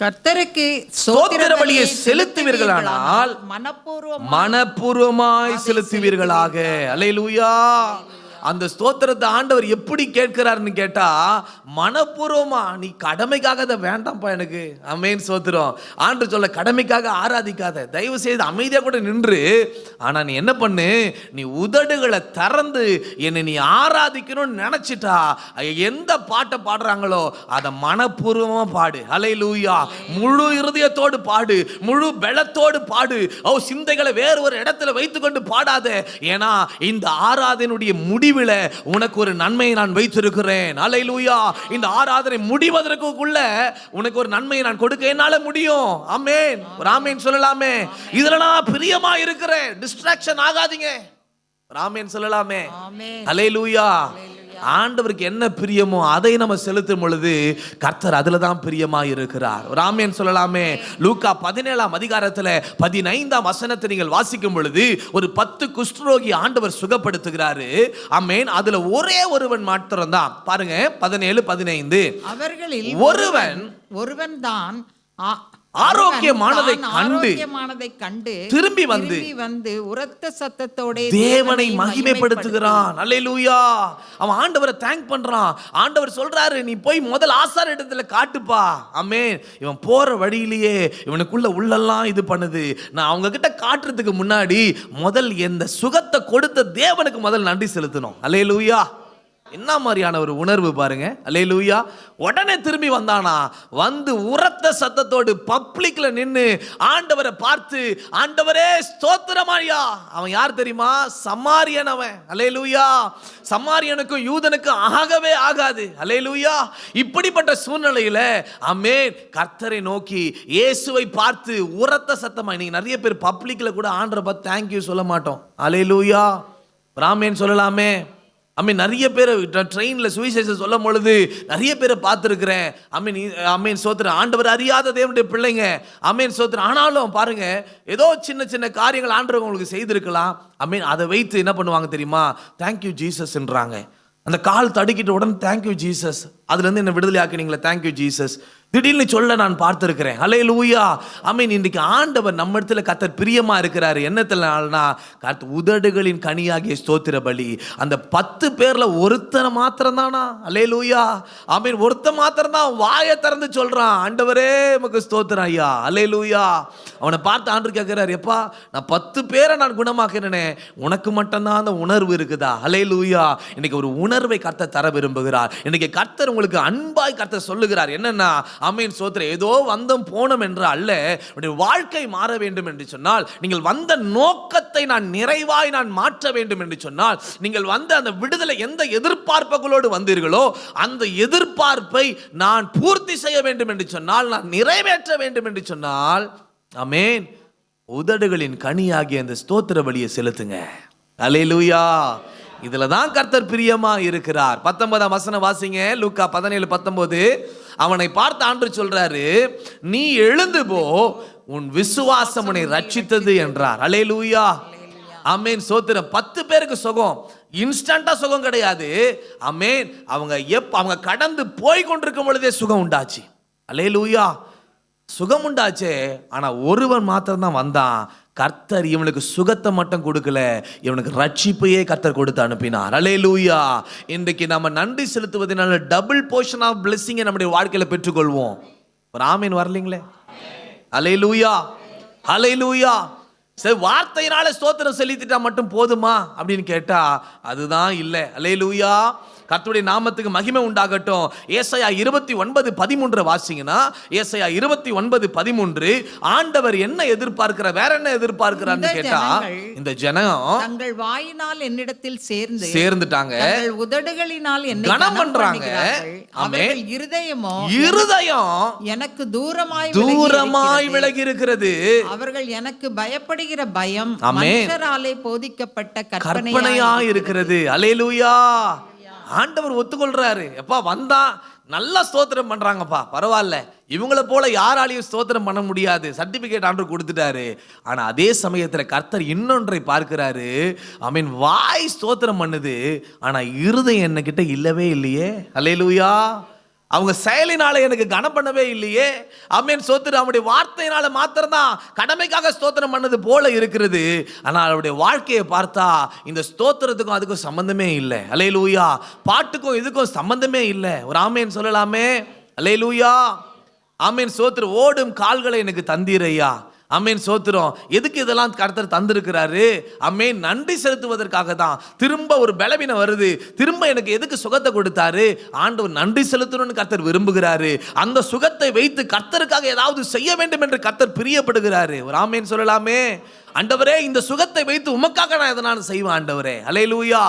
[SPEAKER 5] கர்த்தருக்கு
[SPEAKER 4] ஸ்தோத்திர பலியை செலுத்துவீர்களானால் மனப்பூர்வமாய் செலுத்துவீர்களாக. அல்லேலூயா. அந்த ஸ்தோத்திரத்தை ஆண்டவர் எப்படி கேட்கிறாருன்னு கேட்டா, மனப்பூர்வமா. நீ கடமைக்காக அதை வேண்டாம்ப்பா எனக்கு. ஆமென், ஸ்தோத்திரம். ஆண்டவர் சொல்ல, கடமைக்காக ஆராதிக்காத, தயவு செய்து அமைதியா கூட நின்று. ஆனா நீ என்ன பண்ணு, நீ உதடுகளை திறந்து என்னை நீ ஆராதிக்கணும்னு நினைச்சிட்டா, எந்த பாட்டை பாடுறாங்களோ அதை மனப்பூர்வமா பாடு. அல்லேலூயா. முழு இருதயத்தோடு பாடு, முழு பலத்தோடு பாடு. சிந்தைகளை வேறு ஒரு இடத்துல வைத்துக்கொண்டு பாடாத. ஏன்னா இந்த ஆராதனுடைய முடிவில் உனக்கு ஒரு நன்மையை நான் வைத்திருக்கிறேன். அல்லேலூயா. இந்த ஆராதனை முடிவதற்குள்ள உனக்கு ஒரு நன்மையை நான் கொடுக்க என்னால முடியும். ஆமென். ஒரு ஆமென் சொல்லலாமே. இதுல நான் பிரியமா இருக்கிறேன். டிஸ்ட்ராக்ஷன் ஆகாதீங்க. ஒரு ஆமென் சொல்லலாமே. அல்லேலூயா. ஆண்டவருக்கு என்ன பிரியமோ அதை நம்ம செலுத்தும் பொழுது கர்த்தர் அதுல தான் பிரியமா இருக்கிறார். ஒரு ஆமென் சொல்லலாமே. லூக்கா 17ஆம் அதிகாரத்துல 15ஆம் வசனத்தை நீங்கள் வாசிக்கும் பொழுது ஒரு 10 குஷ்டரோகி ஆண்டவர் சுகப்படுத்துகிறாரு. ஆமென். அதுல ஒரே ஒருவன் மாத்திரம் தான். பாருங்க 17, 15.
[SPEAKER 5] அவர்களில் ஒருவன் தான்
[SPEAKER 4] ஆரோக்கியமானதை கண்டு திரும்பி வந்து
[SPEAKER 5] உரத்த சத்தத்தோட
[SPEAKER 4] தேவனை மகிமைப்படுத்துகிறான். அல்லேலூயா. அவன் ஆண்டவரை தேங்க் பண்றான். ஆண்டவர் சொல்றாரு, நீ போய் முதல் ஆசார இடத்துல காட்டுப்பா. ஆமென். இவன் போற வழியிலேயே இவனுக்குள்ள உள்ளெல்லாம் இது பண்ணுது. நான் அவங்க கிட்ட காட்டுறதுக்கு முன்னாடி முதல் எந்த சுகத்தை கொடுத்த தேவனுக்கு முதல் நன்றி செலுத்தணும். அல்லேலூயா. என்ன மாதிரியான ஒரு உணர்வு பாருங்க. அல்லேலூயா. உடனே திரும்பி வந்தானா, வந்து உரத்த சத்தத்தோடு பப்ளிக்ல நின்னு ஆண்டவரை பார்த்து, ஆண்டவரே ஸ்தோத்திரமாயா. அவன் யார் தெரியுமா? சமாரியன் அவன். அல்லேலூயா. சமாரியனுக்கும் யூதனுக்கும் ஆகவே ஆகாது. அல்லேலூயா. இப்படிப்பட்ட சூழ்நிலையில ஆமென், கர்த்தரை நோக்கி இயேசுவை பார்த்து உரத்த சத்தமா. இன்னைக்கு நிறைய பேர் பப்ளிக்ல கூட ஆண்டவரை பார்த்து தேங்க்யூ சொல்ல மாட்டோம். அல்லேலூயா. ஆமென் சொல்லலாமே. அம்மீன். நிறைய பேர் ட்ரெயினில் சுவிசேஷம் சொல்லும் பொழுது நிறைய பேரை பார்த்துருக்கிறேன். அம்மீன் சோத்திரம். ஆண்டவர் அறியாத தேவனுடைய பிள்ளைங்க. அம்மீன் சோத்திரம். ஆனாலும் பாருங்க, ஏதோ சின்ன சின்ன காரியங்கள் ஆண்டவர் உங்களுக்கு செய்திருக்கலாம். அம்மீன். அதை வைத்து என்ன பண்ணுவாங்க தெரியுமா? தேங்க்யூ ஜீசஸ்ன்றாங்க. அந்த கால் தடுக்கிட்ட உடனே தேங்க்யூ ஜீசஸ், அதுலேருந்து என்ன விடுதலை ஆக்கினீங்களே, தேங்க்யூ ஜீசஸ் திடீர்னு சொல்ல நான் பார்த்திருக்கிறேன். அல்லேலூயா. ஆமென். இன்றைக்கு ஆண்டவர் நம்ம இடத்துல கர்த்தர் பிரியமா இருக்கிறாரு. என்னத்தினால்னா, கர்த்தர் உதடுகளின் கனியாகிய ஸ்தோத்திர பலி. அந்த 10 பேர்ல ஒருத்தனை மாத்திரம் தானா? அல்லேலூயா. ஆமென். ஒருத்தன் மாத்திரம் தான் வாயை திறந்து சொல்றான், ஆண்டவரே உமக்கு ஸ்தோத்திரம் ஐயா. அல்லேலூயா. அவனை பார்த்து ஆண்டவர் கேட்கிறார், எப்பா நான் 10 பேரை நான் குணமாக்கிறேனே, உனக்கு மட்டும்தான் அந்த உணர்வு இருக்குதா? அல்லேலூயா. இன்னைக்கு ஒரு உணர்வை கர்த்தர் தர விரும்புகிறார். இன்னைக்கு கர்த்தர் உங்களுக்கு அன்பாய் கர்த்தர் சொல்லுகிறார். என்னன்னா, ஆமென் சோத்திரம், ஏதோ வந்தோம் போனோம் என்று அல்ல, வாழ்க்கை மாற வேண்டும் என்று சொன்னால், நீங்கள் வந்த நோக்கத்தை நான் நிறைவாய் நான் மாற்ற வேண்டும் என்று சொன்னால், நீங்கள் வந்த அந்த விடுதலை எந்த எதிர்பார்ப்புகளோடு வந்தீர்களோ அந்த எதிர்பார்ப்பை நான் பூர்த்தி செய்ய வேண்டும் என்று சொன்னால், நான் நிறைவேற்ற வேண்டும் என்று சொன்னால், ஆமென், உதடுகளின் கனியாகிய அந்த ஸ்தோத்திர பலியை செலுத்துங்க. அல்லேலூயா. இதுல தான் கர்த்தர் பிரியமா இருக்கிறார். 19ஆம் வசனம் வாசிங்க. லூக்கா 17:19. அவனை பார்த்து ஆண்டவர் சொல்றாரு, நீ எழுந்து போ, உன் விசுவாசம் உன்னை ரட்சித்தது என்றார். அல்லேலூயா. ஆமென் சோத்திரம். 10 பேருக்கு சுகம். இன்ஸ்டன்டா சுகம் கிடையாது. ஆமென். அவங்க கடந்து போய் கொண்டிருக்கும் பொழுதே சுகம் உண்டாச்சு. அல்லேலூயா. சுகம் உண்டாச்சே. ஆனா ஒருவன் மாத்திரம் தான் வந்தான். கர்த்தர் இவனுக்கு சுகத்தை மட்டும் கொடுக்கல, இவனுக்கு ரட்சிப்பையே கர்த்தர் கொடுத்து அனுப்பினார். அல்லேலூயா. இன்றைக்கு நம்ம நன்றி செலுத்துவதனால டபுள் போர்ஷன் ஆஃப் பிளெஸிங்கை நம்முடைய வாழ்க்கையில பெற்றுக்கொள்வோம். ஒரு ஆமீன் வரலீங்களே. அல்லேலூயா. அல்லேலூயா. சரி, வார்த்தையினால ஸ்தோத்திரம் செலுத்திட்டா மட்டும் போதுமா அப்படின்னு கேட்டா அதுதான் இல்லை. அல்லேலூயா. கர்த்தருடைய நாமத்துக்கு மகிமை உண்டாகட்டும். ஏசாயா 29:13 வாசிங்கன்னா, ஏசாயா 29:13 ஆண்டவர் என்ன எதிர்பார்க்கிறார், வேற என்ன எதிர்பார்க்கிறார்னு கேட்டா, இந்த ஜனம்
[SPEAKER 5] தங்கள் வாயினால் என்னிடத்தில்
[SPEAKER 4] சேர்ந்துட்டாங்க,
[SPEAKER 5] தங்கள் உதடுகளினால் என்னை
[SPEAKER 4] கனம் பண்றாங்க.
[SPEAKER 5] அவர்கள் இருதயம் எனக்கு
[SPEAKER 4] தூரமாய் விலகி இருக்கிறது.
[SPEAKER 5] அவர்கள் எனக்கு பயப்படுகிற பயம் மனுஷராலே போதிக்கப்பட்ட
[SPEAKER 4] கற்பனையா இருக்கிறது. அல்லேலூயா. ஆண்டவர் ஒத்துக்கொள்றாரு. எப்பா வந்தா நல்லா ஸ்தோத்திரம் பண்றாங்கப்பா, பரவாயில்ல, இவங்கள போல யாராலையும் ஸ்தோத்திரம் பண்ண முடியாது, சர்டிபிகேட் ஆண்டவர் கொடுத்துட்டாரு. ஆனா அதே சமயத்துல கர்த்தர் இன்னொன்றை பார்க்கிறாரு. ஆமென். வாய் ஸ்தோத்திரம் பண்ணுது, ஆனா இருதயம் என்ன கிட்ட இல்லவே இல்லையே. அல்லேலூயா. அவங்க செயலினால எனக்கு கனம் பண்ணவே இல்லையே. ஆமென் ஸ்தோத்திரம். அவருடைய வார்த்தையினால மாத்திரம்தான் கடமைக்காக ஸ்தோத்திரம் பண்ணது போல இருக்கிறது. ஆனால் அவருடைய வாழ்க்கையை பார்த்தா இந்த ஸ்தோத்திரத்துக்கும் அதுக்கும் சம்பந்தமே இல்லை. அல்லேலூயா. பாட்டுக்கும் இதுக்கும் சம்பந்தமே இல்லை. ஒரு ஆமென் சொல்லலாமே. அல்லேலூயா. ஆமென் ஸ்தோத்திரம். ஓடும் கால்களை எனக்கு தந்தீரையா. ஆமென் ஸ்தோத்திரம். எதுக்கு இதெல்லாம் கர்த்தர் தந்திருக்கிறாரு? ஆமென் நன்றி செலுத்துவதற்காக தான். திரும்ப ஒரு பலவீனம் வருது, திரும்ப எனக்கு எதுக்கு சுகத்தை கொடுத்தாரு? ஆண்டவர் நன்றி செலுத்தணும்னு கர்த்தர் விரும்புகிறாரு. அந்த சுகத்தை வைத்து கர்த்தருக்காக ஏதாவது செய்ய வேண்டும் என்று கர்த்தர் பிரியப்படுகிறாரு. ஒரு ஆமென் சொல்லலாமே. ஆண்டவரே, இந்த சுகத்தை வைத்து உமக்காக நான் எதை நான் செய்வேன் ஆண்டவரே. அல்லேலூயா.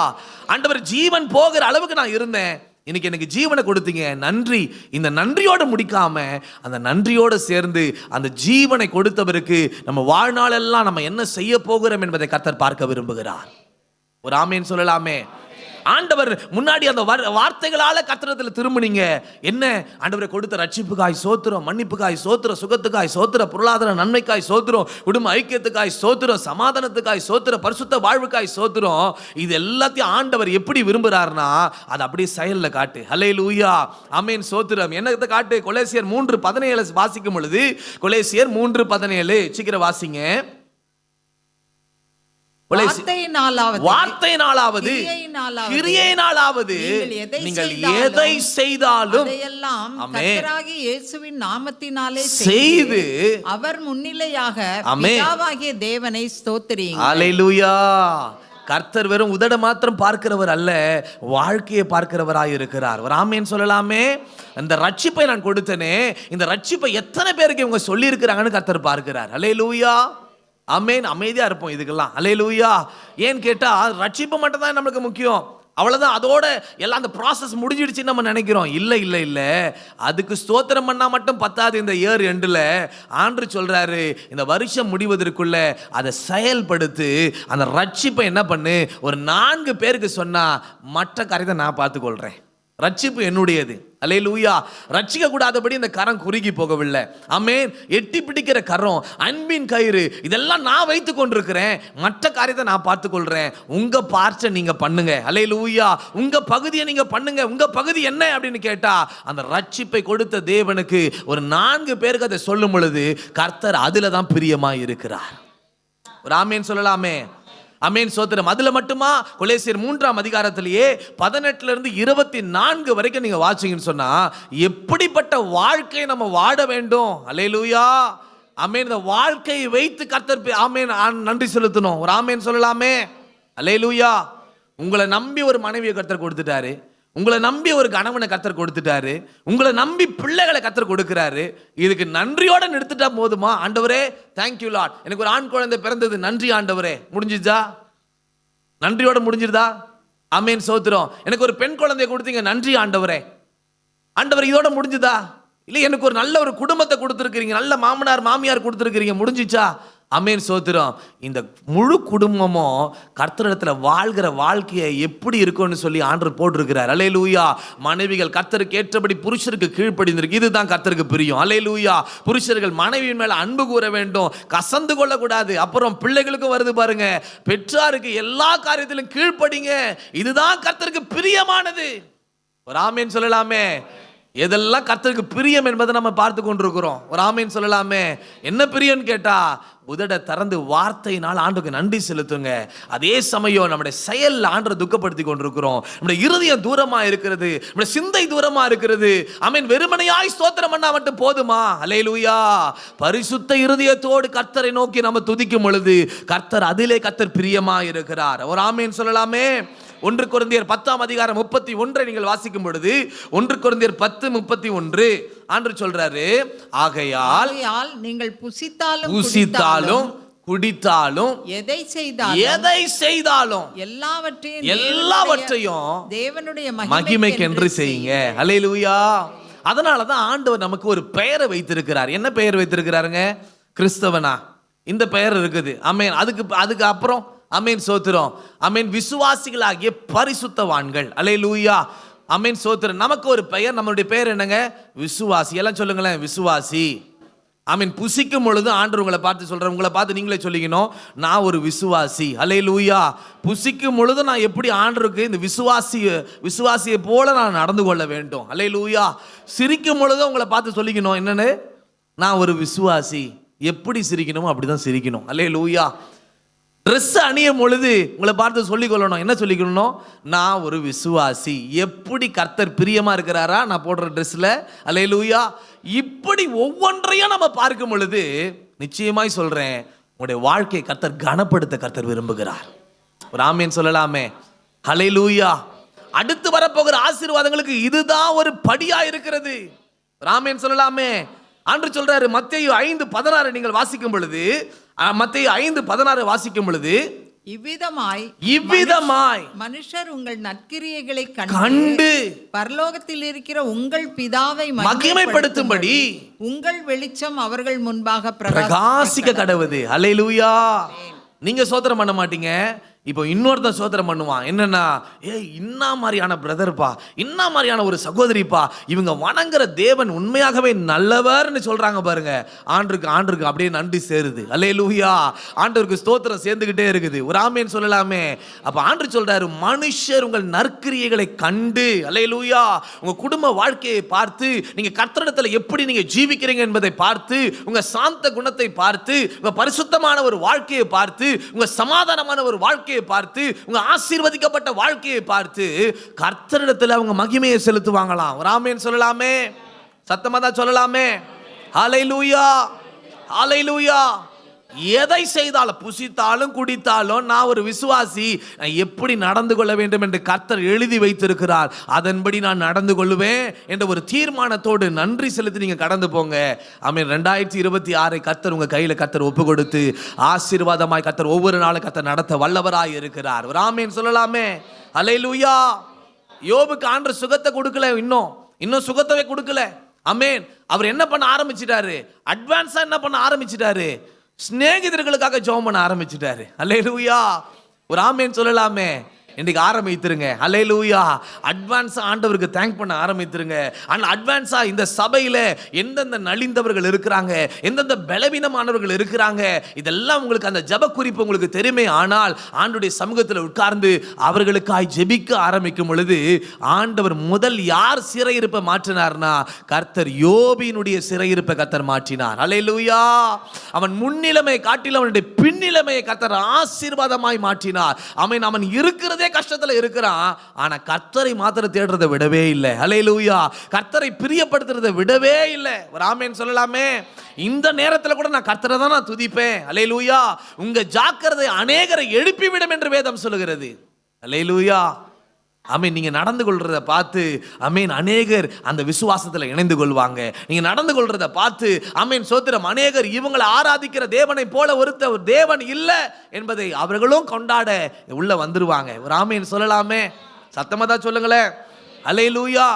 [SPEAKER 4] ஆண்டவர், ஜீவன் போகிற அளவுக்கு நான் இருந்தேன், இன்னைக்கு எனக்கு ஜீவனை கொடுத்தீங்க, நன்றி. இந்த நன்றியோடு முடிக்காம அந்த நன்றியோடு சேர்ந்து அந்த ஜீவனை கொடுத்தவருக்கு நம்ம வாழ்நாளெல்லாம் நம்ம என்ன செய்ய போகிறோம் என்பதை கர்த்தர் பார்க்க விரும்புகிறார். ஒரு ஆமேன் சொல்லலாமே. ஆண்டவர் முன்னாடி அந்த வார்த்தைகளால கர்த்தரத்தில் திரும்பினீங்க. என்ன? ஆண்டவரை கொடுத்த ரட்சிப்புக்காய் சோத்திரம், மன்னிப்புக்காய் சோத்திரம், சுகத்துக்காய் சோத்திரம், பொருளாதார நன்மைக்காய் சோத்திரம், குடும்ப ஐக்கியத்துக்காய் சோத்திரம், சமாதானத்துக்காய் சோத்திரம், பரிசுத்த வாழ்வுக்காய் சோத்திரம். இது எல்லாத்தையும் ஆண்டவர் எப்படி விரும்புறாருன்னா அது அப்படியே செயல்ல காட்டு. அல்லேலூயா. ஆமென் சோத்திரம். என்னத்தை காட்டு? கொலேசியர் 3:17 வாசிக்கும் பொழுது, கொலேசியர் 3:17 சீக்கிரம் வாசிங்க. வார்த்தையினாலாவது கிரியையினாலாவது நீங்கள் எதை செய்தாலும்
[SPEAKER 5] இயேசுவின் நாமத்தினாலே
[SPEAKER 4] செய்து
[SPEAKER 5] அவர் முன்னிலையாக பிதாவாகிய தேவனை ஸ்தோத்திரியுங்கள்.
[SPEAKER 4] அல்லேலூயா. கர்த்தர் வெறும் உதட மாத்திரம் பார்க்கிறவர் அல்ல, வாழ்க்கையை பார்க்கிறவராய் இருக்கிறார். ஒரு ஆமென் சொல்லலாமே. இந்த ரட்சிப்பை நான் கொடுத்தனே, இந்த ரட்சிப்பை எத்தனை பேருக்கு இவங்க சொல்லி இருக்கிறாங்கன்னு கர்த்தர் பார்க்கிறார். அல்லேலூயா. ஆமென். அமைதியா இருப்போம் இதுக்கெல்லாம். அல்லேலூயா. ஏன்னு கேட்டா ரட்சிப்பு மட்டும் தான் நம்மளுக்கு முக்கியம். அவ்வளவுதான், அதோட எல்லாம் அந்த ப்ராசஸ் முடிஞ்சிடுச்சுன்னு நம்ம நினைக்கிறோம். இல்லை இல்லை இல்லை, அதுக்கு ஸ்தோத்திரம் பண்ணா மட்டும் பத்தாது. இந்த இயர் எண்டில் ஆண்டவர் சொல்றாரு, இந்த வருஷம் முடிவதற்குள்ள அதை செயல்படுத்து. அந்த ரட்சிப்பை என்ன பண்ணு, ஒரு 4 பேருக்கு சொன்னா மற்ற காரியத்தை நான் பார்த்துக்கொள்றேன். ரட்சிப்பு என்னுடையது. அல்லேலூயா. ரட்சிக்க கூடாதபடி இந்த கரம் குறுகி போகவில்லை. ஆமென். எட்டி பிடிக்கிற கரம், அன்பின் கயிறு, இதெல்லாம் நான் வைத்து கொண்டிருக்கிறேன். மற்ற காரியத்தை நான் பார்த்துக்கொள்றேன். உங்க பார்ட்டை நீங்க பண்ணுங்க. அல்லேலூயா. உங்க பகுதியை நீங்க பண்ணுங்க. உங்க பகுதி என்ன அப்படின்னு கேட்டா, அந்த ரட்சிப்பை கொடுத்த தேவனுக்கு ஒரு 4 பேருக்கு அதை சொல்லும் பொழுது கர்த்தர் அதுல தான் பிரியமா இருக்கிறார். ஒரு ஆமென் சொல்லலாமே. அமேன் சோத்திரம். அதுல மட்டுமா? கொலேசியர் 3ஆம் அதிகாரத்திலேயே 18 இருந்து 24 வரைக்கும் நீங்க வாசிங்கன்னு சொன்னா எப்படிப்பட்ட வாழ்க்கை நம்ம வாழ வேண்டும். அல்லேலூயா. ஆமென். இந்த வாழ்க்கையை வைத்து கர்த்தர் ஆமென் நன்றி செலுத்தணும். ஒரு ஆமென் சொல்லலாமே. அல்லேலூயா. உங்களை நம்பி ஒரு மனைவியை கர்த்தர் கொடுத்துட்டாரு, உங்களை நம்பி ஒரு கணவனை கர்த்தர் கொடுத்துட்டாரு, உங்களை நம்பி பிள்ளைகளை கர்த்தர் கொடுக்கிறாரு. இதுக்கு நன்றியோட நிறுத்திட்டா போதுமா? ஆண்டவரே தேங்க்யூ லார்ட், எனக்கு ஒரு ஆண் குழந்தை பிறந்தது, நன்றி ஆண்டவரே. முடிஞ்சுதா? நன்றியோட முடிஞ்சிருதா? ஆமென் சோத்திரம். எனக்கு ஒரு பெண் குழந்தைய கொடுத்தீங்க, நன்றி ஆண்டவரே. ஆண்டவர் இதோட முடிஞ்சுதா? இல்லை, எனக்கு ஒரு நல்ல ஒரு குடும்பத்தை கொடுத்துருக்கிறீங்க, நல்ல மாமனார் மாமியார் கொடுத்துருக்கிறீங்க, முடிஞ்சிச்சா? ஆமென் சோத்திரம். இந்த முழு குடும்பமும் கர்த்தரிடத்துல வாழ்கிற வாழ்க்கையை எப்படி இருக்கும்னு சொல்லி ஆண்டவர் போட்டிருக்கிறார். அல்லேலூயா. மனைவிகள் கர்த்தருக்கு ஏற்றபடி புருஷருக்கு கீழ்ப்படிந்திருக்கு. இதுதான் கர்த்தருக்கு பிரியம். அல்லேலூயா. புருஷர்கள் மனைவியின் மேல அன்பு கூற வேண்டும், கசந்து கொள்ளக்கூடாது. அப்புறம் பிள்ளைகளுக்கும் வருது பாருங்க, பெற்றாருக்கு எல்லா காரியத்திலும் கீழ்ப்படிங்க, இதுதான் கர்த்தருக்கு பிரியமானது. ஒரு ஆமென் சொல்லலாமே. எதெல்லாம் கர்த்தருக்கு பிரியம் என்பதை நம்ம பார்த்து கொண்டிருக்கிறோம். ஒரு ஆமென் சொல்லலாமே. என்ன பிரியம்னு கேட்டா, உதட திறந்து வார்த்தையினால் ஆண்டுக்கு நன்றி செலுத்துங்க. அதே சமயம் நம்முடைய செயல் ஆண்டவரை துக்கப்படுத்தி கொண்டிருக்கிறோம். நம்முடைய இருதயம் தூரமா இருக்கிறது, நம்முடைய சிந்தை தூரமா இருக்கிறது. ஆமென். வெறுமனையாய் ஸ்தோத்திரம் பண்ணா மட்டும் போதுமா? அல்லேலூயா. பரிசுத்த இருதயத்தோடு கர்த்தரை நோக்கி நம்ம துதிக்கும் பொழுது கர்த்தர் அதிலே கர்த்தர் பிரியமா இருக்கிறார். ஒரு ஆமென் சொல்லலாமே. 1 கொரிந்தியர் 10ஆம் அதிகாரம் 31 நீங்கள் வாசிக்கும் பொழுது 1 கொரிந்தியர் 10:31 ஆண்டவர் சொல்றாரு, ஆகையால்
[SPEAKER 5] நீங்கள் புசித்தாலும்
[SPEAKER 4] குடித்தாலும்
[SPEAKER 5] எதை
[SPEAKER 4] செய்தாலும் எல்லாவற்றையும்
[SPEAKER 5] தேவனுடைய
[SPEAKER 4] மகிமைக்கென்று செய்யுங்க. அல்லேலூயா. அதனால தான் ஆண்டவர் நமக்கு ஒரு பெயரை வைத்திருக்கிறார். என்ன பெயர் வைத்திருக்கிறாருங்க? கிறிஸ்தவனா. இந்த பெயர் இருக்குது. ஆமென். அதுக்கு அப்புறம் ஆமென் சோத்திரம். ஆமென். விசுவாசிகளாகிய பரிசுத்தவான்கள். அல்லேலூயா. ஆமென் சோத்திரம். நமக்கு ஒரு பெயர், நம்மளுடைய பெயர் என்னங்க? விசுவாசி. எல்லாம் சொல்லுங்களேன், விசுவாசி. ஆமீன். புசிக்கும் பொழுது ஆண்டவர் உங்களை பார்த்து சொல்றார், உங்களை பார்த்து நீங்களே சொல்லிக்கணும், நான் ஒரு விசுவாசி. அல்லேலூயா. புசிக்கும் பொழுது நான் எப்படி ஆண்டவருக்கு இந்த விசுவாசியை போல நான் நடந்து கொள்ள வேண்டும். அல்லேலூயா. சிரிக்கும் பொழுது உங்களை பார்த்து சொல்லிக்கணும், என்னன்னு, நான் ஒரு விசுவாசி. எப்படி சிரிக்கணுமோ அப்படிதான் சிரிக்கணும். அல்லேலூயா. ட்ரெஸ் அணியும் பொழுது உங்களை பார்த்து சொல்லிக்கொள்ளணும், என்ன சொல்லிக்கணும், நான் ஒரு விசுவாசி. எப்படி கர்த்தர் பிரியமா இருக்கிறாரா நான் போடுற ட்ரெஸ்ல. அல்லேலூயா. இப்படி ஒவ்வொன்றையும் நம்ம பார்க்கும் பொழுது நிச்சயமாய் சொல்றேன், உங்களுடைய வாழ்க்கையை கர்த்தர் கனப்படுத்த கர்த்தர் விரும்புகிறார். ஒரு ஆமேன் சொல்லலாமே. அல்லேலூயா. அடுத்து வரப்போகிற ஆசீர்வாதங்களுக்கு இதுதான் ஒரு படியா இருக்கிறது. ஒரு ஆமேன் சொல்லலாமே. ஆண்டவர் சொல்றாரு, மத்தேயு 5:16 நீங்கள் வாசிக்கும் பொழுது, மத்தேயு 5:16 வாசிக்கும் பொழுது, இவ்விதமாய் மனுஷர் உங்கள் நற்கிரியைகளை கண்டு பரலோகத்தில் இருக்கிற உங்கள் பிதாவை மகிமைப்படுத்தும்படி உங்கள் வெளிச்சம் அவர்கள் முன்பாக பிரகாசிக்க கடவுது. அல்லேலூயா. நீங்க சோத்திரம் பண்ண மாட்டீங்க, இப்போ இன்னொருத்தன் சோத்திரம் பண்ணுவான். என்னன்னா, இன்னா மாதிரியான பிரதர்ப்பா, இன்னா மாதிரியான ஒரு சகோதரிப்பா, இவங்க வணங்குற தேவன் உண்மையாகவே நல்லவர்னு சொல்றாங்க பாருங்க. ஆண்டருக்கு அப்படியே நன்றி சேருது. அல்லேலூயா. ஆண்டவருக்கு ஸ்தோத்திரம் சேர்ந்துகிட்டே இருக்குது. ஒரு ஆமேன் சொல்லலாமே. அப்ப ஆண்டவர் சொல்றாரு, மனுஷர் உங்கள் நற்கிரியைகளை கண்டு, அல்லேலூயா, உங்க குடும்ப வாழ்க்கையை பார்த்து, நீங்க கர்த்தரிடத்துல எப்படி நீங்க ஜீவிக்கிறீங்க என்பதை பார்த்து, உங்க சாந்த குணத்தை பார்த்து, உங்க பரிசுத்தமான ஒரு வாழ்க்கையை பார்த்து, உங்க சமாதானமான ஒரு வாழ்க்கையை பார்த்து, உங்க ஆசீர்வதிக்கப்பட்ட வாழ்க்கையை பார்த்து கர்த்தரிடத்தில் அவங்க மகிமையை செலுத்துவாங்களாம். ஒரு ஆமென் சொல்லலாமே. சத்தமா தான் சொல்லலாமே. ஹல்லேலூயா. ஹல்லேலூயா. எதை செய்தாலும், புசித்தாலும் குடித்தாலும், நான் ஒரு விசுவாசி, நான் எப்படி நடந்து கொள்ள வேண்டும் என்று கர்த்தர் எழுதி வைத்திருக்கிறார், அதன்படி நான் நடந்து கொள்வேன் என்ற ஒரு தீர்மானத்தோடு நன்றி செலுத்தி நீங்க கடந்து போங்க. ஆமென். 2026 கர்த்தர் உங்க கையில கர்த்தர் ஒப்பு கொடுத்து ஆசீர்வாதமாய் கர்த்தர் ஒவ்வொரு நாளும் கர்த்தர் நடத்த வல்லவராய் இருக்கிறார். ஒரு ஆமென் சொல்லலாமே. அல்லேலூயா. யோபுக்கு ஆண்டவர் சுகத்தை கொடுக்கல, இன்னும் சுகத்தவே கொடுக்கல. ஆமென். அவர் என்ன பண்ண ஆரம்பிச்சிட்டாரு, அட்வான்ஸா என்ன பண்ண ஆரம்பிச்சிட்டாரு, சிநேகிதர்களுக்காக ஜெபம் பண்ண ஆரம்பிச்சிட்டாரு. அல்லேலூயா. ஒரு ஆமென் சொல்லலாமே. இன்னைக்கு ஆரம்பித்துருங்க. அல்லேலூயா. அட்வான்ஸா ஆண்டவருக்கு தேங்க் பண்ண ஆரம்பித்துருங்க. அட்வான்ஸா இந்த சபையில எந்தெந்த நலிந்தவர்கள் இருக்கிறாங்க, எந்தெந்த பலவீனமானவர்கள் இருக்கிறாங்க, இதெல்லாம் உங்களுக்கு அந்த ஜெப குறிப்பு உங்களுக்கு தெரியுமே. ஆனால் ஆண்டவருடைய சமூகத்தில் உட்கார்ந்து அவர்களுக்காய் ஜெபிக்க ஆரம்பிக்கும் பொழுது ஆண்டவர் முதல் யார் சிறையிருப்பை மாற்றினார்னா, கர்த்தர் யோபினுடைய சிறையிருப்பை கர்த்தர் மாற்றினார். அல்லேலூயா. அவன் முன்னிலைமை காட்டிலும் அவனுடைய பின்னிலைமையை கர்த்தர் ஆசீர்வாதமாய் மாற்றினார். அவன் இருக்கிறதே கஷ்டத்துல இருக்கிறான், ஆனா கர்த்தரை மாத்திரம் தேடுறதை விடவே இல்லை. அல்லேலூயா. கர்த்தரை பிரியப்படுத்துறதை விடவே இல்லை. ஒரு ஆமென் சொல்லலாமே. இந்த நேரத்துல கூட நான் கர்த்தரை தான் நான் துதிப்பேன். அல்லேலூயா. உங்க ஜாக்கிரதை அநேகரை எழுப்பிவிடும் என்று வேதம் சொல்லுகிறது. அல்லேலூயா. ஆமீன். நீங்க நடந்து கொள்றத பார்த்து ஆமீன் அநேகர் அந்த விசுவாசத்துல இணைந்து கொள்வாங்க. நீங்க நடந்து கொள்றத பார்த்து ஆமீன் சோத்திரம், அநேகர் இவங்களை ஆராதிக்கிற தேவனை போல ஒரு தேவன் இல்லை என்பதை அவர்களும் கொண்டாட உள்ள வந்துருவாங்க. ஒரு ஆமீன் சொல்லலாமே. சத்தமா தான் சொல்லுங்களேன். அல்லேலூயா.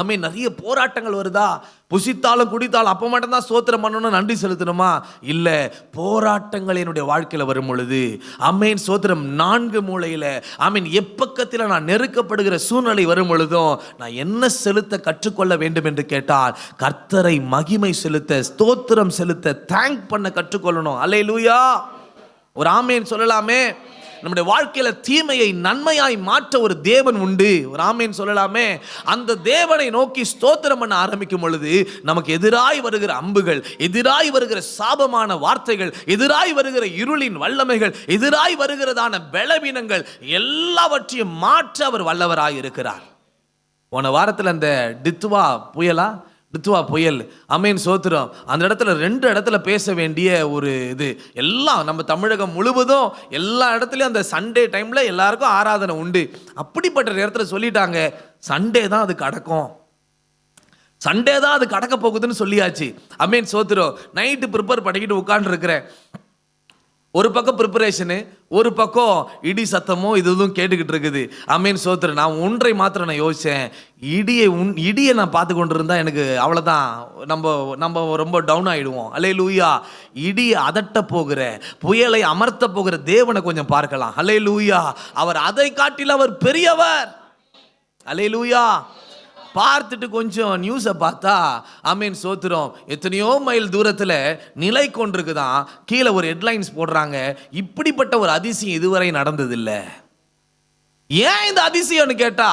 [SPEAKER 4] ஆமீன். நிறைய போராட்டங்கள் வருதா, புசித்தாலும் குடித்தாலும் அப்போ மட்டும்தான் ஸ்தோத்திரம் பண்ணணும், நன்றி செலுத்தணுமா? இல்லை. போராட்டங்கள் என்னுடைய வாழ்க்கையில் வரும் பொழுது ஆமீன் ஸ்தோத்திரம், 4 மூலையில் ஆமீன் எப்பக்கத்தில் நான் நெருக்கப்படுகிற சூழ்நிலை வரும் பொழுதும் நான் என்ன செலுத்த கற்றுக்கொள்ள வேண்டும் என்று கேட்டால், கர்த்தரை மகிமை செலுத்த, ஸ்தோத்திரம் செலுத்த, தேங்க் பண்ண கற்றுக்கொள்ளணும். அல்லேலூயா. ஒரு ஆமீன் சொல்லலாமே. நம்முடைய வாழ்க்கையில தீமையை நன்மையாய் மாற்ற ஒரு தேவன் உண்டு. ஒரு ஆமென் சொல்லலாமே. அந்த தேவனை நோக்கி ஸ்தோத்திரம் பண்ண ஆரம்பிக்கும் பொழுது நமக்கு எதிராய் வருகிற அம்புகள், எதிராய் வருகிற சாபமான வார்த்தைகள், எதிராய் வருகிற இருளின் வல்லமைகள், எதிராய் வருகிறதான பலவீனங்கள் எல்லாவற்றையும் மாற்ற அவர் வல்லவராய் இருக்கிறார். போன வாரத்தில் அந்த டித்துவா புயல் அமேன் சோத்திரம், அந்த இடத்துல 2 இடத்துல பேச வேண்டிய ஒரு இது, எல்லாம் நம்ம தமிழகம் முழுவதும் எல்லா இடத்துலையும் அந்த சண்டே டைம்ல எல்லாருக்கும் ஆராதனை உண்டு. அப்படிப்பட்ட நேரத்தில் சொல்லிட்டாங்க, சண்டே தான் அது கடக்கும், சண்டே தான் அது கடக்க போகுதுன்னு சொல்லியாச்சு. அமேன் சோத்திரம். நைட்டு ப்ரிப்பேர் பண்ணிக்கிட்டு உட்காந்துருக்கிறேன். ஒரு பக்கம் ப்ரிப்பரேஷனு, ஒரு பக்கம் இடி சத்தமும் இதுவும் கேட்டுக்கிட்டு இருக்குது. அமேன் சோத்திரம். நான் ஒன்றை மாத்திரம் நான் யோசித்தேன், இடியை நான் பார்த்து கொண்டு இருந்தால் எனக்கு அவ்வளோதான், நம்ம ரொம்ப டவுன் ஆகிடுவோம். அல்லேலூயா. இடியை அதட்ட போகிற, புயலை அமர்த்த போகிற தேவனை கொஞ்சம் பார்க்கலாம். அல்லேலூயா. அவர் அதை காட்டில் அவர் பெரியவர். அல்லேலூயா. பார்த்துட்டு கொஞ்சம் நியூஸை பார்த்தா ஆமென் சோத்திரம், எத்தனையோ மைல் தூரத்தில் நிலை கொண்டிருக்குதான். கீழே ஒரு ஹெட்லைன்ஸ் போடுறாங்க, இப்படிப்பட்ட ஒரு அதிசயம் இதுவரை நடந்ததில்லை. ஏன் இந்த அதிசயம்னு கேட்டா,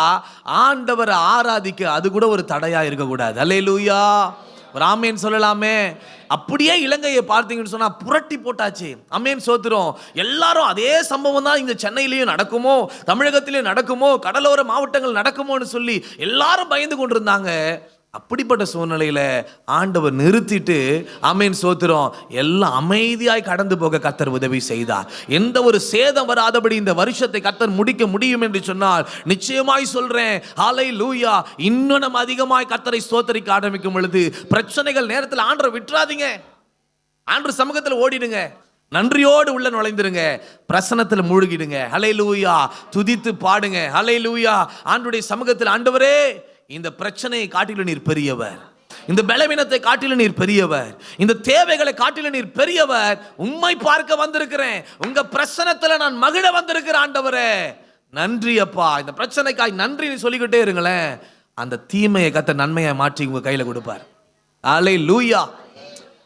[SPEAKER 4] ஆண்டவரை ஆராதிக்க அது கூட ஒரு தடையா இருக்கக்கூடாது. அல்லேலூயா, ஒரு ஆமேன் சொல்லலாமே. அப்படியே இலங்கையை பார்த்தீங்கன்னு சொன்னா புரட்டி போட்டாச்சு. ஆமேன் சோத்திரம். எல்லாரும் அதே சம்பவம் தான் இங்க சென்னையிலையும் நடக்குமோ, தமிழகத்திலையும் நடக்குமோ, கடலோர மாவட்டங்கள் நடக்குமோன்னு சொல்லி எல்லாரும் பயந்து கொண்டிருந்தாங்க. அப்படிப்பட்ட சூழ்நிலையில ஆண்டவர் நிறுத்திட்டு ஆமென் சோத்திரம், எல்லாம் அமைதியாய் கடந்து போக கர்த்தர் உதவி செய்தார். எந்த ஒரு சேதம் வராதபடி இந்த வருஷத்தை கர்த்தர் முடிக்க முடியும் என்று சொன்னால் நிச்சயமாய் சொல்றேன், ஹல்லேலூயா. இன்னும் நம்ம அதிகமாய் கர்த்தரை ஸ்தோத்திரிக்க ஆரம்பிக்கும் பொழுது பிரச்சனைகள் நேரத்தில் ஆண்டவரை விட்டுறாதீங்க. ஆண்டவர் சமூகத்தில் ஓடிடுங்க, நன்றியோடு உள்ள நுழைந்துருங்க, பிரசன்னத்தில் மூழ்கிடுங்க. ஹல்லேலூயா, துதித்து பாடுங்க. ஹல்லேலூயா, ஆண்டவருடைய சமூகத்தில், ஆண்டவரே இந்த பிரச்சனையை காட்டிலும் நீர் பெரியவர், இந்த பலவீனத்தை காட்டிலும் நீர் பெரியவர், இந்த தேவைகளை காட்டிலும் நீர் பெரியவர். உம்மை பார்க்க வந்திருக்கிறேன், உங்க பிரசன்னத்துல நான் மகிழ வந்திருக்கிறேன். ஆண்டவரே நன்றி அப்பா, இந்த பிரச்சனைக்காய் நன்றி சொல்லிக்கிட்டே இருங்களேன். அந்த தீமையை கர்த்தர் நன்மையை மாற்றி உங்க கையில கொடுப்பார். அல்லேலூயா.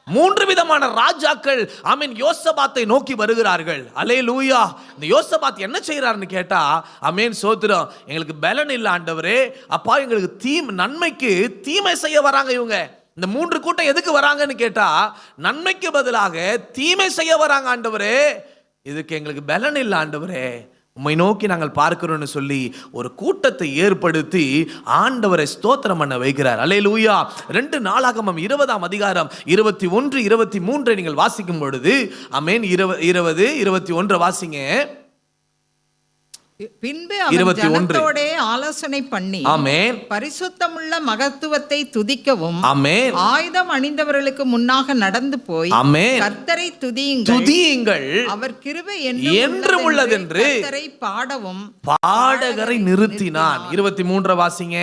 [SPEAKER 4] 3 விதமான ராஜாக்கள் ஆமென் யோசபாத்தை நோக்கி வருகிறார்கள். அல்லேலூயா. இந்த யோசபாத் என்ன செய்யறாருன்னு கேட்டா, ஆமென் சோத்திரம், எங்களுக்கு பலன் இல்ல ஆண்டவரே, அப்பா எங்களுக்கு நன்மைக்கு தீமை செய்ய வராங்க இவங்க. இந்த 3 கூட்டம் எதுக்கு வராங்கன்னு கேட்டா, நன்மைக்கு பதிலாக தீமை செய்ய வராங்க. ஆண்டவரே இதுக்கு எங்களுக்கு பலன் இல்ல ஆண்டவரே, உம்மை நோக்கி நாங்கள் பார்க்கிறோம்னு சொல்லி ஒரு கூட்டத்தை ஏற்படுத்தி ஆண்டவரை ஸ்தோத்திரம் பண்ண வைக்கிறார். அல்லேலூயா. 2 நாளாகமம் 20ஆம் அதிகாரம் 21, 23 நீங்கள் வாசிக்கும் பொழுது ஆமென் 20, 21 வாசிங்க.
[SPEAKER 5] பின்பு அவன் ஜனத்தோடே ஆலோசனை பண்ணி
[SPEAKER 4] ஆமென்
[SPEAKER 5] பரிசுத்தமுள்ள மகத்துவத்தை துதிக்கவும்
[SPEAKER 4] ஆமென்
[SPEAKER 5] ஆயுதம் அணிந்தவர்களுக்கு முன்னாக நடந்து போய்
[SPEAKER 4] ஆமென்
[SPEAKER 5] கர்த்தரை
[SPEAKER 4] துதியுங்கள்,
[SPEAKER 5] அவர் கிருபை
[SPEAKER 4] என்றும் உள்ளதென்று
[SPEAKER 5] கர்த்தரை பாடவும்
[SPEAKER 4] பாடகரை நிறுத்தினான். 23 வாசிங்க.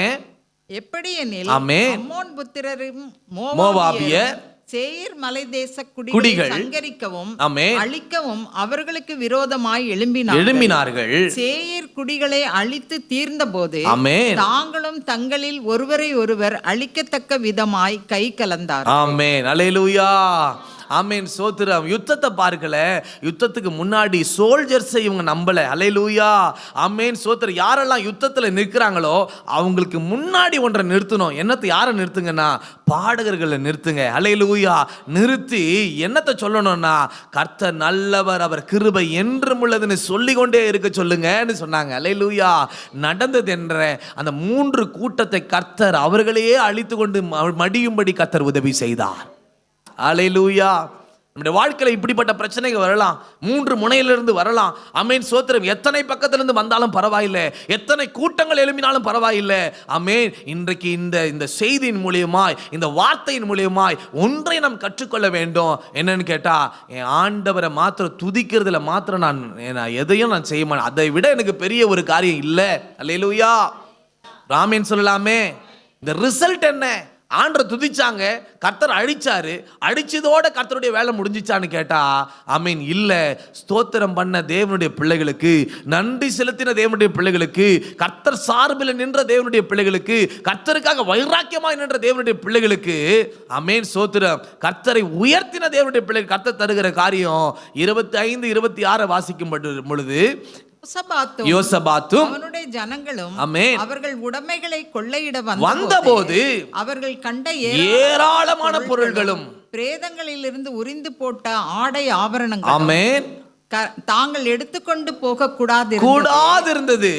[SPEAKER 5] எப்படி எனில் அம்மோன் புத்திரரும் மோவாபியர் சேயீர் மலை தேச குடிகள் சங்கரிக்கவும் அழிக்கவும் அவர்களுக்கு விரோதமாய் எழும்பினார்கள். சேயீர் குடிகளை அழித்து தீர்ந்த போது தாங்களும் தங்களில் ஒருவரை ஒருவர் அழிக்கத்தக்க விதமாய் கை கலந்தார்.
[SPEAKER 4] ஆமென். அல்லேலூயா. ஆமென் சோத்திரம். யுத்தத்தை பார்க்கல, யுத்தத்துக்கு முன்னாடி சோல்ஜர்ஸை இவங்க நம்பல. அல்லேலூயா. ஆமென் சோத்திரம். யாரெல்லாம் யுத்தத்துல நிற்கிறாங்களோ அவங்களுக்கு முன்னாடி ஒன்றை நிறுத்தணும். என்னத்தை யாரை நிறுத்துங்கன்னா, பாடகர்களை நிறுத்துங்க. அல்லேலூயா. நிறுத்தி என்னத்தை சொல்லணும்னா, கர்த்தர் நல்லவர், அவர் கிருபை என்றும் உள்ளதுன்னு சொல்லி கொண்டே இருக்க சொல்லுங்கன்னு சொன்னாங்க. அல்லேலூயா. நடந்தது என்ற அந்த 3 கூட்டத்தை கர்த்தர் அவர்களையே அழித்து கொண்டு மடியும்படி கர்த்தர் உதவி செய்தார். அல்லேலூயா. நம்முடைய வாழ்க்கையில் இப்படிப்பட்ட பிரச்சனைகள் வரலாம், 3 முனையிலிருந்து வரலாம். ஆமென் சோத்திரம். எத்தனை பக்கத்திலிருந்து வந்தாலும் பரவாயில்லை, எத்தனை கூட்டங்கள் எழுப்பினாலும் பரவாயில்லை. ஆமென். இன்றைக்கு இந்த செய்தியின் மூலியமாய், இந்த வார்த்தையின் மூலியமாய் ஒன்றை நாம் கற்றுக்கொள்ள வேண்டும். என்னன்னு கேட்டா, என் ஆண்டவரை மாத்திரம் துதிக்கிறதுல மாத்திரம் நான் எதையும் நான் செய்ய மாட்டேன், அதை விட எனக்கு பெரிய ஒரு காரியம் இல்லை. அல்லேலூயா. ராமேன் சொல்லலாமே. இந்த ரிசல்ட் என்ன? ஆண்டரை துதிச்சாங்க, கர்த்தர் அழிச்சாரு, அடிச்சதோட கர்த்தருடைய வேலை முடிஞ்சிச்சான்னு கேட்டா ஆமென் இல்ல. ஸ்தோத்திரம் பண்ண தேவனுடைய பிள்ளைகளுக்கு, நன்றி செலுத்தின தேவனுடைய பிள்ளைகளுக்கு, கர்த்தர் சார்பில் நின்ற தேவனுடைய பிள்ளைகளுக்கு, கர்த்தருக்காக வைராக்கியமாய் நின்ற தேவனுடைய பிள்ளைகளுக்கு ஆமென் ஸ்தோத்திரம், கர்த்தரை உயர்த்தின தேவனுடைய பிள்ளைகள் கர்த்தர் தருகிற காரியம் 25, 26 வாசிக்கும் பொழுது யோசபாத்தும்
[SPEAKER 5] அவனுடைய ஜனங்களும்
[SPEAKER 4] ஆமென்
[SPEAKER 5] அவர்கள் உடைமைகளை கொள்ளையிட
[SPEAKER 4] வந்தபோது
[SPEAKER 5] அவர்கள் கண்ட
[SPEAKER 4] ஏராளமான பொருள்களும்
[SPEAKER 5] பிரேதங்களிலிருந்து உரிந்து போட்ட ஆடை ஆபரணங்கள்
[SPEAKER 4] ஆமென்
[SPEAKER 5] தாங்கள் எடுத்துக்கொண்டு போக கூடாது
[SPEAKER 4] இருந்தது.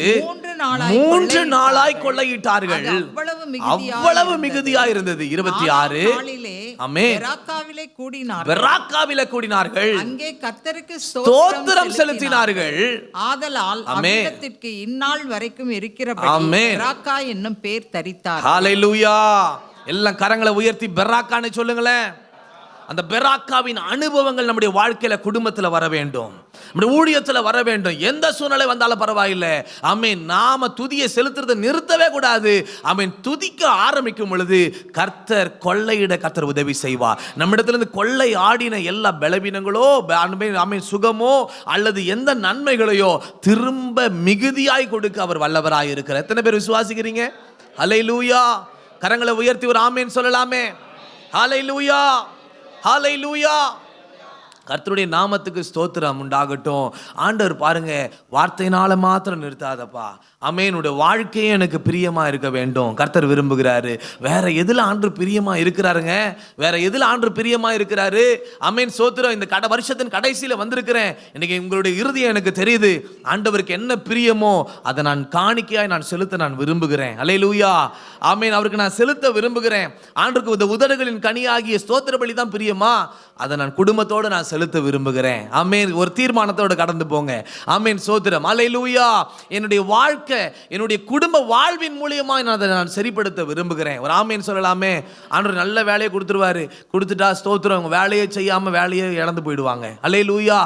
[SPEAKER 4] 3 நாளாய் கொள்ளையிட்டார்கள். அவ்வளவு மிகுதியா இருந்தது. 26 ஆமென். பெராக்காவிலே கூடினார்கள்.
[SPEAKER 5] அங்கே கர்த்தருக்கு
[SPEAKER 4] ஸ்தோத்திரம் செலுத்தினார்கள்.
[SPEAKER 5] ஆதலால் அவ்விடத்திற்கு இந்நாள் வரைக்கும் இருக்கிறபடி பெராக்கா என்னும் பேர் தரித்தார்.
[SPEAKER 4] ஹல்லேலூயா. எல்லாம் கரங்களை உயர்த்தி பெராக்கான்னு சொல்லுங்களேன். அந்த பெராக்காவின் அனுபவங்கள் நம்முடைய வாழ்க்கையில, குடும்பத்துல வர வேண்டும், நம்முடைய ஊழியத்துல வர வேண்டும். எந்த சூழ்நிலை வந்தாலும் பரவாயில்லை. ஆமென். நாம துதியை செலுத்துறதை நிறுத்தவே கூடாது. ஆமென். துதிக்க ஆரம்பிக்கும் பொழுது கர்த்தர் கொள்ளையிட கர்த்தர் உதவி செய்வார். நம்மிடத்துல இருந்து கொள்ளை ஆடின எல்லா பலவீனங்களோ, ஆமென் சுகமோ அல்லது எந்த நன்மைகளையோ திரும்ப மிகுதியாய் கொடுக்க அவர் வல்லவராய் இருக்கிறார். எத்தனை பேர் விசுவாசிக்கிறீங்க? ஹல்லேலூயா. கரங்களை உயர்த்தி ஒரு ஆமென் சொல்லலாமே. ஹல்லேலூயா, ஹல்லேலூயா. கர்த்தருடைய நாமத்துக்கு ஸ்தோத்திரம் உண்டாகட்டும். ஆண்டவர் பாருங்க, வார்த்தையினால மாத்திரம் நிறுத்தாதப்பா. ஆமென். வாழ்க்கையே எனக்கு பிரியமா இருக்க வேண்டும் கர்த்தர் விரும்புகிறாரு. வேற எதுல ஆண்டவர் பிரியமா இருக்கிறாருங்க? வேற எதுல ஆண்டவர் பிரியமா இருக்கிறாரு? ஆமென். ஸ்தோத்திரம். இந்த வருஷத்தின் கடைசியில வந்திருக்கிறேன். இன்னைக்கு உங்களுடைய இருதயம் எனக்கு தெரியுது. ஆண்டவருக்கு என்ன பிரியமோ அதை நான் காணிக்கையாய் நான் செலுத்த நான் விரும்புகிறேன். அல்லேலூயா, ஆமென். அவருக்கு நான் செலுத்த விரும்புகிறேன். ஆண்டவருக்கு இந்த உதடுகளின் கனியாகிய ஸ்தோத்திர பலி தான் பிரியமா, அதை நான் குடும்பத்தோடு நான் செலுத்த விரும்புகிறேன். ஆமென். ஒரு தீர்மானத்தோடு கடந்து போங்க. ஆமென். ஸ்தோத்திரம். அல்லேலூயா. என்னுடைய வாழ்க்கை, என்னுடைய குடும்ப வாழ்வின் மூலியமா நான் அதை நான் சரிப்படுத்த விரும்புகிறேன். ஒரு ஆமென் சொல்லலாமே. ஆண்டவர் நல்ல வேலையை கொடுத்துருவாரு. கொடுத்துட்டா ஸ்தோத்திரம், வேலையை செய்யாம வேலையை இழந்து போயிடுவாங்க. அல்லேலூயா,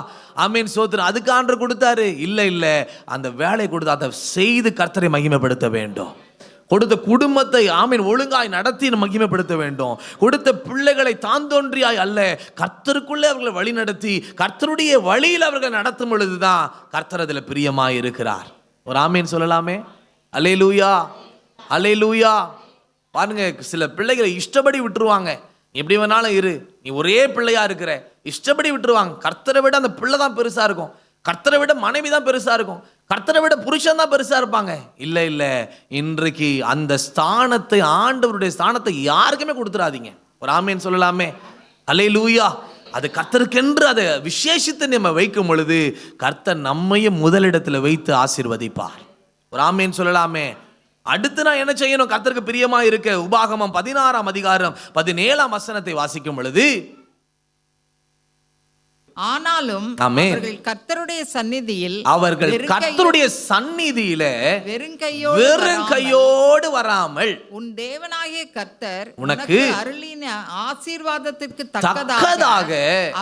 [SPEAKER 4] ஆமென். ஸ்தோத்திரம். அதுக்கு ஆண்டவர் கொடுத்தாரு? இல்ல, அந்த வேலையை கொடுத்து அதை செய்து கர்த்தரை மகிமைப்படுத்த வேண்டும். கொடுத்த குடும்பத்தை ஆமென் ஒழுங்காய் நடத்தி மகிமைப்படுத்த வேண்டும். கொடுத்த பிள்ளைகளை தாந்தோன்றியாய் அல்ல, கர்த்தருக்குள்ளே அவர்களை வழி நடத்தி கர்த்தருடைய வழியில் அவர்கள் நடத்தும் பொழுதுதான் கர்த்தர் அதில் பிரியமாய் இருக்கிறார். ஒரு ஆமென் சொல்லலாமே. அல்லேலூயா, அல்லேலூயா. பாருங்க, சில பிள்ளைகளை இஷ்டப்படி விட்டுருவாங்க. எப்படி வேணாலும் இரு, நீ ஒரே பிள்ளையா இருக்கிற, இஷ்டப்படி விட்டுருவாங்க. கர்த்தரை விட அந்த பிள்ளை தான் பெருசா இருக்கும், கர்த்தரை விட மனைவி தான் பெருசா இருக்கும், கர்த்தரை விட புருஷன் தான் பெருசா இருப்பாங்க. இல்ல, இன்றைக்கு அந்த ஸ்தானத்தை, ஆண்டவருடைய ஸ்தானத்தை யாருக்குமே கொடுத்துடாதீங்க. ஒரு ஆமென் சொல்லலாமே. அல்லேலூயா. அது கர்த்தருக்கென்று அதை விசேஷித்து நம்ம வைக்கும் பொழுது கர்த்தர் நம்மையும் முதலிடத்தில் வைத்து ஆசீர்வதிப்பார். ஒரு ஆமென் சொல்லலாமே. அடுத்து நான் என்ன செய்யணும் கர்த்தருக்கு பிரியமா இருக்க? உபாகமம் 16ஆம் அதிகாரம் 17ஆம் வசனத்தை வாசிக்கும் பொழுது,
[SPEAKER 5] ஆனாலும் அவர்கள் கர்த்தருடைய சந்நிதியில வெறும் கையோடு வராமல் உன் தேவனாகிய கர்த்தர்
[SPEAKER 4] உனக்கு
[SPEAKER 5] அருளின ஆசீர்வாதத்திற்கு தக்கதாக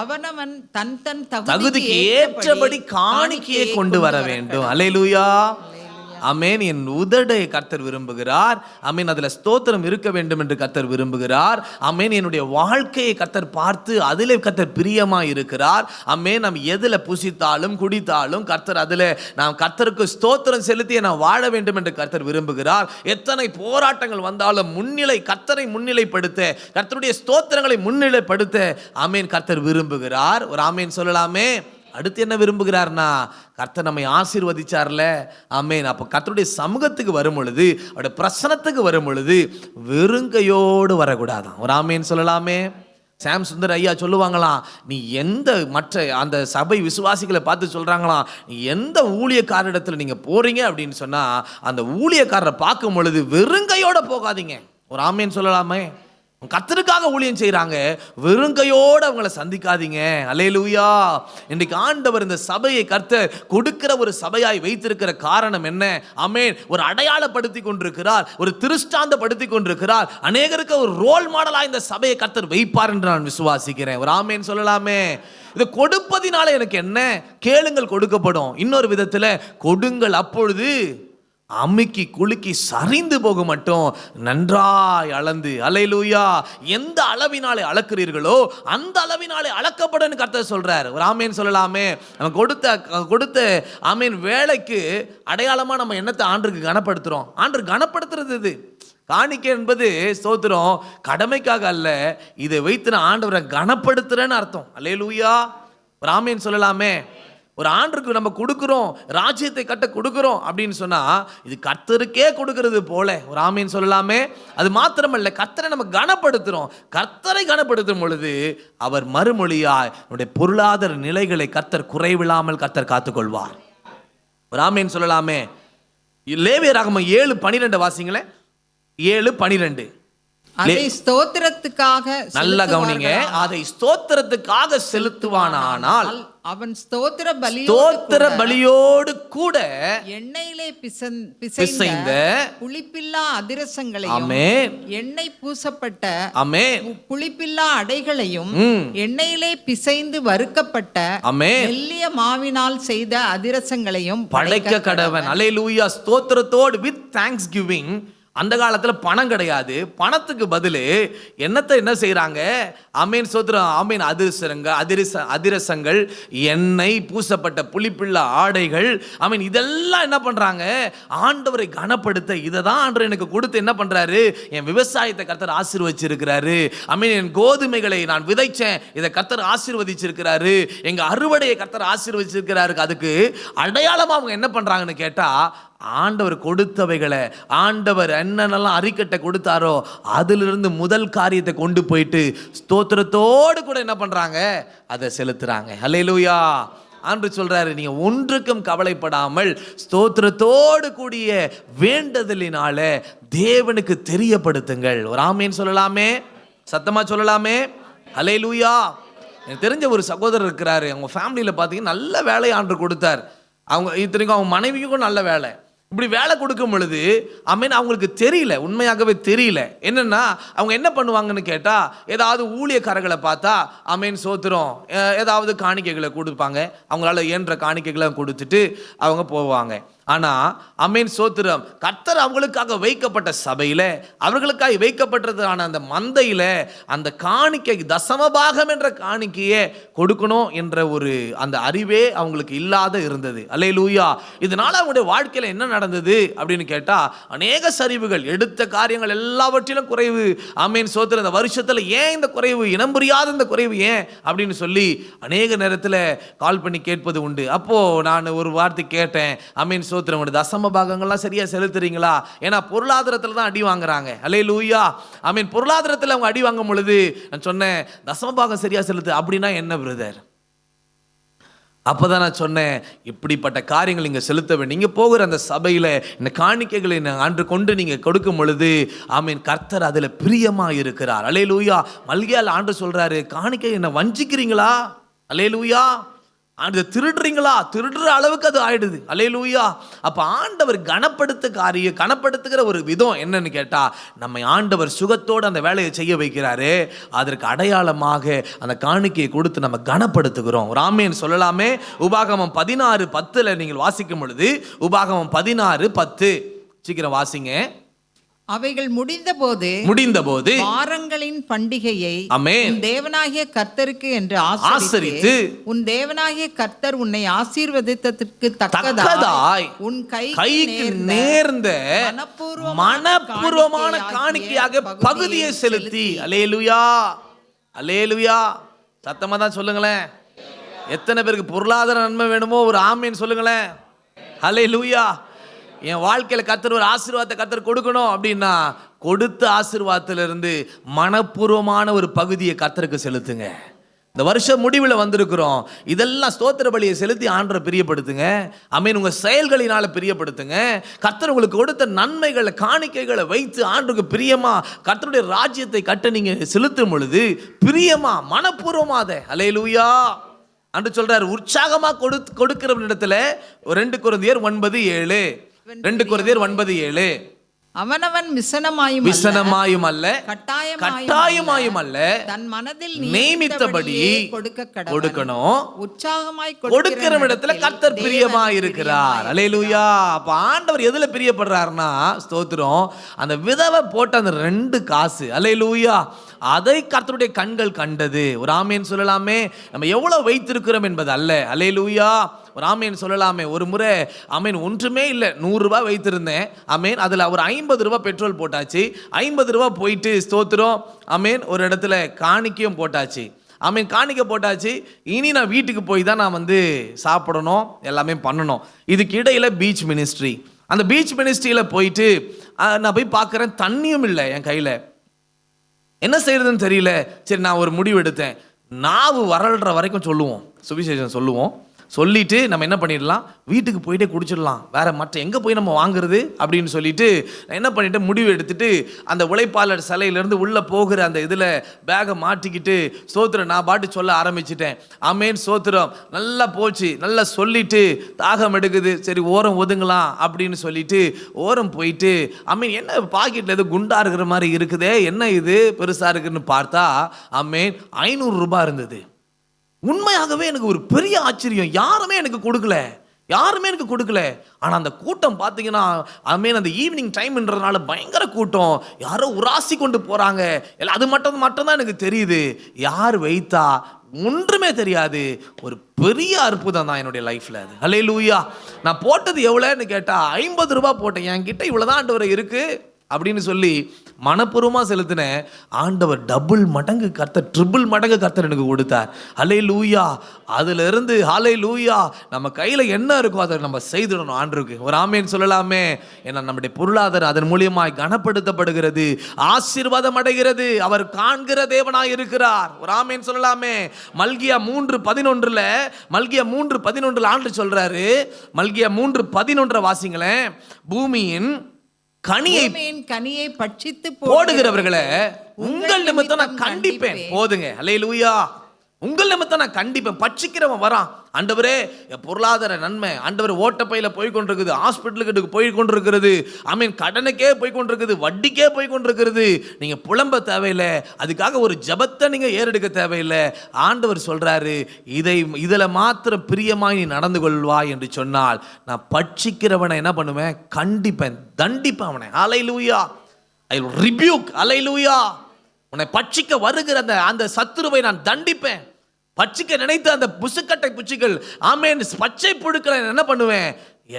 [SPEAKER 5] அவனவன் தன் தகுதிக்கு
[SPEAKER 4] ஏற்றபடி காணிக்கையை கொண்டு வர வேண்டும். அல்லேலூயா, ஆமென். என் உதடை கர்த்தர் விரும்புகிறார். ஆமென். அதுல ஸ்தோத்திரம் இருக்க வேண்டும் என்று கர்த்தர் விரும்புகிறார். ஆமென். என்னுடைய வாழ்க்கையை கர்த்தர் பார்த்து அதிலே கர்த்தர் பிரியமா இருக்கிறார். ஆமென். நாம் எதுல புசித்தாலும் குடித்தாலும் கர்த்தர் அதுல நாம் கர்த்தருக்கு ஸ்தோத்திரம் செலுத்தி நான் வாழ வேண்டும் என்று கர்த்தர் விரும்புகிறார். எத்தனை போராட்டங்கள் வந்தாலும் கர்த்தரை முன்னிலைப்படுத்த, கர்த்தருடைய ஸ்தோத்திரங்களை முன்னிலைப்படுத்த ஆமென் கர்த்தர் விரும்புகிறார். ஒரு ஆமென் சொல்லலாமே. அடுத்து என்ன விரும்புகிறார்னா, கர்த்தர் நம்மை ஆசீர்வதிச்சார்ல, ஆமென். அப்போ கர்த்தருடைய சமூகத்துக்கு வரும் பொழுது, அவருடைய பிரசனத்துக்கு வரும் பொழுது வெறுங்கையோடு வரக்கூடாதான். ஒரு ஆமென் சொல்லலாமே. சாம் சுந்தர் ஐயா சொல்லுவாங்களாம், நீ மற்ற அந்த சபை விசுவாசிகளை பார்த்து சொல்றாங்களாம், நீ எந்த ஊழியக்காரரிடத்துல நீங்க போறீங்க அப்படின்னு சொன்னா அந்த ஊழியக்காரரை பார்க்கும் பொழுது வெறுங்கையோட போகாதீங்க. ஒரு ஆமென் சொல்லலாமே. கர்த்தருக்காக ஊழியம் செய்றாங்க, வெறுங்கையோடு அவங்களை சந்திக்காதீங்க. அல்லேலூயா. இன்றைக்கு ஆண்டவர் இந்த சபையை கர்த்தர் கொடுக்கிற ஒரு சபையாய் வைத்திருக்கிற காரணம் என்ன? ஆமென். ஒரு அடையாளப்படுத்தி கொண்டிருக்கிறார், ஒரு திருஷ்டாந்தப்படுத்தி கொண்டிருக்கிறார். அநேகருக்கு ஒரு ரோல் மாடலாக இந்த சபையை கர்த்தர் வைப்பார் என்று நான் விசுவாசிக்கிறேன். ஒரு ஆமென் சொல்லலாமே. இது கொடுப்பதினால எனக்கு என்ன? கேளுங்கள் கொடுக்கப்படும். இன்னொரு விதத்தில் கொடுங்கள், அப்பொழுது அமுக்கி குலுக்கி சரிந்து போக மட்டும் நன்றாய் அளந்து. அல்லேலூயா. எந்த அளவினாலே அளக்கிறீர்களோ அந்த அளவினாலே அளக்கப்படும் கர்த்தர் சொல்றார். ஒரு ஆமென் சொல்லலாமே. நம்ம கொடுத்த ஆமென் வேலைக்கு அடையாளமா நம்ம என்னத்தை ஆண்டருக்கு கனப்படுத்துறோம்? ஆண்டர் கனப்படுத்துறது இது. காணிக்கை என்பது ஸ்தோத்திரம் கடமைக்காக அல்ல, இதை வைத்து நான் ஆண்டவரை கனப்படுத்துறேன்னு அர்த்தம். அல்லேலூயா. ஒரு ஆமென் சொல்லலாமே. ஒரு ஆண்டருக்கு நம்ம கொடுக்கிறோம், ராஜ்யத்தை கட்ட கொடுக்கிறோம் அப்படின்னு சொன்னா இது கர்த்தருக்கே கொடுக்கிறது போல. ஒரு ஆமென் சொல்லலாமே. அது மாத்திரமல்ல, கர்த்தரை நம்ம கனப்படுத்துறோம். கர்த்தரை கனப்படுத்தும் பொழுது அவர் மறுமொழியாய் நம்முடைய பொருளாதார நிலைகளை கர்த்தர் குறைவில்லாமல் கர்த்தர் காத்துக்கொள்வார். ஒரு ஆமென் சொல்லலாமே. லேவியராகமம் 7:12 வாசிங்களேன். 7:12.
[SPEAKER 5] அதை ஸ்தோத்திரத்துக்காக,
[SPEAKER 4] நல்ல கவனிங்க, அதை ஸ்தோத்திரத்துக்காக செலுத்துவானால்
[SPEAKER 5] அவன் ஸ்தோத்திர
[SPEAKER 4] பலியோடு கூட
[SPEAKER 5] எண்ணெயிலே பிசைந்த புளிப்பில்லா அதிரசங்களையும் எண்ணெய் பூசப்பட்ட புளிப்பில்லா அடைகளையும் எண்ணெயிலே பிசைந்து வறுக்கப்பட்ட மெல்லிய மாவினால் செய்த அதிரசங்களையும்
[SPEAKER 4] படைக்க கடவன். அல்லேலூயா. ஸ்தோத்திரத்தோடு with thanksgiving அந்த காலத்தில் பணம் கிடையாது. பணத்துக்கு பதில் என்ன செய்கிறாங்க? ஆமீன் சோத்திரம். ஆமீன் அதிரசங்கள், எண்ணெய் பூசப்பட்ட புளிப்பிள்ள ஆடைகள், ஆமீன் இதெல்லாம் என்ன பண்ணுறாங்க? ஆண்டவரை கனப்படுத்த இதை தான் ஆண்டவர் எனக்கு கொடுத்து என்ன பண்ணுறாரு? என் விவசாயத்தை கர்த்தர் ஆசீர்வதிச்சிருக்கிறாரு. ஆமீன் என் கோதுமைகளை நான் விதைச்சேன், இதை கர்த்தர் ஆசீர்வதிச்சிருக்கிறாரு. எங்கள் அறுவடையை கர்த்தர் ஆசீர்வதிச்சிருக்கிறாரு. அதுக்கு அடையாளமாக அவங்க என்ன பண்ணுறாங்கன்னு கேட்டால், ஆண்டவர் கொடுத்தவைகளை, ஆண்டவர் என்னென்னலாம் அறிக்கட்டை கொடுத்தாரோ அதிலிருந்து முதல் காரியத்தை கொண்டு போயிட்டு ஸ்தோத்திரத்தோடு கூட என்ன பண்றாங்க? அதை செலுத்துறாங்க. அல்லேலூயா. ஆண்டவர் சொல்றாரு, நீங்க ஒன்றுக்கும் கவலைப்படாமல் ஸ்தோத்திரத்தோடு கூடிய வேண்டுதலினால தேவனுக்கு தெரியப்படுத்துங்கள். ஒரு ஆமேன் சொல்லலாமே, சத்தமா சொல்லலாமே. அல்லேலூயா. எனக்கு தெரிஞ்ச ஒரு சகோதரர் இருக்கிறாரு. அவங்க ஃபேமிலியில் பார்த்தீங்கன்னா நல்ல வேலையை ஆண்டவர் கொடுத்தார். அவங்க இத்தனைக்கும் அவங்க மனைவிக்கும் நல்ல வேலை. இப்படி வேலை கொடுக்கும் பொழுது ஆமீன் அவங்களுக்கு தெரியல, உண்மையாகவே தெரியல. என்னன்னா அவங்க என்ன பண்ணுவாங்கன்னு கேட்டா, ஏதாவது ஊழியக்காரர்களை பார்த்தா ஆமீன் சோத்திரம் ஏதாவது காணிக்கைகளை கொடுப்பாங்க. அவங்களால இயன்ற காணிக்கைகளை கொடுத்துட்டு அவங்க போவாங்க. ஆனா ஆமீன் சோத்திரம் கர்த்தர் அவங்களுக்காக வைக்கப்பட்ட சபையில, அவர்களுக்காக வைக்கப்பட்டதான அந்த மந்தையில அந்த காணிக்கை தசமபாகம் என்ற காணிக்கையை கொடுக்கணும் என்ற ஒரு அந்த அறிவே அவங்களுக்கு இல்லாத இருந்தது. அல்லேலூயா. இதனால அவங்களுடைய வாழ்க்கையில என்ன நடந்தது அப்படின்னு கேட்டா, அநேக சரிவுகள், எடுத்த காரியங்கள் எல்லாவற்றிலும் குறைவு. ஆமீன் சோத்திரம். இந்த வருஷத்துல ஏன் இந்த குறைவு, இனம் புரியாத இந்த குறைவு ஏன் அப்படின்னு சொல்லி அநேக நேரத்துல கால் பண்ணி கேட்பது உண்டு. அப்போ நான் ஒரு வார்த்தை கேட்டேன், ஆமீன் சோத்திரம் தசம பாகங்கள்லாம் சரியா செலுத்துறீங்களா? ஏன்னா பொருளாதாரத்துல தான் அடி வாங்குறாங்க. அல்லேலூயா. ஆமீன். பொருளாதாரத்துல அவங்க அடி வாங்கும் பொழுது நான் சொன்னேன், தசம பாகம் சரியா செலுத்து. அப்படின்னா என்ன பிரதர்? அப்பதான் நான் சொன்னேன், இப்படிப்பட்ட காரியங்கள் நீங்க செலுத்த வேண்டும். நீங்க போகிற அந்த சபையில இந்த காணிக்கைகளை அன்று கொண்டு நீங்க கொடுக்கும் பொழுது ஆமீன் கர்த்தர் அதுல பிரியமா இருக்கிறார். அல்லேலூயா. மல்கியால ஆண்டு சொல்றாரு, காணிக்கை என்ன வஞ்சிக்கிறீங்களா? அல்லேலூயா. அது திருடுறீங்களா? திருடுற அளவுக்கு அது ஆயிடுது. அல்லேலூயா. அப்ப ஆண்டவர் கனப்படுத்துகிற ஒரு விதம் என்னன்னு கேட்டா, நம்ம ஆண்டவர் சுகத்தோடு அந்த வேலையை செய்ய வைக்கிறாரு. அதற்கு அடையாளமாக அந்த காணிக்கையை கொடுத்து நம்ம கனப்படுத்துகிறோம். ராமேன் சொல்லலாமே. உபாகமம் 16:10 நீங்கள் வாசிக்கும் பொழுது, உபாகமம் 16:10 சீக்கிரம் வாசிங்க.
[SPEAKER 5] அவைகள் முடிந்தபோது வாரங்களின் பண்டிகையை
[SPEAKER 4] ஆமென்
[SPEAKER 5] தேவனாகிய கர்த்தருக்கு என்று ஆசரித்து, உன் தேவனாகிய கர்த்தர் உன்னை ஆசீர்வதித்ததற்கு தக்கதாய் உன் கைக்கு நேர்ந்த
[SPEAKER 4] மனப்பூர்வமான காணிக்கையாக பகுதியை செலுத்தி. அல்லேலூயா. அல்லேலூயா. சத்தமா தான் சொல்லுங்களேன். எத்தனை பேருக்கு பொருளாதார நன்மை வேணுமோ ஒரு ஆமீன் சொல்லுங்களேன். அல்லேலூயா. என் வாழ்க்கையில கர்த்தர் ஒரு ஆசீர்வாதத்தை கர்த்தர் கொடுக்கணும் அப்படின்னா, கொடுத்த ஆசீர்வாதத்திலிருந்து மனப்பூர்வமான ஒரு பகுதியை கர்த்தருக்கு செலுத்துங்க. இந்த வருஷம் முடிவில் வந்திருக்கிறோம். இதெல்லாம் ஸ்தோத்திர பலியை செலுத்தி ஆண்டவரை பிரியப்படுத்துங்க. ஆமென். உங்க செயல்களினால பிரியப்படுத்துங்க. கர்த்தர் உங்களுக்கு கொடுத்த நன்மைகளை, காணிக்கைகளை வைத்து ஆண்டவருக்கு பிரியமா கர்த்தருடைய ராஜ்யத்தை கட்ட நீங்க செலுத்தும் பொழுது பிரியமா மனப்பூர்வமாக அல்லேலூயா அன்று சொல்றாரு. உற்சாகமா கொடுக்கிற இடத்துல 2 கொரிந்தியர் 9:7 2 கொரிந்தியர் 9:7
[SPEAKER 5] அவனவன் விசனமாயும் அல்ல
[SPEAKER 4] கட்டாயமாயும் அல்ல
[SPEAKER 5] தன் மனதில்
[SPEAKER 4] நியமித்தபடி கொடுக்கணும்.
[SPEAKER 5] உற்சாகமாய்
[SPEAKER 4] கொடுக்கிற இடத்துல கர்த்தர் பிரியமா இருக்கிறார். அல்லேலூயா. அப்ப ஆண்டவர் எதுல பிரியப்படுறாருன்னா, ஸ்தோத்திரம், அந்த விதவை போட்ட அந்த 2 காசு, அல்லேலூயா, அதை கர்த்தருடைய கண்கள் கண்டது. ஒரு ஆமேன் சொல்லலாமே. நம்ம எவ்வளவு வைத்திருக்கிறோம் என்பது அல்ல. அல்லேலூயா. ஒரு ஆமேன் சொல்லலாமே. ஒரு முறை ஆமேன் ஒன்றுமே இல்லை, 100 ரூபாய் வைத்திருந்தேன். ஆமேன். அதில் ஒரு 50 ரூபாய் பெட்ரோல் போட்டாச்சு. 50 ரூபாய் போயிட்டு ஸ்தோத்திரம் ஆமேன் ஒரு இடத்துல காணிக்கையும் போட்டாச்சு. ஆமேன். காணிக்கை போட்டாச்சு. இனி நான் வீட்டுக்கு போய் தான் நான் சாப்பிடணும், எல்லாமே பண்ணணும். இதுக்கு இடையில பீச் மினிஸ்ட்ரி, அந்த பீச் மினிஸ்ட்ரியில் போயிட்டு நான் போய் பார்க்குறேன், தண்ணியும் இல்லை என் கையில். என்ன செய்யறதுன்னு தெரியல. சரி, நான் ஒரு முடிவு எடுத்தேன். நாவு வரல்ற வரைக்கும் சொல்லுவோம், சுவிசேஷம் சொல்லுவோம். சொல்லிட்டு நம்ம என்ன பண்ணிடலாம், வீட்டுக்கு போயிட்டே குடிச்சிடலாம், வேற மற்ற எங்கே போய் நம்ம வாங்குறது அப்படின்னு சொல்லிட்டு நான் என்ன பண்ணிட்டேன், முடிவு எடுத்துட்டு அந்த உழைப்பாளர் சிலையிலேருந்து உள்ளே போகிற அந்த இதில் பேகை மாட்டிக்கிட்டு ஸ்தோத்திரம் நான் பாட்டு சொல்ல ஆரம்பிச்சிட்டேன். ஆமேன் ஸ்தோத்திரம். நல்லா போச்சு, நல்லா சொல்லிட்டு தாகம் எடுக்குது, சரி ஓரம் ஒதுங்கலாம் அப்படின்னு சொல்லிட்டு ஓரம் போயிட்டு ஆமேன் என்ன பாக்கெட்டில் எது குண்டா இருக்கிற மாதிரி இருக்குதே, என்ன இது பெருசாக இருக்குன்னு பார்த்தா ஆமேன் 500 ரூபாய் இருந்தது. உண்மையாகவே எனக்கு ஒரு பெரிய ஆச்சரியம். யாருமே எனக்கு கொடுக்கல. யாருமே எனக்கு கொடுக்கல. ஆனால் அந்த கூட்டம் பார்த்தீங்கன்னா அந்த ஈவினிங் டைம்ன்றதுனால பயங்கர கூட்டம், யாரோ உராசி கொண்டு போகிறாங்க. எல்லாம் அது மட்டும்தான் எனக்கு தெரியுது. யார் வைத்தா ஒன்றுமே தெரியாது. ஒரு பெரிய அற்புதம் தான் என்னுடைய லைஃப்பில் அது. அல்லேலூயா. நான் போட்டது எவ்வளோன்னு கேட்டால் 50 ரூபா போட்டேன். என்கிட்ட இவ்வளோதான் ஆண்டவர் இருக்குது அப்படின்னு சொல்லி மனப்பூர்வமாக செலுத்தினேன். ஆண்டவர் டபுள் மடங்கு கர்த்தர், ட்ரிபிள் மடங்கு கர்த்தர் எனக்கு கொடுத்தார். அல்லேலூயா. அதிலிருந்து அல்லேலூயா, நம்ம கையில் என்ன இருக்கோ அதை நம்ம செய்திடணும் ஆண்டவருக்கு. ஒரு ஆமேன் சொல்லலாமே. ஏன்னா நம்முடைய பொருளாதாரம் அதன் மூலியமாய் கனப்படுத்தப்படுகிறது, ஆசீர்வாதம் அடைகிறது. அவர் காண்கிற தேவனாய் இருக்கிறார். ஒரு ஆமேன் சொல்லலாமே. மல்கியா 3:11 மல்கியா 3:11 ஆண்டு சொல்றாரு. மல்கியா 3:11 வாசிங்களேன். பூமியின் கனியை
[SPEAKER 5] பட்சித்து
[SPEAKER 4] போடுகிறவர்களை உங்கள் நிமித்தம் நான் கண்டிப்பேன். போதுங்க. அல்லேலூயா. உங்கள் நிமித்தம் நான் கண்டிப்பேன். பட்சிக்கிறவன் வரான். ஆண்டவரே என் பொருளாதார நன்மை, ஆண்டவர் ஓட்டப்பையில் போய் கொண்டிருக்குது, ஹாஸ்பிட்டலுக்கு போய் கொண்டிருக்கிறது, கடனுக்கே போய் கொண்டிருக்குது, வட்டிக்கே போய் கொண்டிருக்கிறது. நீங்கள் புலம்ப தேவையில்லை, அதுக்காக ஒரு ஜபத்தை நீங்கள் ஏறெடுக்க தேவையில்லை. ஆண்டவர் சொல்கிறாரு, இதில் மாத்திரம் பிரியமாய் நீ நடந்து கொள்வாய் என்று சொன்னால் நான் பட்சிக்கிறவனை என்ன பண்ணுவேன்? கண்டிப்பேன், தண்டிப்பேன் அவனை. Hallelujah. I will rebuke. Hallelujah. உன்னை பட்சிக்க வருகிற அந்த சத்துருவை நான் தண்டிப்பேன். பட்சிக்க நினைத்த அந்த புசுக்கட்டை பூச்சிகள், பச்சை புழுக்களை என்ன பண்ணுவேன்?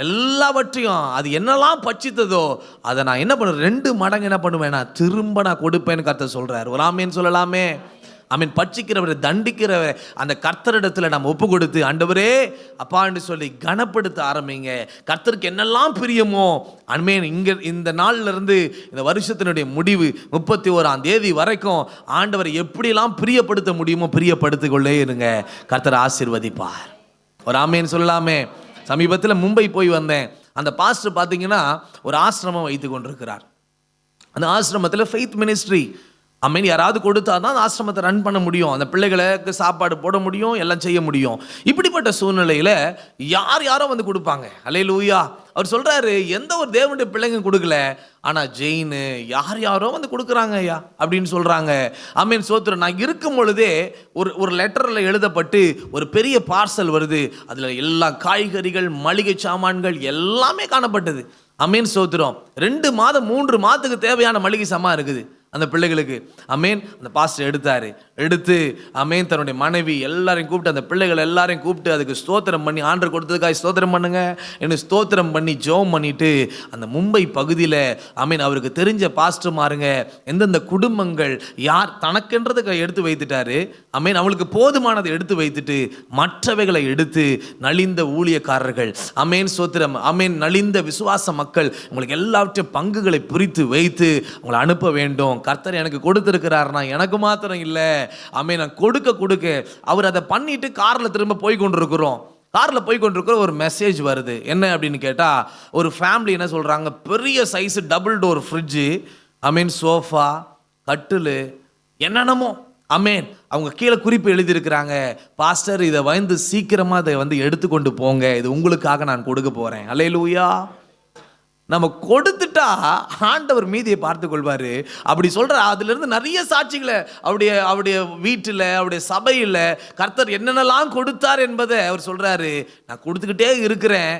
[SPEAKER 4] எல்லாவற்றையும் அது என்னெல்லாம் பட்சித்ததோ அதை நான் என்ன பண்ணுவேன்? 2 மடங்கு என்ன பண்ணுவேன்? நான் திரும்ப கொடுப்பேன்னு கர்த்தர் சொல்றாரு. ஒரு ஆமேன் சொல்லலாமே. பட்சிக்கிறவரை தண்டிக்கிறவர் அந்த கர்த்தரிடத்தில் நம்ம ஒப்பு கொடுத்து, ஆண்டவரே அப்பான்னு சொல்லி கனப்படுத்த ஆரம்பிங்க. கர்த்தருக்கு என்னெல்லாம் பிரியமோ இந்த நாள்ல இருந்து இந்த வருஷத்தினுடைய முடிவு 31ஆம் தேதி வரைக்கும் ஆண்டவரை எப்படிலாம் பிரியப்படுத்த முடியுமோ பிரியப்படுத்திக் கொள்ளே இருங்க. கர்த்தர் ஆசீர்வதிப்பார். ஒரு ஆமேன்னு சொல்லலாமே. சமீபத்தில் மும்பை போய் வந்தேன். அந்த பாஸ்டர் பார்த்தீங்கன்னா ஒரு ஆசிரமம் வைத்து கொண்டிருக்கிறார். அந்த ஆசிரமத்தில் ஃபெய்த் மினிஸ்ட்ரி யாராவது கொடுத்தா தான் அந்த ஆசிரமத்தை ரன் பண்ண முடியும், அந்த பிள்ளைகளுக்கு சாப்பாடு போட முடியும், எல்லாம் செய்ய முடியும். இப்படிப்பட்ட சூழ்நிலையில் யாரோ வந்து கொடுப்பாங்க. அல்லேலூயா. அவர் சொல்றாரு, எந்த ஒரு தேவனுடைய பிள்ளைங்க கொடுக்கல, ஆனால் ஜெயின் யாரோ வந்து கொடுக்குறாங்க ஐயா அப்படின்னு சொல்றாங்க. சோத்திரம். நான் இருக்கும் பொழுதே ஒரு லெட்டரில் எழுதப்பட்டு ஒரு பெரிய பார்சல் வருது. அதில் எல்லா காய்கறிகள், மளிகை சாமான்கள் எல்லாமே காணப்பட்டது. சோத்திரம். 2 மாதம் 3 மாதத்துக்கு தேவையான மளிகை சாமான் இருக்குது அந்த பிள்ளைகளுக்கு. அந்த பாஸ்டர் எடுத்து தன்னுடைய மனைவி எல்லாரையும் கூப்பிட்டு, அந்த பிள்ளைகள் எல்லாரையும் கூப்பிட்டு அதுக்கு ஸ்தோத்திரம் பண்ணி, ஆண்டவர் கொடுத்ததுக்காக ஸ்தோத்திரம் பண்ணுங்க என்று ஸ்தோத்திரம் பண்ணி ஜெபம் பண்ணிட்டு, அந்த மும்பை பகுதியில் அவருக்கு தெரிஞ்ச பாஸ்டர் மாருங்க எந்தெந்த குடும்பங்கள் யார் தனக்கென்றதை எடுத்து வைத்துட்டாரு. அவளுக்கு போதுமானதை எடுத்து வைத்துட்டு மற்றவைகளை எடுத்து நலிந்த ஊழியக்காரர்கள், ஸ்தோத்திரம், நலிந்த விசுவாச மக்கள், உங்களுக்கு எல்லாவற்றையும் பங்குகளை பிரித்து வைத்து உங்களை அனுப்ப வேண்டும். கர்த்தர் எனக்கு கொடுத்திருக்கிறார்னா எனக்கு மாத்திரம் இல்லை, நான் கொடுக்க அவர் அதை பண்ணிட்டு கார்ல திரும்ப போய் கொண்டிருக்கிறோம். காரில் போய் கொண்டிருக்கிற ஒரு மெசேஜ் வருது. என்ன அப்படின்னு கேட்டால், ஒரு ஃபேமிலி என்ன சொல்கிறாங்க, பெரிய size double door fridge, sofa, கட்டில், என்னென்னமோ அவங்க கீழே குறிப்பு எழுதியிருக்கிறாங்க. பாஸ்டர் இதை வந்து சீக்கிரமாக இதை வந்து எடுத்துக்கொண்டு போங்க, இது உங்களுக்காக நான் கொடுக்க போகிறேன். அல்லேலூயா. நம்ம கொடுத்துட்டா ஆண்டவர் மீதியை பார்த்து கொள்வார் அப்படி சொல்கிற. அதுலேருந்து நிறைய சாட்சிகளை அவருடைய வீட்டில், அவருடைய சபையில் கர்த்தர் என்னென்னலாம் கொடுத்தார் என்பதை அவர் சொல்கிறாரு. நான் கொடுத்துக்கிட்டே இருக்கிறேன்.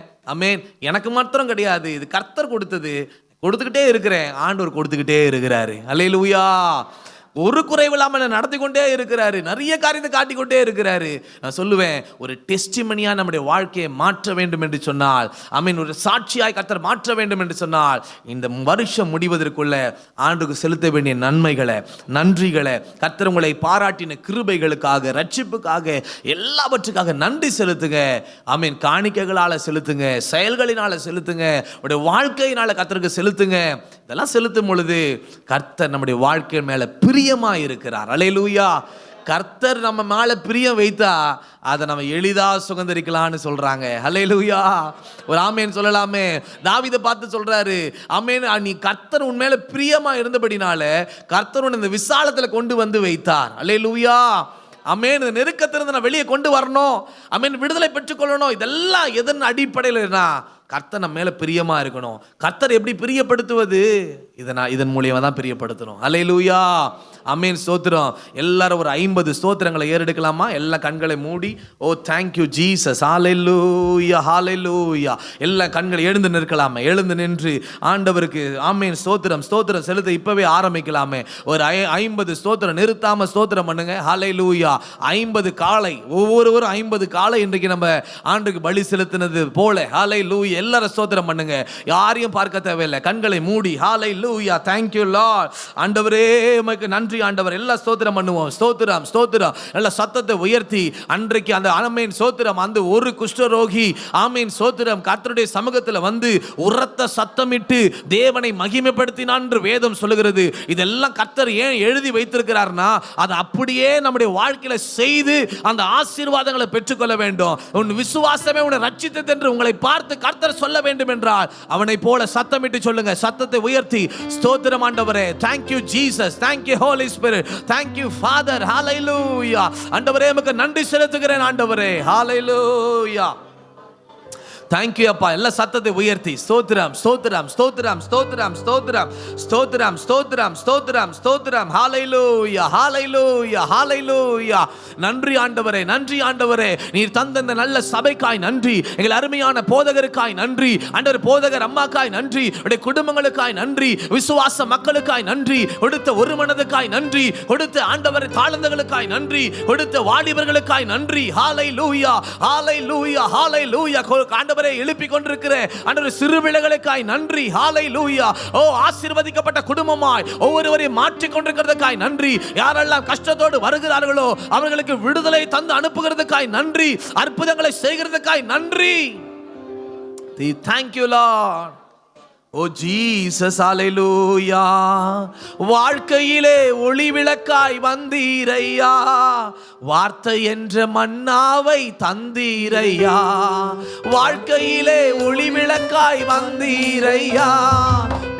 [SPEAKER 4] எனக்கு மாத்திரம் கிடையாது, இது கர்த்தர் கொடுத்துக்கிட்டே இருக்கிறேன். ஆண்டவர் கொடுத்துக்கிட்டே இருக்கிறாரு. அல்லேலூயா. ஒரு குறைவில்லாமல் நடத்தி கொண்டே இருக்கிறாரு. நிறைய காரியத்தை காட்டிக்கொண்டே இருக்கிறாரு. நான் சொல்லுவேன், ஒரு டெஸ்டிமனியா நம்முடைய வாழ்க்கையை மாற்ற வேண்டும் என்று சொன்னால், ஒரு சாட்சியாய் கர்த்தர் மாற்ற வேண்டும் என்று சொன்னால், இந்த வருஷம் முடிவதற்குள்ள ஆண்டுக்கு செலுத்த வேண்டிய நன்மைகளை, நன்றிகளை, கர்த்தர் உங்களை பாராட்டின கிருபைகளுக்காக, ரட்சிப்புக்காக, எல்லாவற்றுக்காக நன்றி செலுத்துங்க. காணிக்கைகளால் செலுத்துங்க, செயல்களினால செலுத்துங்க, உங்களுடைய வாழ்க்கையினால கர்த்தருக்கு செலுத்துங்க. இதெல்லாம் செலுத்தும் பொழுது கர்த்தர் நம்முடைய வாழ்க்கை மேல பிரியமா இருக்கிறார். அல்லேலூயா. கர்த்தர் நம்ம மேல பிரியம் வைத்தா அதை நம்ம எளிதா சுதந்தரிக்கலாம்னு சொல்றாங்க. அல்லேலூயா. ஒரு ஆமேன் சொல்லலாமே. தாவீதை பார்த்து சொல்றாரு, நீ கர்த்தர் உன் மேல பிரியமா இருந்தபடினால கர்த்தர் உன்னை இந்த விசாலத்துல கொண்டு வந்து வைத்தார். அல்லேலூயா. இந்த நெருக்கத்திலிருந்து நான் வெளியே கொண்டு வரணும், விடுதலை பெற்றுக்கொள்ளணும். இதெல்லாம் எதன் அடிப்படையில்? கர்த்தர் நம்ம மேல பிரியமா இருக்கணும். கர்த்தர் எப்படி பிரியப்படுத்துவது? இதன் மூலியமா தான் பிரியப்படுத்தணும். அல்லேலூயா. ஆமென். ஸ்தோத்திரம். எல்லாரும் ஒரு 50 ஸ்தோத்திரங்களை ஏறெடுக்கலாமா? எல்லா கண்களை மூடி, ஓ தேங்க் யூ ஜீசஸ், ஹalleluya ஹalleluya. எல்லா கண்களை எழுந்து நிற்கலாமே, எழுந்து நின்று ஆண்டவருக்கு ஆமென் ஸ்தோத்திரம் ஸ்தோத்திரம் செலுத்த இப்பவே ஆரம்பிக்கலாமே. ஒரு 50 ஸ்தோத்திரம் நிறுத்தாம ஸ்தோத்திரம் பண்ணுங்க. ஹalleluya. 50 காளை, ஒவ்வொருவரும் 50 காளை இன்றைக்கு நம்ம ஆண்டுக்கு பலி செலுத்தினது போல ஹalleluya. எல்லாரும் ஸ்தோத்திரம் பண்ணுங்க, யாரையும் பார்க்க தேவையில்லை, கண்களை மூடி ஹalleluya. thank you lord. ஆண்டவரே உமக்கு நன்றி ஆண்டவர். எல்லாம் ஸ்தோத்திரம் பண்ணுவோம். ஸ்தோத்திரம் ஸ்தோத்திரம். நல்ல சத்தத்தை உயர்த்தி அன்றைக்கு அந்த ஆமென் ஸ்தோத்திரம் அந்த ஒரு குஷ்டரோகி ஆமென் ஸ்தோத்திரம் கர்த்தருடைய சமூகத்தில் வந்து உரத்த சத்தமிட்டு தேவனை மகிமைப்படுத்தினான் என்று வேதம் சொல்லுகிறது. இதெல்லாம் கர்த்தர் ஏன் எழுதி வைத்திருக்கிறார்னா அது அப்படியே நம்முடைய வாழ்க்கையில செய்து அந்த ஆசீர்வாதங்களை பெற்றுக்கொள்ள வேண்டும். உன் விசுவாசமே உன்னை ரட்சித்தது என்று உங்களை பார்த்து கர்த்தர் சொல்ல வேண்டும் என்றால் அவனை போல சத்தமிட்டு சொல்லுங்க. சத்தத்தை உயர்த்தி ஸ்தோத்திரம் ஆண்டவரே. thank you jesus, thank you holy spirit, thank you father, hallelujah. ஆண்டவரே உமக்கு நன்றி செலுத்துகிறேன் ஆண்டவரே, hallelujah. தேங்க்யூ அப்பா. எல்லா சத்தத்தை உயர்த்தி ஸ்தோத்திரம் ஸ்தோத்திரம் ஸ்தோத்திரம் ஸ்தோத்திரம் ஸ்தோத்திரம் ஸ்தோத்திரம் ஸ்தோத்திரம் ஸ்தோத்திரம் ஸ்தோத்திரம் ஹalleluya ஹalleluya ஹalleluya. நன்றி ஆண்டவரே, நன்றி ஆண்டவரே. நீர் தந்த இந்த நல்ல சபைக்காய் நன்றி, எங்கள் அருமையான போதகருக்காய் நன்றி ஆண்டவர், போதகர் அம்மாக்காய் நன்றி, உடைய குடும்பங்களுக்காய் நன்றி, விசுவாச மக்களுக்காய் நன்றி, கொடுத்த ஒரு மனதுக்காய் நன்றி, கொடுத்த ஆண்டவர் தாளந்துகளுக்காய் நன்றி, கொடுத்த வாலிபர்களுக்காய் நன்றி. ஹalleluya ஹalleluya ஹalleluya. எழுப்பி கொண்டிருக்கிற ஆண்டவரே சிறு பிள்ளைகளுக்காய் நன்றி. ஹalleluya. ஓ ஆசீர்வதிக்கப்பட்ட குடும்பமாய் ஒவ்வொருவரையும் மாற்றிக் கொண்டிருக்கிறதுக்காய் நன்றி. யாரெல்லாம் கஷ்டத்தோடு வருகிறார்களோ அவர்களுக்கு விடுதலை தந்து அனுப்புகிறதுக்காய் நன்றி. அற்புதங்களை செய்கிறதுக்காய் நன்றி. thank you lord. Oh Jesus ஹalleluya. வாழ்க்கையிலே ஒளி விளக்காய் வந்தீரையா, வார்த்தை என்ற மன்னாவை தந்தீரையா. வாழ்க்கையிலே ஒளி விளக்காய் வந்தீரையா,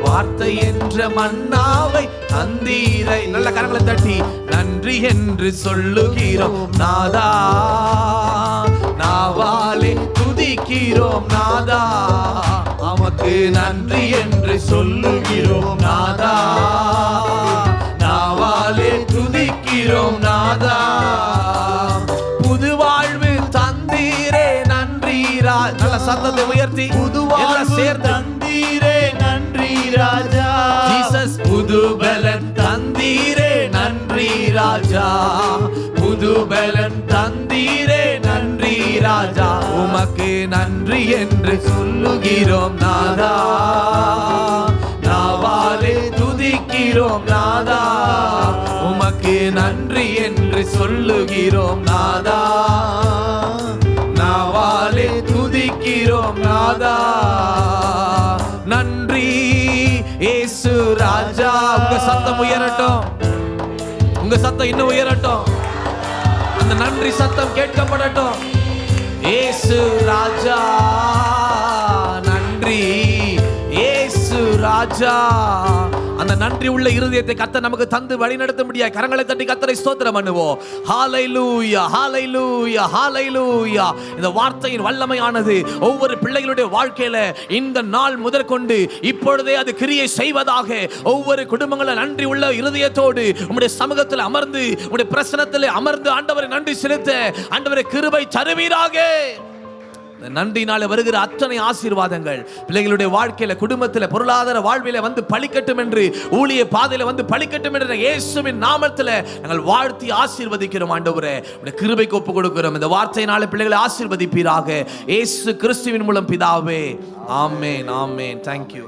[SPEAKER 4] வார்த்தை என்ற மன்னாவை தந்தீரை. நல்ல கரங்களை தட்டி நன்றி என்று சொல்லுகிறோம் நாதா, நாவாலே துதிக்கிறோம் நாதா. நமக்கு நன்றி என்று சொல்லுகிறோம் நாதா, நாவாலே துதிக்கிறோம் நாதா. புது வாழ்வு தந்தீரே நன்றி. நல்ல சத்தத்தை உயர்த்தி புது வாழ்வு தந்தீரே நன்றி ராஜா. ஜீசஸ் புது பலன் தந்தீரே நன்றி ராஜா, புது பலன் தந்தீரே நன்றி ராஜா. உமக்கு நன்றி என்று சொல்லுகிறோம் நாதா, நாவாலே துதிக்கிறோம் நாதா. உமக்கு நன்றி என்று சொல்லுகிறோம் நாதா, நாவாலே துதிக்கிறோம் நாதா. நன்றி இயேசு ராஜா. உங்க சத்தம் உயரட்டும், உங்க சத்தம் இன்னும் உயரட்டும், அந்த நன்றி சத்தம் கேட்கப்படட்டும். இயேசு ராஜா நன்றி, இயேசு ராஜா. அந்த நன்றி உள்ள இருதயத்தை கர்த்தர் நமக்கு தந்து வழி நடத்த முடியாது. கரங்களை தட்டி கர்த்தரை ஸ்தோத்திரம் பண்ணுவோம். ஹalleluya ஹalleluya ஹalleluya. இந்த வார்த்தையின் வல்லமையானது ஒவ்வொரு பிள்ளைகளுடைய வாழ்க்கையில இந்த நாள் முதற்கொண்டு இப்பொழுதே அது கிரியை செய்வதாக. ஒவ்வொரு குடும்பங்களும் நன்றி உள்ள இருதயத்தோடு உம்முடைய சமூகத்தில் அமர்ந்து உம்முடைய பிரசன்னத்தில் அமர்ந்து ஆண்டவரை நன்றி செலுத்த ஆண்டவரை கிருபை தருவீராக. நன்றினால வருகிற அத்தனை ஆசீர்வாதங்கள் பிள்ளைகளுடைய வாழ்க்கையில, குடும்பத்தில், பொருளாதார வாழ்வில வந்து பலிக்கட்டும் என்று, ஊழிய பாதையில வந்து பலிக்கட்டும் என்ற இயேசுவின் நாமத்தில் நாங்கள் வாழ்த்தி ஆசீர்வதிக்கிறோம். ஆண்டவரே உடைய கிருபைக்கு ஒப்பு கொடுக்கிறோம். இந்த வார்த்தையினால பிள்ளைகளை ஆசீர்வதிப்பீராக. இயேசு கிறிஸ்துவின் மூலம் பிதாவே, ஆமென் ஆமென். Thank you.